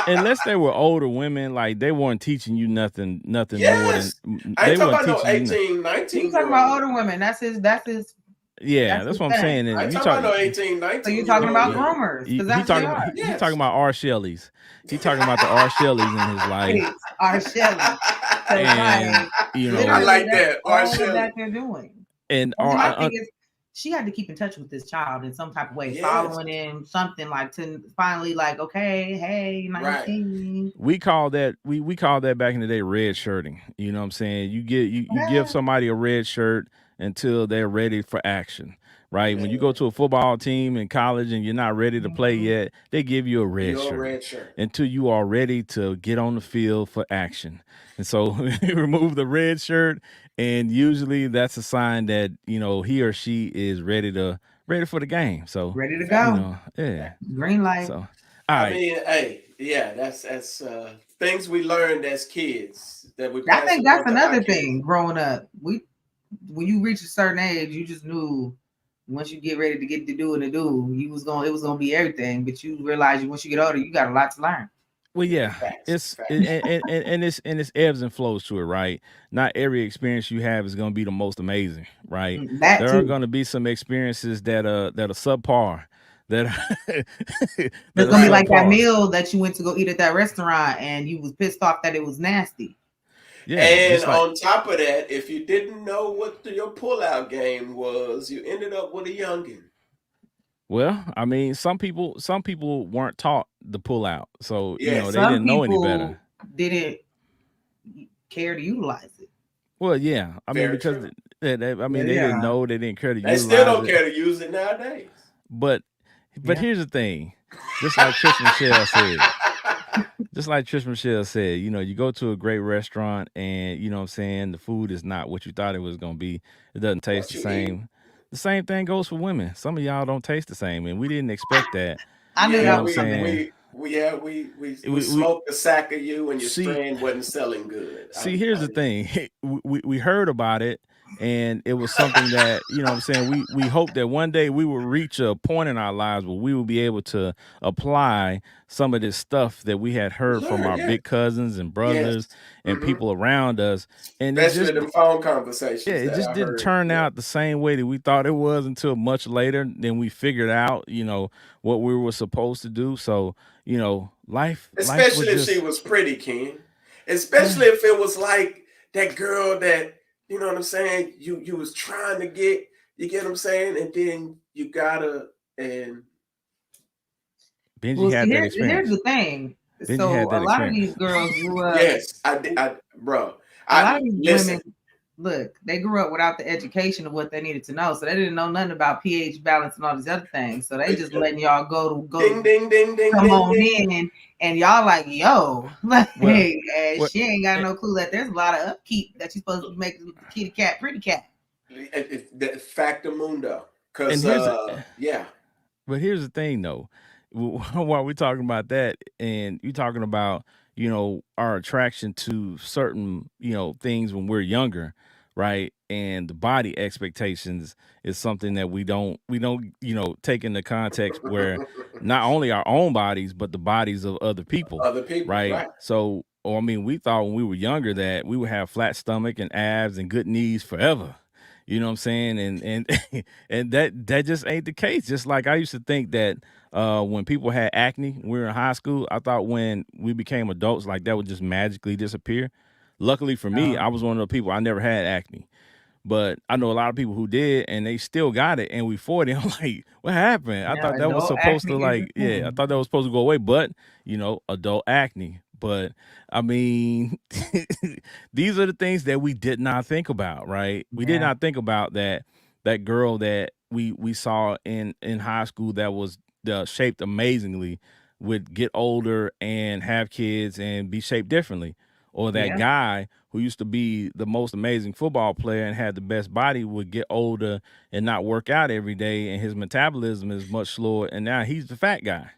[SPEAKER 3] Unless they were older women, like they weren't teaching you nothing
[SPEAKER 2] yes.
[SPEAKER 3] more than
[SPEAKER 2] I ain't
[SPEAKER 3] they
[SPEAKER 2] talking
[SPEAKER 3] weren't
[SPEAKER 2] about no
[SPEAKER 3] teaching
[SPEAKER 2] 18, 19.
[SPEAKER 1] You talking about older women? That's his.
[SPEAKER 3] Yeah, that's what I'm saying.
[SPEAKER 2] I ain't talking about no 18, 19.
[SPEAKER 1] So you're talking about groomers?
[SPEAKER 3] He talking about R. Shelley's. He talking about the R. Shelley's in his life.
[SPEAKER 1] R. Shelley.
[SPEAKER 3] And
[SPEAKER 2] I like that.
[SPEAKER 1] R. Shelley. That they're doing.
[SPEAKER 3] And
[SPEAKER 1] my thing is, she had to keep in touch with this child in some type of way, following him, something like to finally like, okay, hey, 19.
[SPEAKER 3] Right. We call that back in the day red shirting. You know what I'm saying? You give somebody a red shirt until they're ready for action. Right? When you go to a football team in college and you're not ready to play yet, they give you a red shirt until you are ready to get on the field for action. And so you remove the red shirt, and usually that's a sign that, he or she is ready to ready for the game. So
[SPEAKER 1] Ready to
[SPEAKER 3] you
[SPEAKER 1] go.
[SPEAKER 3] know, yeah.
[SPEAKER 1] Green light.
[SPEAKER 3] So all
[SPEAKER 2] I
[SPEAKER 3] right.
[SPEAKER 2] mean, hey, yeah, that's things we learned as kids that we
[SPEAKER 1] I
[SPEAKER 2] pass
[SPEAKER 1] think that's
[SPEAKER 2] along to our
[SPEAKER 1] another
[SPEAKER 2] kids.
[SPEAKER 1] thing. Growing up, when you reach a certain age, you just knew once you get ready to get to doing the do, it was gonna be everything. But you realize once you get older, you got a lot to learn.
[SPEAKER 3] Well, yeah,
[SPEAKER 2] Facts.
[SPEAKER 3] and it's ebbs and flows to it, right? Not every experience you have is going to be the most amazing, right?
[SPEAKER 1] That
[SPEAKER 3] There are
[SPEAKER 1] too.
[SPEAKER 3] going to be some experiences that are subpar, that are,
[SPEAKER 1] It's
[SPEAKER 3] that are
[SPEAKER 1] gonna be like that
[SPEAKER 3] subpar.
[SPEAKER 1] meal that you went to go eat at that restaurant and you was pissed off that it was nasty.
[SPEAKER 3] Yeah,
[SPEAKER 2] And
[SPEAKER 3] just like
[SPEAKER 2] on top of that, if you didn't know what your pullout game was, you ended up with a youngin.
[SPEAKER 3] well, I mean, some people weren't taught the pull out, so you know
[SPEAKER 2] Yes,
[SPEAKER 3] they
[SPEAKER 1] Some
[SPEAKER 3] didn't know any
[SPEAKER 1] people
[SPEAKER 3] better.
[SPEAKER 1] didn't care to utilize it.
[SPEAKER 3] Well, yeah, I mean
[SPEAKER 2] very
[SPEAKER 3] because
[SPEAKER 2] true.
[SPEAKER 3] they didn't know, they didn't care to
[SPEAKER 2] They still
[SPEAKER 3] utilize
[SPEAKER 2] don't
[SPEAKER 3] it,
[SPEAKER 2] care to use it nowadays.
[SPEAKER 3] but
[SPEAKER 1] Yeah.
[SPEAKER 3] here's the thing, just like Trish Michelle said. Just like Trish Michelle said, you know, you go to a great restaurant and you know what I'm saying, the food is not what you thought it was gonna be. It doesn't taste
[SPEAKER 2] What
[SPEAKER 3] the
[SPEAKER 2] you eat?
[SPEAKER 3] same. The same thing goes for women. Some of y'all don't taste the same, and we didn't expect that.
[SPEAKER 1] I knew
[SPEAKER 3] You know
[SPEAKER 2] Yeah,
[SPEAKER 3] what
[SPEAKER 1] that
[SPEAKER 3] I'm
[SPEAKER 1] was coming.
[SPEAKER 3] saying?
[SPEAKER 2] we smoked a sack of you and your
[SPEAKER 3] See
[SPEAKER 2] strain wasn't selling good.
[SPEAKER 3] see, here's the thing. We heard about it, and it was something that, you know what I'm saying, we hope that one day we will reach a point in our lives where we will be able to apply some of this stuff that we had heard from
[SPEAKER 2] Learn,
[SPEAKER 3] our
[SPEAKER 2] yeah.
[SPEAKER 3] big cousins and
[SPEAKER 2] Yes.
[SPEAKER 3] brothers and people around us. And it
[SPEAKER 2] Especially
[SPEAKER 3] just
[SPEAKER 2] them phone conversations
[SPEAKER 3] it
[SPEAKER 2] that
[SPEAKER 3] just
[SPEAKER 2] I
[SPEAKER 3] didn't
[SPEAKER 2] heard.
[SPEAKER 3] turn
[SPEAKER 2] Yeah.
[SPEAKER 3] out the same way that we thought it was until much later. Then we figured out, you know, what we were supposed to do. So, you know, life was
[SPEAKER 2] Especially if she
[SPEAKER 3] just
[SPEAKER 2] was pretty, Ken. Especially if it was like that girl that, you know what I'm saying, you was trying to get, you get what I'm saying, and then you gotta and
[SPEAKER 3] Benji
[SPEAKER 1] Well, see,
[SPEAKER 3] had that
[SPEAKER 1] here's
[SPEAKER 3] experience.
[SPEAKER 1] the thing.
[SPEAKER 3] Benji
[SPEAKER 1] So
[SPEAKER 3] had
[SPEAKER 1] a
[SPEAKER 3] that
[SPEAKER 1] lot of
[SPEAKER 3] experience.
[SPEAKER 1] these girls grew up.
[SPEAKER 2] yes, bro.
[SPEAKER 1] A lot of these
[SPEAKER 2] Listen.
[SPEAKER 1] women, look, they grew up without the education of what they needed to know, so they didn't know nothing about pH balance and all these other things. So they just letting y'all go
[SPEAKER 2] Ding ding ding ding
[SPEAKER 1] come
[SPEAKER 2] ding
[SPEAKER 1] on
[SPEAKER 2] ding.
[SPEAKER 1] in, and y'all like, yo, like,
[SPEAKER 3] Well,
[SPEAKER 1] she ain't got
[SPEAKER 3] eh,
[SPEAKER 1] no clue that there's a lot of upkeep that you're supposed to be making the kitty cat pretty cat.
[SPEAKER 2] The factamundo.
[SPEAKER 3] and
[SPEAKER 2] Cause yeah.
[SPEAKER 3] but here's the thing though, while we're talking about that, and you're talking about, you know, our attraction to certain, you know, things when we're younger, right? And the body expectations is something that we don't, you know, take into context where not only our own bodies but the bodies of other people,
[SPEAKER 2] Other people,
[SPEAKER 3] right?
[SPEAKER 2] right.
[SPEAKER 3] So, I mean, we thought when we were younger that we would have flat stomach and abs and good knees forever. You know what I'm saying? And and that just ain't the case. Just like I used to think that when people had acne when we were in high school, I thought when we became adults, like that would just magically disappear. Luckily for me, I was one of the people, I never had acne. But I know a lot of people who did, and they still got it. And we 40. I'm like, what happened? I
[SPEAKER 1] Now,
[SPEAKER 3] thought that was
[SPEAKER 1] adult
[SPEAKER 3] supposed
[SPEAKER 1] acne
[SPEAKER 3] to,
[SPEAKER 1] is
[SPEAKER 3] like,
[SPEAKER 1] a
[SPEAKER 3] yeah, I
[SPEAKER 1] thing.
[SPEAKER 3] thought that was supposed to go away. But you know, adult acne. But I mean, these are the things that we did not think about, right? We did
[SPEAKER 1] Yeah,
[SPEAKER 3] not think about that girl that we saw in high school that was shaped amazingly would get older and have kids and be shaped differently, or that
[SPEAKER 1] yeah.
[SPEAKER 3] guy who used to be the most amazing football player and had the best body would get older and not work out every day, and his metabolism is much slower, and now he's the fat guy,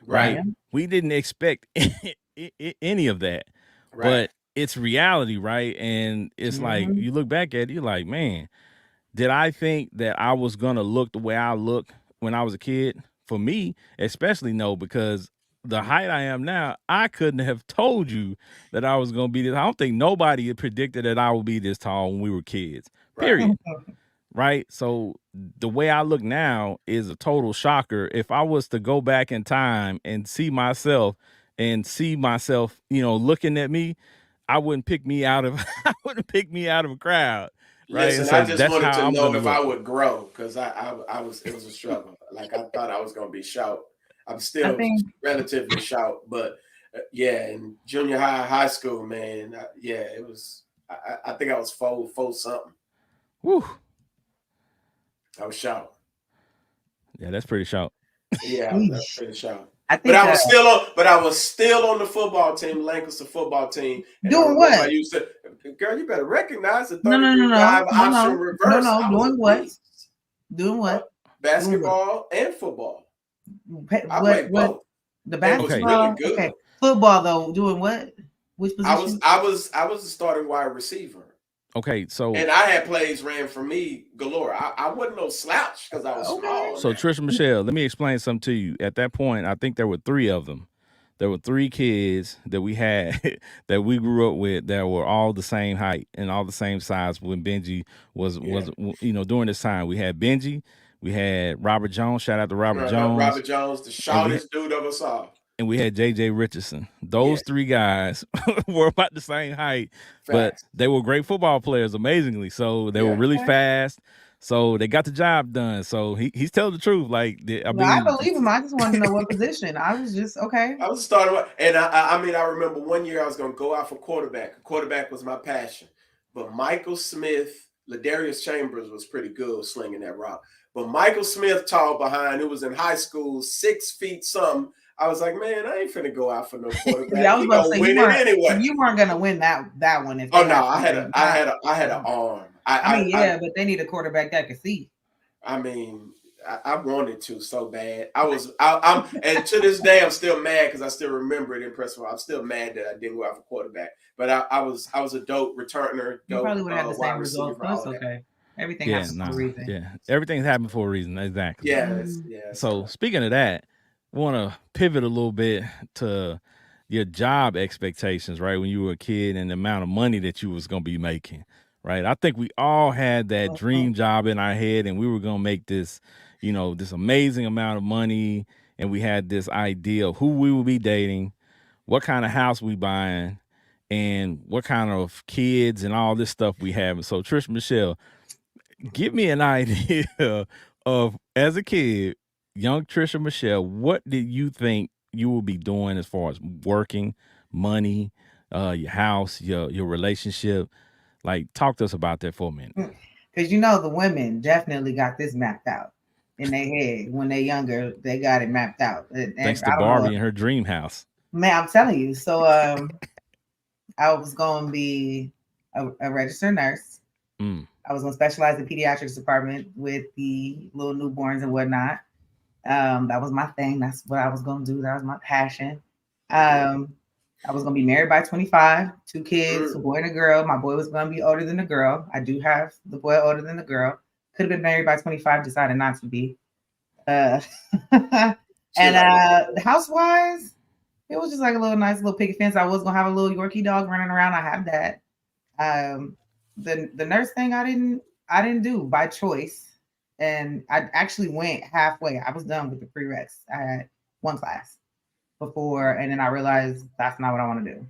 [SPEAKER 2] Right.
[SPEAKER 3] right? We didn't expect any of that,
[SPEAKER 2] Right.
[SPEAKER 3] but it's reality, right? And it's like
[SPEAKER 1] Mhm.
[SPEAKER 3] you look back at it, you're like, man, did I think that I was gonna look the way I look when I was a kid? For me, especially no, because the height I am now, I couldn't have told you that I was gonna be this. I don't think nobody had predicted that I would be this tall when we were kids.
[SPEAKER 2] Right.
[SPEAKER 3] Period. Right? So the way I look now is a total shocker. If I was to go back in time and see myself you know, looking at me, I wouldn't pick me out of I wouldn't pick me out of a crowd. Right. And
[SPEAKER 2] Listen, I
[SPEAKER 3] say
[SPEAKER 2] just
[SPEAKER 3] that's
[SPEAKER 2] wanted
[SPEAKER 3] how
[SPEAKER 2] to
[SPEAKER 3] I'm
[SPEAKER 2] know
[SPEAKER 3] gonna
[SPEAKER 2] if I
[SPEAKER 3] look.
[SPEAKER 2] would grow because I was it was a struggle. Like I thought I was gonna be short. I'm
[SPEAKER 1] I
[SPEAKER 2] still
[SPEAKER 1] think
[SPEAKER 2] relatively short, but yeah, in junior high school, man, yeah, it was. I think I was four something.
[SPEAKER 3] Whew.
[SPEAKER 2] I was short.
[SPEAKER 3] Yeah, that's pretty short.
[SPEAKER 2] Yeah, I was
[SPEAKER 1] sheesh.
[SPEAKER 2] pretty short.
[SPEAKER 1] I
[SPEAKER 2] But
[SPEAKER 1] think
[SPEAKER 2] I was still on the football team, Lancaster football team. And I
[SPEAKER 1] doing
[SPEAKER 2] remember
[SPEAKER 1] what?
[SPEAKER 2] I used to, girl, you better recognize the
[SPEAKER 1] No, no, no,
[SPEAKER 2] 33
[SPEAKER 1] no,
[SPEAKER 2] dive
[SPEAKER 1] no,
[SPEAKER 2] option
[SPEAKER 1] no,
[SPEAKER 2] reverse.
[SPEAKER 1] no.
[SPEAKER 2] I was a
[SPEAKER 1] Doing what?
[SPEAKER 2] beast.
[SPEAKER 1] Doing what?
[SPEAKER 2] basketball and football. I
[SPEAKER 1] What
[SPEAKER 2] played both.
[SPEAKER 1] the
[SPEAKER 2] And was
[SPEAKER 1] basketball?
[SPEAKER 2] really good.
[SPEAKER 1] Okay. Football though, doing what? Which position?
[SPEAKER 2] I was a starting wide receiver.
[SPEAKER 3] Okay, so
[SPEAKER 2] And I had plays ran for me galore. I wasn't no slouch because I was small.
[SPEAKER 3] So Trisha Michelle, let me explain something to you. At that point, I think there were 3 of them. There were 3 kids that we had that we grew up with that were all the same height and all the same size when Benji was during this time. We had Benji, we had Robert Jones, shout out to Robert Jones.
[SPEAKER 2] Robert Jones, the shortest dude of us all.
[SPEAKER 3] And we had JJ Richardson. Those 3 guys were about the same height, but they were great football players, amazingly. So they were really fast. So they got the job done. So he's telling the truth. Like
[SPEAKER 1] I believe him. I just wanted to know what position. I was just okay.
[SPEAKER 2] I was starting, and I remember one year I was going to go out for quarterback. Quarterback was my passion, but Michael Smith, Ladarius Chambers was pretty good slinging that rock. But Michael Smith, tall behind, who was in high school, 6 feet something. I was like, man, I ain't finna go out for no quarterback.
[SPEAKER 1] I was about to say
[SPEAKER 2] anyway.
[SPEAKER 1] You weren't gonna win that one.
[SPEAKER 2] I had an arm.
[SPEAKER 1] But they need a quarterback that could see.
[SPEAKER 2] I mean, I wanted to so bad. I'm and to this day I'm still mad because I still remember it impressive. I'm still mad that I didn't go out for quarterback. But I was a dope returner.
[SPEAKER 1] You probably would have had the same results. That's okay. Everything happens for a reason.
[SPEAKER 3] Yeah, everything's happening for a reason. Exactly.
[SPEAKER 2] Yeah.
[SPEAKER 3] So speaking of that, I want to pivot a little bit to your job expectations, right? When you were a kid and the amount of money that you was going to be making, right? I think we all had that dream job in our head and we were going to make this, this amazing amount of money. And we had this idea of who we would be dating, what kind of house we buying, and what kind of kids and all this stuff we have. And so Trish Michelle, give me an idea of, as a kid, young Trisha Michelle, what did you think you will be doing as far as working, money, your house, your relationship? Like, talk to us about that for a minute.
[SPEAKER 1] Because the women definitely got this mapped out in their head. When they're younger, they got it mapped out.
[SPEAKER 3] Thanks to Barbie and her dream house.
[SPEAKER 1] Man, I'm telling you. So I was going to be a registered nurse. I was going to specialize in pediatrics department with the little newborns and whatnot. That was my thing. That's what I was going to do. That was my passion. I was going to be married by 25, 2 kids, a boy and a girl. My boy was going to be older than the girl. I do have the boy older than the girl. Could have been married by 25, decided not to be. And house-wise, it was just like a nice little picket fence. I was going to have a little Yorkie dog running around. I have that. The nurse thing I didn't do by choice. And I actually went halfway. I was done with the prereqs. I had 1 class before, and then I realized that's not what I want to do.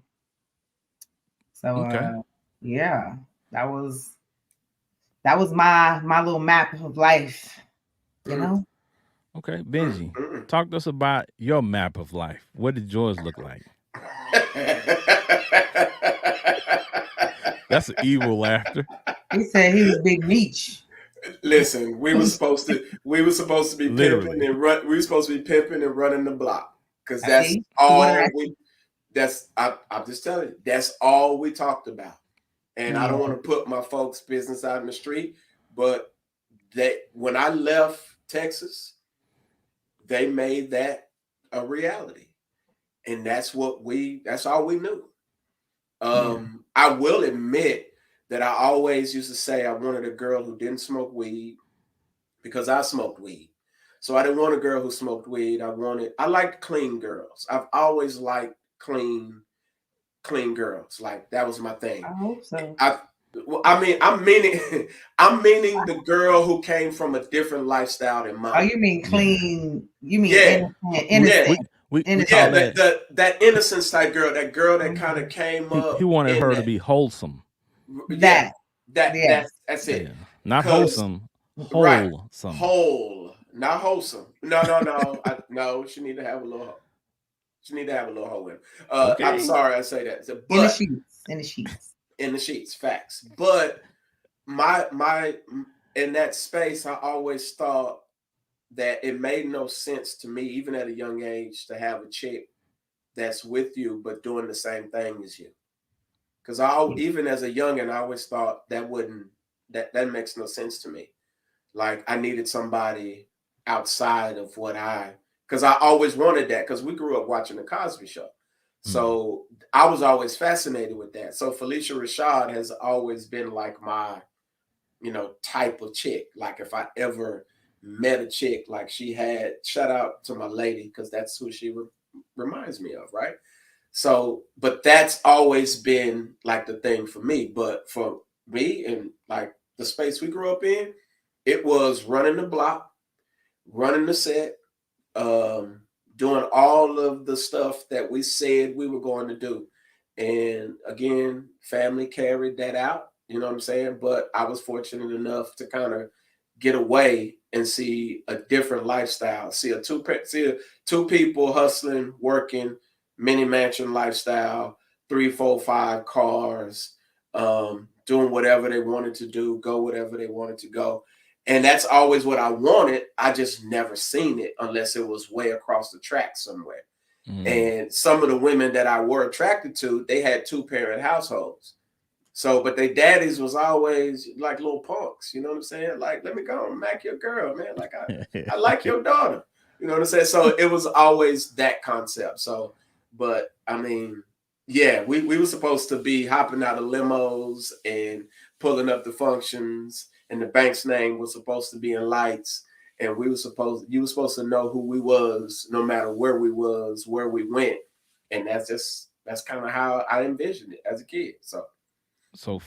[SPEAKER 1] So that was my little map of life,
[SPEAKER 3] Okay, Benji, talk to us about your map of life. What did yours look like? That's an evil laughter.
[SPEAKER 1] He said he was Big Meech.
[SPEAKER 2] Listen, we were supposed to be pimping and run. We were supposed to be pimping and running the block because that's all we. I'm just telling you, that's all we talked about. And I don't want to put my folks' business out in the street, but when I left Texas, they made that a reality, and that's all we knew. I will admit that I always used to say I wanted a girl who didn't smoke weed because I smoked weed. So I didn't want a girl who smoked weed. I liked clean girls. I've always liked clean girls. Like that was my thing.
[SPEAKER 1] I hope so.
[SPEAKER 2] I'm meaning the girl who came from a different lifestyle than mine.
[SPEAKER 1] Oh, you mean clean? You mean innocent?
[SPEAKER 2] That innocence type girl, that girl that kind of came up.
[SPEAKER 3] He wanted her to be wholesome.
[SPEAKER 2] That's it.
[SPEAKER 3] Yeah. Not wholesome. Wholesome.
[SPEAKER 2] Whole. Not wholesome. No. No, she need to have a little. She need to have a little hole in. Okay. I'm sorry I say that. But, in the sheets. Facts. But my in that space, I always thought that it made no sense to me, even at a young age, to have a chick that's with you but doing the same thing as you. Because even as a youngin', I always thought that makes no sense to me. Like I needed somebody outside of because I always wanted that because we grew up watching the Cosby Show. So I was always fascinated with that. So Felicia Rashad has always been like my, type of chick. Like if I ever met a chick, like she had, shout out to my lady, because that's who she reminds me of, right? So, but that's always been like the thing for me. But for me and like the space we grew up in, it was running the block, running the set, doing all of the stuff that we said we were going to do. And again, family carried that out, you know what I'm saying? But I was fortunate enough to kind of get away and see a different lifestyle, see two people hustling, working, mini mansion lifestyle, 3, 4, 5 cars, doing whatever they wanted to do, go whatever they wanted to go. And that's always what I wanted. I just never seen it unless it was way across the track somewhere. And some of the women that I were attracted to, they had 2-parent households. So, but their daddies was always like little punks, you know what I'm saying? Like, let me go and mack your girl, man. Like, I like your daughter, you know what I'm saying? So it was always that concept. So, but I mean, yeah, we were supposed to be hopping out of limos and pulling up the functions, and the bank's name was supposed to be in lights, and you were supposed to know who we was no matter where we was, where we went. And that's kind of how I envisioned it as a kid. So
[SPEAKER 3] So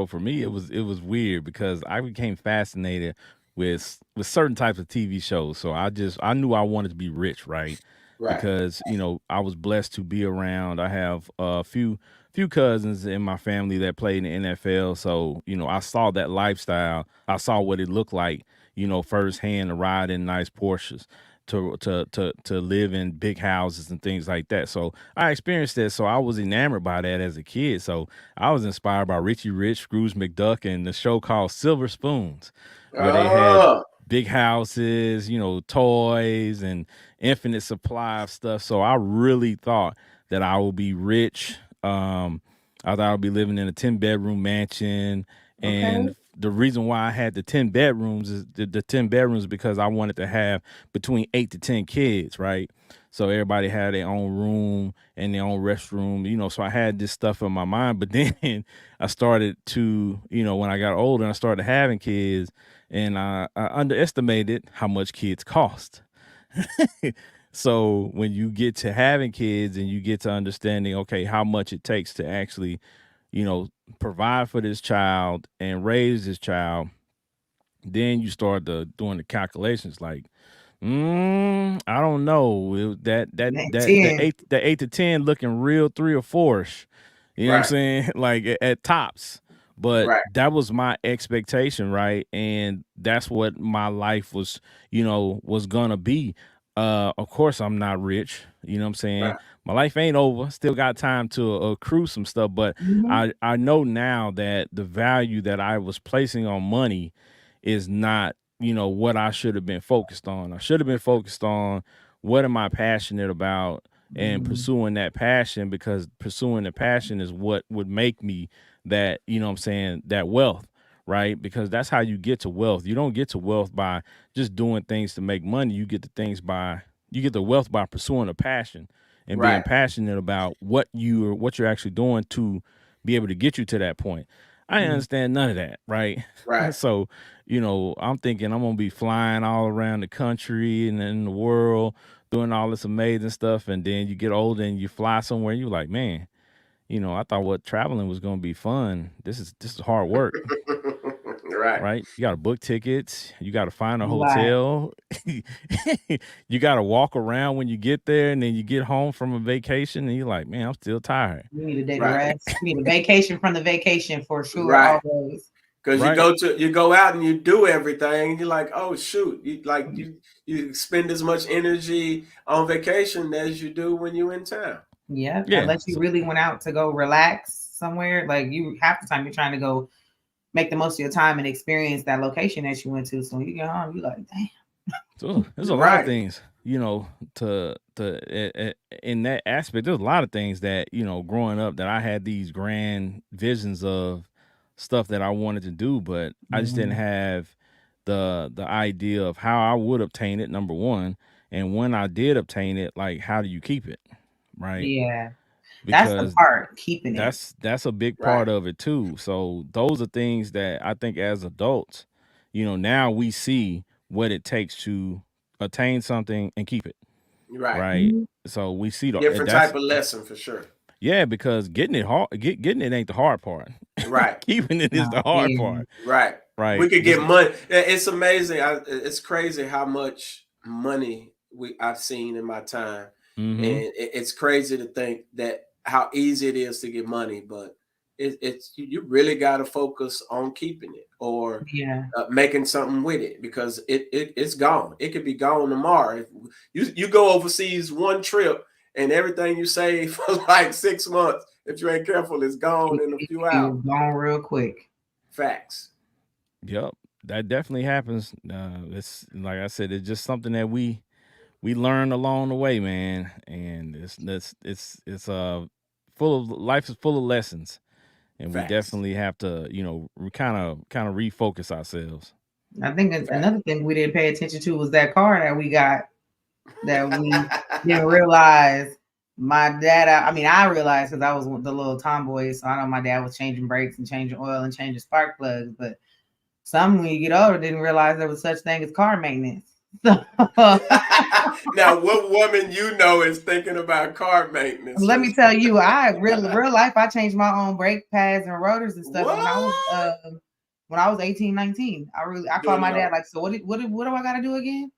[SPEAKER 3] for me, it was weird because I became fascinated with certain types of TV shows. So I knew I wanted to be rich, right?
[SPEAKER 2] right.
[SPEAKER 3] Because I was blessed to be around. I have a few cousins in my family that played in the NFL. So I saw that lifestyle. I saw what it looked like. Firsthand to ride in nice Porsches. To live in big houses and things like that. So I experienced that. So I was enamored by that as a kid. So I was inspired by Richie Rich, Scrooge McDuck, and the show called Silver Spoons, where they had big houses, toys and infinite supply of stuff. So I really thought that I would be rich. I thought I would be living in a 10-bedroom mansion. And the reason why I had the 10 bedrooms is the 10 bedrooms because I wanted to have between 8 to 10 kids, right? So everybody had their own room and their own restroom, so I had this stuff in my mind. But then I started to, when I got older and I started having kids, and I underestimated how much kids cost. So when you get to having kids and you get to understanding, okay, how much it takes to actually, provide for this child and raise this child, then you start doing the calculations like, I don't know. The 8 to 10 looking real 3 or 4ish. You know what I'm saying? Like at tops. But that was my expectation, right? And that's what my life was gonna be. Of course I'm not rich. You know what I'm saying? My life ain't over. Still got time to accrue some stuff. But I know now that the value that I was placing on money is not what I should have been focused on. I should have been focused on what am I passionate about and pursuing that passion, because pursuing the passion is what would make me that, that wealth, right? Because that's how you get to wealth. You don't get to wealth by just doing things to make money. You get the wealth by pursuing a passion and being passionate about what you're actually doing to be able to get you to that point. I didn't understand none of that, right? So, I'm thinking I'm gonna be flying all around the country and in the world doing all this amazing stuff, and then you get older and you fly somewhere and you're like, man, I thought what traveling was gonna be fun. This is hard work. Right? You got to book tickets. You got to find a hotel. You got to walk around when you get there, and then you get home from a vacation, and you're like, man, I'm still tired.
[SPEAKER 1] You need a day to rest. You need a vacation from the vacation for sure. Always.
[SPEAKER 2] Because you go out and you do everything, and you're like, oh shoot, you spend as much energy on vacation as you do when you're in town.
[SPEAKER 1] Yeah. Unless you really went out to go relax somewhere, like you half the time you're trying to go make the most of your time and experience that location that you went to. So when you get home, you're like, damn.
[SPEAKER 3] So there's a lot of things, to in that aspect. There's a lot of things that, growing up that I had these grand visions of stuff that I wanted to do, but I just didn't have the idea of how I would obtain it, number one, and when I did obtain it, like how do you keep it, right?
[SPEAKER 1] Yeah. That's the
[SPEAKER 3] Because
[SPEAKER 1] part, keeping it.
[SPEAKER 3] that's a big
[SPEAKER 2] Right.
[SPEAKER 3] part of it too. So those are things that I think as adults, now we see what it takes to attain something and keep it,
[SPEAKER 2] Right.
[SPEAKER 3] right?
[SPEAKER 1] Mhm.
[SPEAKER 3] So we see
[SPEAKER 2] Different
[SPEAKER 3] that's
[SPEAKER 2] type of lesson for sure.
[SPEAKER 3] yeah, because getting it ain't the hard part.
[SPEAKER 2] Right.
[SPEAKER 3] Keeping it is the
[SPEAKER 1] No,
[SPEAKER 3] hard
[SPEAKER 1] yeah.
[SPEAKER 3] part,
[SPEAKER 2] Right. We
[SPEAKER 3] right?
[SPEAKER 2] could get money. It's amazing. It's crazy how much money I've seen in my time, and
[SPEAKER 3] Mm-hmm.
[SPEAKER 2] it's crazy to think that how easy it is to get money, but it's you really got to focus on keeping it or
[SPEAKER 1] Yeah.
[SPEAKER 2] making something with it because it's gone. It could be gone tomorrow. If you go overseas one trip and everything you save for like 6 months, if you ain't careful, it's gone in a few hours.
[SPEAKER 1] It's gone real quick.
[SPEAKER 2] Facts.
[SPEAKER 3] Yep, that definitely happens. It's like I said, it's just something that we learn along the way, man. And it's full of life is full of lessons, and we
[SPEAKER 2] Facts.
[SPEAKER 3] definitely have to kind of refocus ourselves.
[SPEAKER 1] I think
[SPEAKER 2] Facts.
[SPEAKER 1] another thing we didn't pay attention to was that car that we got that we didn't realize. My dad, I mean, I realized because I was the little tomboy, so I know my dad was changing brakes and changing oil and changing spark plugs. But some, when you get older, didn't realize there was such thing as car maintenance. So,
[SPEAKER 2] Now, what woman you know is thinking about car maintenance?
[SPEAKER 1] let me tell you, I real life, I changed my own brake pads and rotors and stuff
[SPEAKER 2] What?
[SPEAKER 1] when I was 18, 19. I called
[SPEAKER 2] Doing
[SPEAKER 1] my
[SPEAKER 2] it
[SPEAKER 1] dad
[SPEAKER 2] all.
[SPEAKER 1] like, so what do I gotta do again?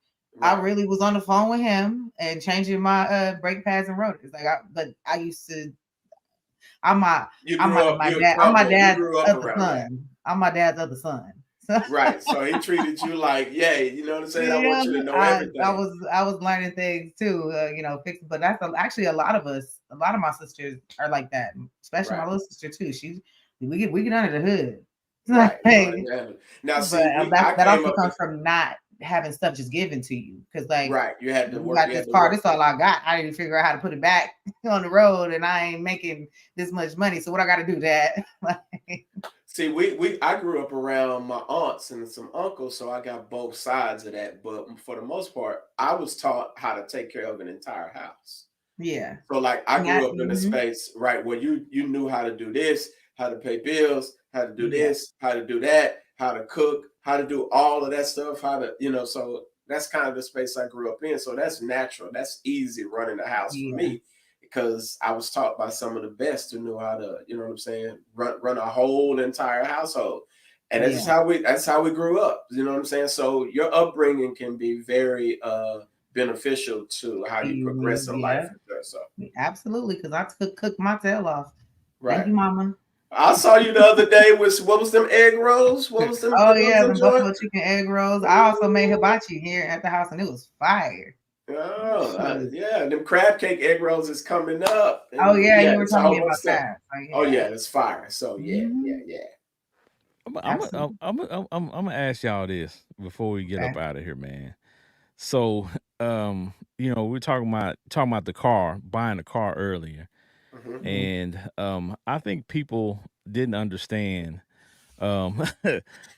[SPEAKER 1] I
[SPEAKER 2] Right.
[SPEAKER 1] really was on the phone with him and changing my brake pads and rotors. But I used to I'm my
[SPEAKER 2] You
[SPEAKER 1] I'm
[SPEAKER 2] grew
[SPEAKER 1] my,
[SPEAKER 2] up,
[SPEAKER 1] my
[SPEAKER 2] you're a
[SPEAKER 1] dad I'm my
[SPEAKER 2] tomboy. You
[SPEAKER 1] dad's
[SPEAKER 2] grew up
[SPEAKER 1] other
[SPEAKER 2] around that.
[SPEAKER 1] son. I'm my dad's other son. So
[SPEAKER 2] Right. So he treated you like, yay, you know what I'm saying? I want
[SPEAKER 1] yeah,
[SPEAKER 2] you to know
[SPEAKER 1] I
[SPEAKER 2] everything.
[SPEAKER 1] was learning things too, fixing. But actually a lot of us, a lot of my sisters are like that, especially my
[SPEAKER 2] Right.
[SPEAKER 1] little sister too. We get under the hood.
[SPEAKER 2] Right. You know what I
[SPEAKER 1] Like,
[SPEAKER 2] mean? Now,
[SPEAKER 1] but
[SPEAKER 2] see, I
[SPEAKER 1] that
[SPEAKER 2] came
[SPEAKER 1] also
[SPEAKER 2] up in,
[SPEAKER 1] comes from not having stuff just given to you. Because like
[SPEAKER 2] right. You had to
[SPEAKER 1] you
[SPEAKER 2] work,
[SPEAKER 1] got
[SPEAKER 2] you
[SPEAKER 1] this
[SPEAKER 2] had to
[SPEAKER 1] car,
[SPEAKER 2] work
[SPEAKER 1] this
[SPEAKER 2] for
[SPEAKER 1] all
[SPEAKER 2] it.
[SPEAKER 1] I got. I didn't figure out how to put it back on the road, and I ain't making this much money. So what I got to do that? Like,
[SPEAKER 2] See, I grew up around my aunts and some uncles, so I got both sides of that. But for the most part, I was taught how to take care of an entire house.
[SPEAKER 1] yeah,
[SPEAKER 2] So like I
[SPEAKER 1] yeah,
[SPEAKER 2] grew up in a space, right, where you knew how to do this, how to pay bills, how to do
[SPEAKER 1] yeah,
[SPEAKER 2] this, how to do that, how to cook, how to do all of that stuff, how to, so that's kind of the space I grew up in. So that's natural. That's easy running the house for
[SPEAKER 1] yeah,
[SPEAKER 2] me because I was taught by some of the best who knew how to, you know what I'm saying, run a whole entire household. And
[SPEAKER 1] yeah.
[SPEAKER 2] that's how we grew up. You know what I'm saying? So your upbringing can be very beneficial to how you progress in life
[SPEAKER 1] Yeah,
[SPEAKER 2] for sure. So
[SPEAKER 1] absolutely. Because I cook my tail off. Thank
[SPEAKER 2] right.
[SPEAKER 1] you, Mama.
[SPEAKER 2] I saw you the other day with what was them egg rolls?
[SPEAKER 1] Oh
[SPEAKER 2] What was
[SPEAKER 1] yeah,
[SPEAKER 2] them
[SPEAKER 1] the
[SPEAKER 2] joint?
[SPEAKER 1] buffalo chicken egg rolls. I also made
[SPEAKER 2] Ooh.
[SPEAKER 1] hibachi here at the house, and it was fire.
[SPEAKER 2] Oh,
[SPEAKER 1] Shoot.
[SPEAKER 2] yeah, them crab cake egg rolls is coming up,
[SPEAKER 1] Oh
[SPEAKER 2] and
[SPEAKER 1] yeah,
[SPEAKER 2] yeah,
[SPEAKER 1] you were
[SPEAKER 2] it's
[SPEAKER 1] telling me about
[SPEAKER 2] almost up.
[SPEAKER 1] that. So
[SPEAKER 2] Oh
[SPEAKER 1] yeah,
[SPEAKER 2] yeah, it's fire. So yeah, yeah,
[SPEAKER 1] hmm
[SPEAKER 2] yeah.
[SPEAKER 1] absolutely.
[SPEAKER 3] I'm gonna ask y'all this before we get
[SPEAKER 1] Okay.
[SPEAKER 3] up out of here, man. So, we're talking about the car, buying the car earlier,
[SPEAKER 2] Hmm.
[SPEAKER 1] Mhm.
[SPEAKER 3] and I think people didn't understand um,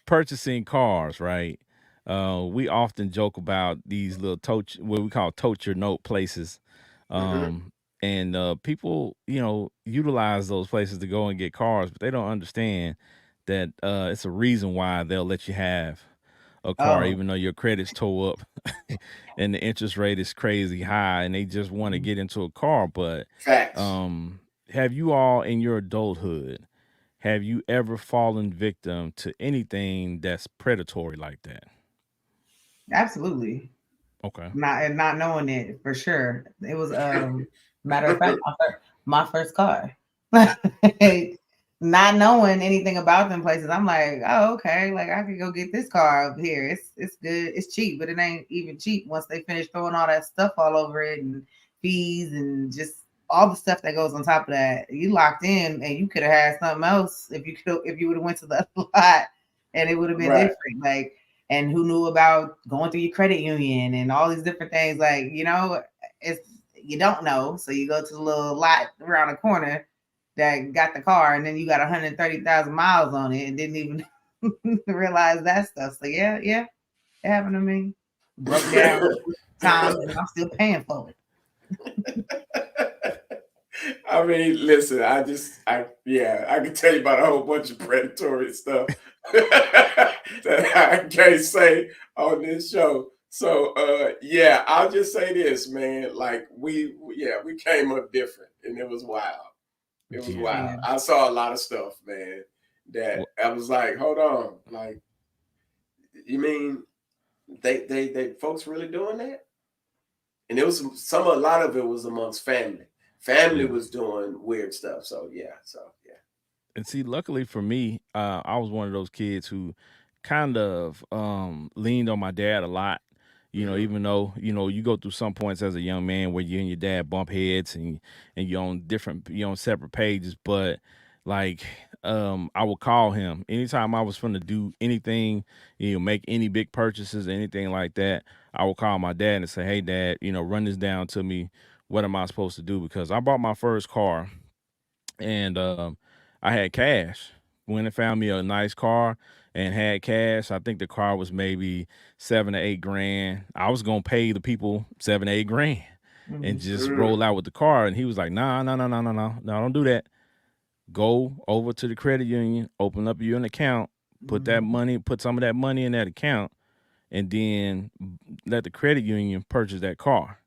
[SPEAKER 3] purchasing cars, right? We often joke about these little what we call tote your note places,
[SPEAKER 2] Hmm.
[SPEAKER 3] um, and people, utilize those places to go and get cars, but they don't understand that it's a reason why they'll let you have a car,
[SPEAKER 1] Oh,
[SPEAKER 3] even though your credit's tore up and the interest rate is crazy high, and they just want to
[SPEAKER 1] mhm.
[SPEAKER 3] get into a car. But
[SPEAKER 2] Facts.
[SPEAKER 3] have you all in your adulthood? Have you ever fallen victim to anything that's predatory like that?
[SPEAKER 1] Absolutely.
[SPEAKER 3] Okay.
[SPEAKER 1] Not knowing it for sure. It was matter of fact my first car. Not knowing anything about them places, I'm like, oh okay, like I could go get this car up here. It's good, it's cheap, but it ain't even cheap once they finish throwing all that stuff all over it and fees and just all the stuff that goes on top of that. You locked in, and you could have had something else if you would have went to the lot, and it would have been
[SPEAKER 2] Right.
[SPEAKER 1] different. Like, and who knew about going through your credit union and all these different things. Like, it's you don't know, so you go to the little lot around the corner that got the car, and then you got 130,000 miles on it and didn't even realize that stuff. So yeah, yeah, It happened to me. Broke down times, and I'm still paying for it.
[SPEAKER 2] I mean, listen, I can tell you about a whole bunch of predatory stuff that I can't say on this show. So, I'll just say this, man. Like we came up different, and it was wild. It was wild.
[SPEAKER 1] Yeah.
[SPEAKER 2] I saw a lot of stuff, man, that I was like, hold on, like, you mean they folks really doing that? And it was a lot of it was amongst family. Family was doing weird stuff. So yeah.
[SPEAKER 3] And see, luckily for me, I was one of those kids who kind of leaned on my dad a lot. You know, even though you go through some points as a young man where you and your dad bump heads and you're on separate pages, but like I would call him anytime I was going to do anything, make any big purchases, anything like that. I would call my dad and say, "Hey, Dad, run this down to me. What am I supposed to do?" Because I bought my first car and I had cash. Went and found me a nice car and had cash. I think the car was maybe 7 to 8 grand. I was gonna pay the people 7 to 8 grand and just roll out with the car. And he was like, "Nah, no, no, no, no, no, no, don't do that. Go over to the credit union, open up you an account, put some of that money in that account, and then let the credit union purchase that car.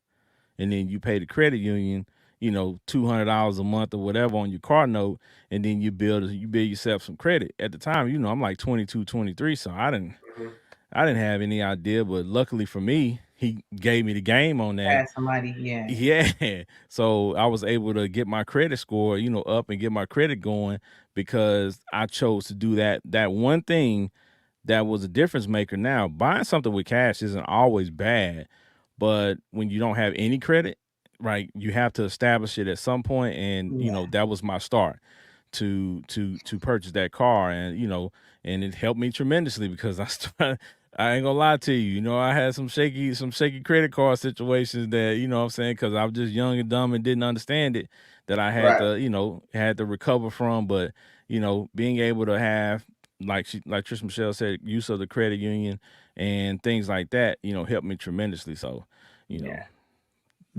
[SPEAKER 3] And then you pay the credit union, $200 a month or whatever on your car note, and then you build yourself some credit." At the time, I'm like 22, 23, so I didn't have any idea, but luckily for me, he gave me the game on that.
[SPEAKER 1] Ask somebody, yeah.
[SPEAKER 3] Yeah. So I was able to get my credit score, up and get my credit going because I chose to do that one thing that was a difference maker. Now, buying something with cash isn't always bad, but when you don't have any credit, right, you have to establish it at some point, and that was my start to purchase that car, and and it helped me tremendously because I ain't gonna lie to you, I had some shaky credit card situations that what I'm saying, because I was just young and dumb and didn't understand it, that I had to had to recover from. But being able to have, like Trish Michelle said, use of the credit union and things like that, helped me tremendously. So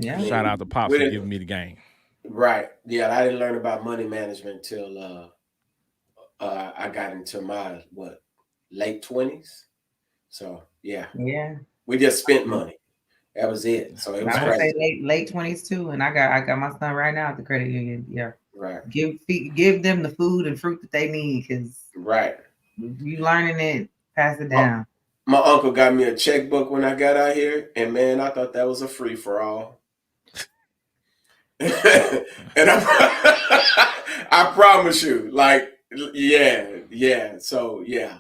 [SPEAKER 3] shout out to Pops for giving me the game.
[SPEAKER 2] Right. Yeah, I didn't learn about money management till I got into my late 20s. So yeah, we just spent money. That was it. So it was
[SPEAKER 1] I would
[SPEAKER 2] crazy.
[SPEAKER 1] say late 20s too, and I got my son right now at the credit union. Yeah,
[SPEAKER 2] right.
[SPEAKER 1] Give them the food and fruit that they need, because you learning it, pass it down.
[SPEAKER 2] My uncle got me a checkbook when I got out here, and man, I thought that was a free for all. And I promise you, like, so yeah.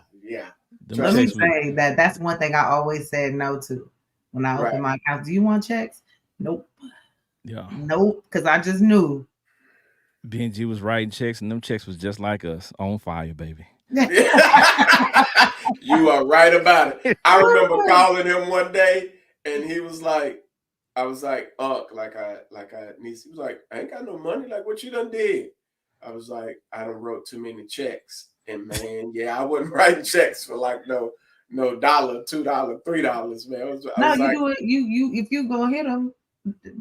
[SPEAKER 1] Let me say that's one thing I always said no to when I opened my account. Do you want checks? Nope.
[SPEAKER 3] Yeah.
[SPEAKER 1] Nope, because I just knew
[SPEAKER 3] Benji was writing checks, and them checks was just like us, on fire, baby.
[SPEAKER 2] You are right about it. I remember calling him one day, and he was like, I was like, like I niece. He was like, "I ain't got no money. Like, what you done did?" I was like, "I done wrote too many checks." And man, I wasn't writing checks for like no $1, $2, $3, man. I was
[SPEAKER 1] you
[SPEAKER 2] like,
[SPEAKER 1] do it. You if you go hit them,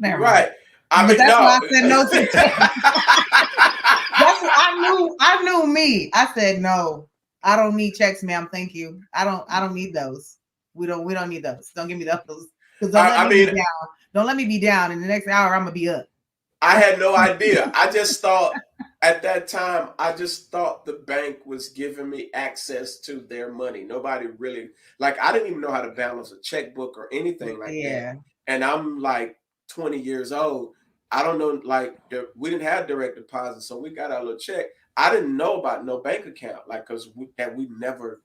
[SPEAKER 2] right.
[SPEAKER 1] I mean, that's why I said no to checks. That's what I knew me. I said no. I don't need checks, ma'am. Thank you. I don't need those. We don't need those. Don't give me those. Because don't let me be down. In the next hour, I'm gonna be up.
[SPEAKER 2] I had no idea. I just thought at that time, the bank was giving me access to their money. Nobody really, like, I didn't even know how to balance a checkbook or anything like that. And I'm like 20 years old. I don't know, like, we didn't have direct deposit, so we got our little check. I didn't know about no bank account, like, because I never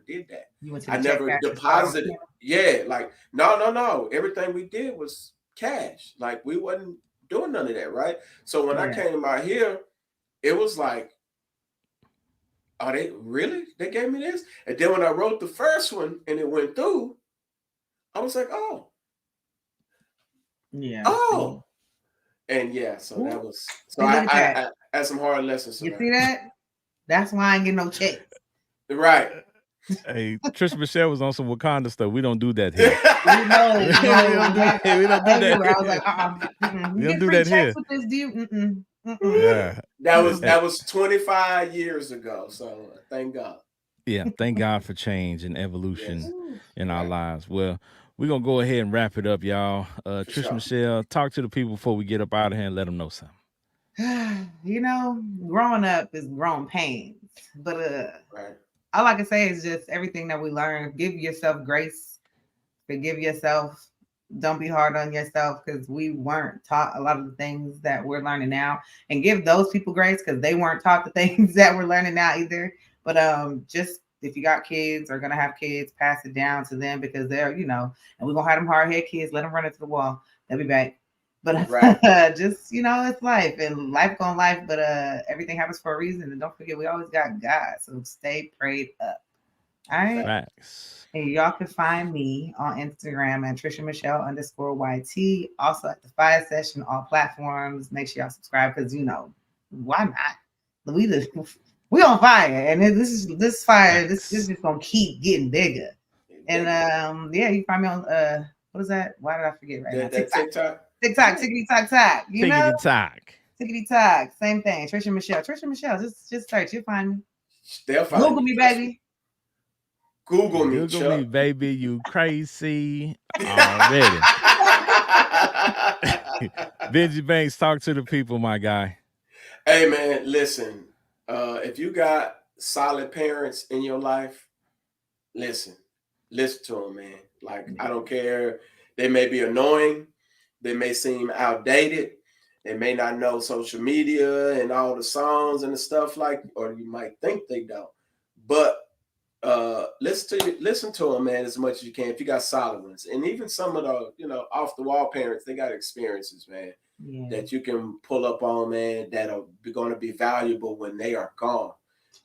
[SPEAKER 2] did that. I never deposited. Yeah, like, no. Everything we did was cash. Like, we wasn't doing none of that, right? So when I came out here, it was like, are they really? They gave me this? And then when I wrote the first one and it went through, I was like, oh.
[SPEAKER 1] Yeah.
[SPEAKER 2] Oh. And so that was, so I had some hard lessons.
[SPEAKER 1] You see that? That's why I ain't getting no checks.
[SPEAKER 2] Right.
[SPEAKER 3] Hey, Trisha Michelle was on some Wakanda stuff. We don't do that here.
[SPEAKER 1] We don't do
[SPEAKER 3] that.
[SPEAKER 1] I was like,
[SPEAKER 3] We
[SPEAKER 1] you
[SPEAKER 3] don't
[SPEAKER 1] get
[SPEAKER 3] do
[SPEAKER 1] free
[SPEAKER 3] that
[SPEAKER 1] checks
[SPEAKER 3] here.
[SPEAKER 1] with this, dude.
[SPEAKER 3] Yeah.
[SPEAKER 2] That was 25 years ago. So thank God.
[SPEAKER 3] Yeah, thank God for change and evolution
[SPEAKER 2] Yes.
[SPEAKER 3] in our lives. Well, we're going to go ahead and wrap it up, y'all. Trisha
[SPEAKER 2] sure.
[SPEAKER 3] Michelle, talk to the people before we get up out of here and let them know something.
[SPEAKER 1] You know, growing up is growing pains. But
[SPEAKER 2] Right.
[SPEAKER 1] all I can say is just everything that we learn, give yourself grace, forgive yourself. Don't be hard on yourself because we weren't taught a lot of the things that we're learning now. And give those people grace because they weren't taught the things that we're learning now either. But just if you got kids or gonna have kids, pass it down to them because they're, you know, and we're gonna have them hard head kids, let them run into the wall. They'll be back. But
[SPEAKER 2] Right.
[SPEAKER 1] just, you know, it's life and life gonna life, but everything happens for a reason. And don't forget we always got God. So stay prayed up. All right.
[SPEAKER 3] Facts.
[SPEAKER 1] And y'all can find me on Instagram at Trisha Michelle _YT. Also at the Fiyah Session, all platforms. Make sure y'all subscribe because you know why not? We on fire, and this fire. This is just gonna keep getting bigger. And yeah, you can find me on what is that? Why did I forget right now?
[SPEAKER 2] TikTok.
[SPEAKER 1] TikTok, tickety tock tock. You know,
[SPEAKER 3] Tickety
[SPEAKER 1] tock. Same thing. Trisha Michelle. Just search. You'll find me.
[SPEAKER 2] They'll find
[SPEAKER 1] Google me, baby.
[SPEAKER 2] Google me,
[SPEAKER 3] Google
[SPEAKER 2] Chuck.
[SPEAKER 3] me, baby. You crazy already. Benji Banks, talk to the people, my guy.
[SPEAKER 2] Hey, man, listen. If you got solid parents in your life, listen to them, man. Like, I don't care. They may be annoying. They may seem outdated. They may not know social media and all the songs and the stuff or you might think they don't. But listen to them, man, as much as you can if you got solid ones. And even some of the, you know, off the wall parents, they got experiences, man, that you can pull up on, man, that are going to be valuable when they are gone.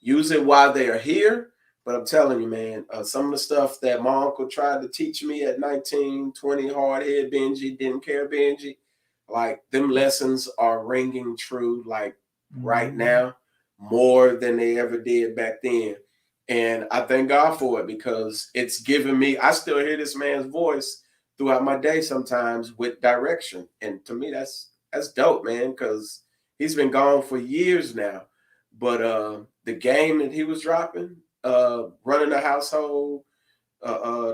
[SPEAKER 2] Use it while they are here. But I'm telling you, man, some of the stuff that my uncle tried to teach me at 19, 20, hard head Benji, didn't care Benji, like them lessons are ringing true, like right now, more than they ever did back then. And I thank God for it because it's given me, I still hear this man's voice throughout my day sometimes with direction. And to me, that's dope, man, because he's been gone for years now. But the game that he was dropping, running a household,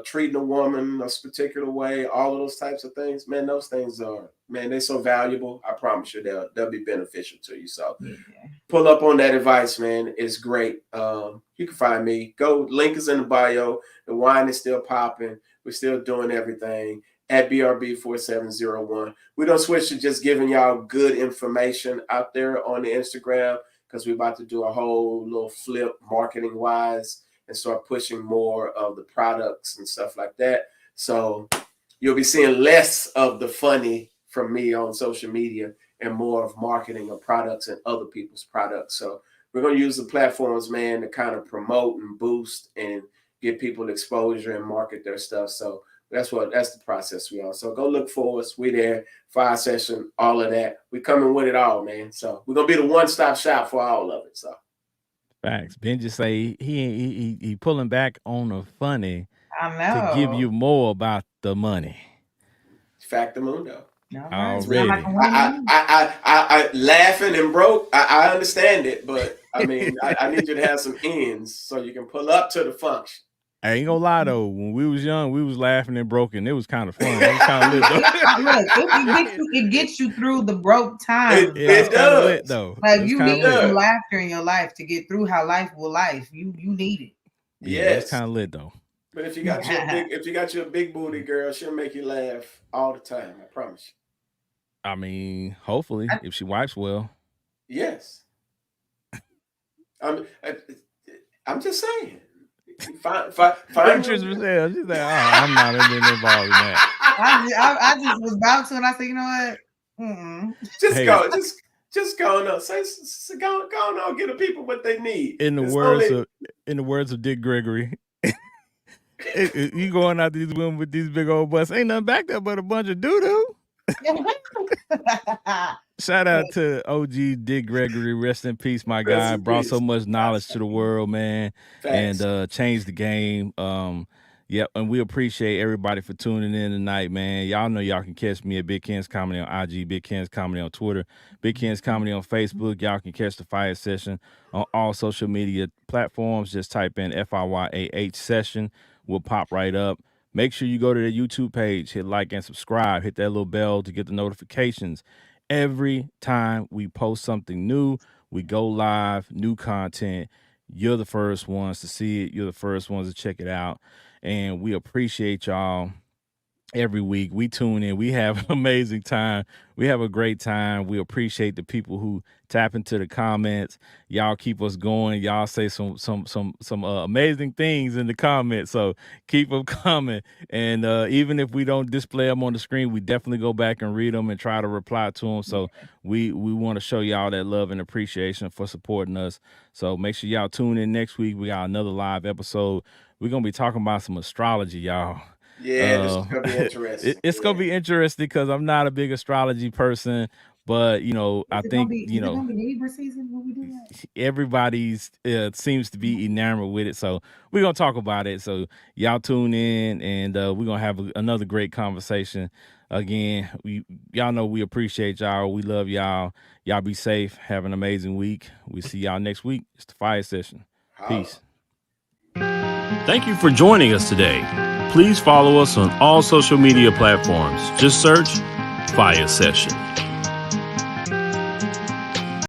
[SPEAKER 2] treating a woman a particular way, all of those types of things, man, those things are, man, they're so valuable. I promise you they'll be beneficial to you. So pull up on that advice, man. It's great. You can find me. Go, link is in the bio. The wine is still popping. We're still doing everything at BRB4701. We don't switch to just giving y'all good information out there on the Instagram because we're about to do a whole little flip marketing wise and start pushing more of the products and stuff like that. So you'll be seeing less of the funny from me on social media and more of marketing of products and other people's products. So we're going to use the platforms, man, to kind of promote and boost and get people exposure and market their stuff. So that's the process we are. So go look for us. We there, Fiyah Session, all of that. We coming with it all, man. So we're going to be the one-stop shop for all of it. So.
[SPEAKER 3] Facts. Benji say he pulling back on the funny
[SPEAKER 1] to
[SPEAKER 3] give you more about the money.
[SPEAKER 2] Factamundo.
[SPEAKER 3] Already.
[SPEAKER 2] I laughing and broke. I understand it, but I mean, I need you to have some ends so you can pull up to the function.
[SPEAKER 3] I ain't gonna lie though, when we was young, we was laughing and broken. It was kind of fun. It was kind of lit
[SPEAKER 1] though. It gets you through the broke times.
[SPEAKER 2] It does.
[SPEAKER 3] Lit, though.
[SPEAKER 1] Like you need some laughter in your life to get through how life will life. You need it.
[SPEAKER 3] Yeah, it's kind of lit though.
[SPEAKER 2] But if you got your big booty girl, she'll make you laugh all the time. I promise you.
[SPEAKER 3] I mean, hopefully, if she wipes well.
[SPEAKER 2] Yes. I'm just saying. Find
[SPEAKER 3] She's like, I'm not involved in that.
[SPEAKER 1] I just was about to, and I said, you know what?
[SPEAKER 2] Just go on. Go on. Get the people what they need.
[SPEAKER 3] In the words of Dick Gregory, you going out these women with these big old butts, ain't nothing back there but a bunch of doo doo. Shout out to OG Dick Gregory. Rest in peace, my
[SPEAKER 2] Rest
[SPEAKER 3] guy.
[SPEAKER 2] in
[SPEAKER 3] Brought
[SPEAKER 2] peace.
[SPEAKER 3] so much knowledge to the world, man,
[SPEAKER 2] Facts.
[SPEAKER 3] and changed the game. Yep, and we appreciate everybody for tuning in tonight, man. Y'all know y'all can catch me at Big Ken's Comedy on IG, Big Ken's Comedy on Twitter, Big Ken's Comedy on Facebook. Y'all can catch the Fiyah Session on all social media platforms. Just type in FIYAH Session. We'll pop right up. Make sure you go to the YouTube page, hit like and subscribe, hit that little bell to get the notifications. Every time we post something new, we go live, new content. You're the first ones to see it. You're the first ones to check it out. And we appreciate y'all every week. We tune in. We have an amazing time. We have a great time. We appreciate the people who tap into the comments. Y'all keep us going. Y'all say some amazing things in the comments. So keep them coming. And even if we don't display them on the screen, we definitely go back and read them and try to reply to them. So we want to show y'all that love and appreciation for supporting us. So make sure y'all tune in next week. We got another live episode. We're going to be talking about some astrology, y'all.
[SPEAKER 2] Yeah, this is gonna be interesting.
[SPEAKER 3] It's gonna be interesting because I'm not a big astrology person, but I think
[SPEAKER 1] is it gonna be Libra season when we do that?
[SPEAKER 3] Everybody's seems to be enamored with it, so we're gonna talk about it. So y'all tune in, and we're gonna have another great conversation. Again, y'all know we appreciate y'all. We love y'all. Y'all be safe. Have an amazing week. We see y'all next week. It's the Fiyah Session. Peace. Thank you for joining us today. Please follow us on all social media platforms. Just search Fiyah Session.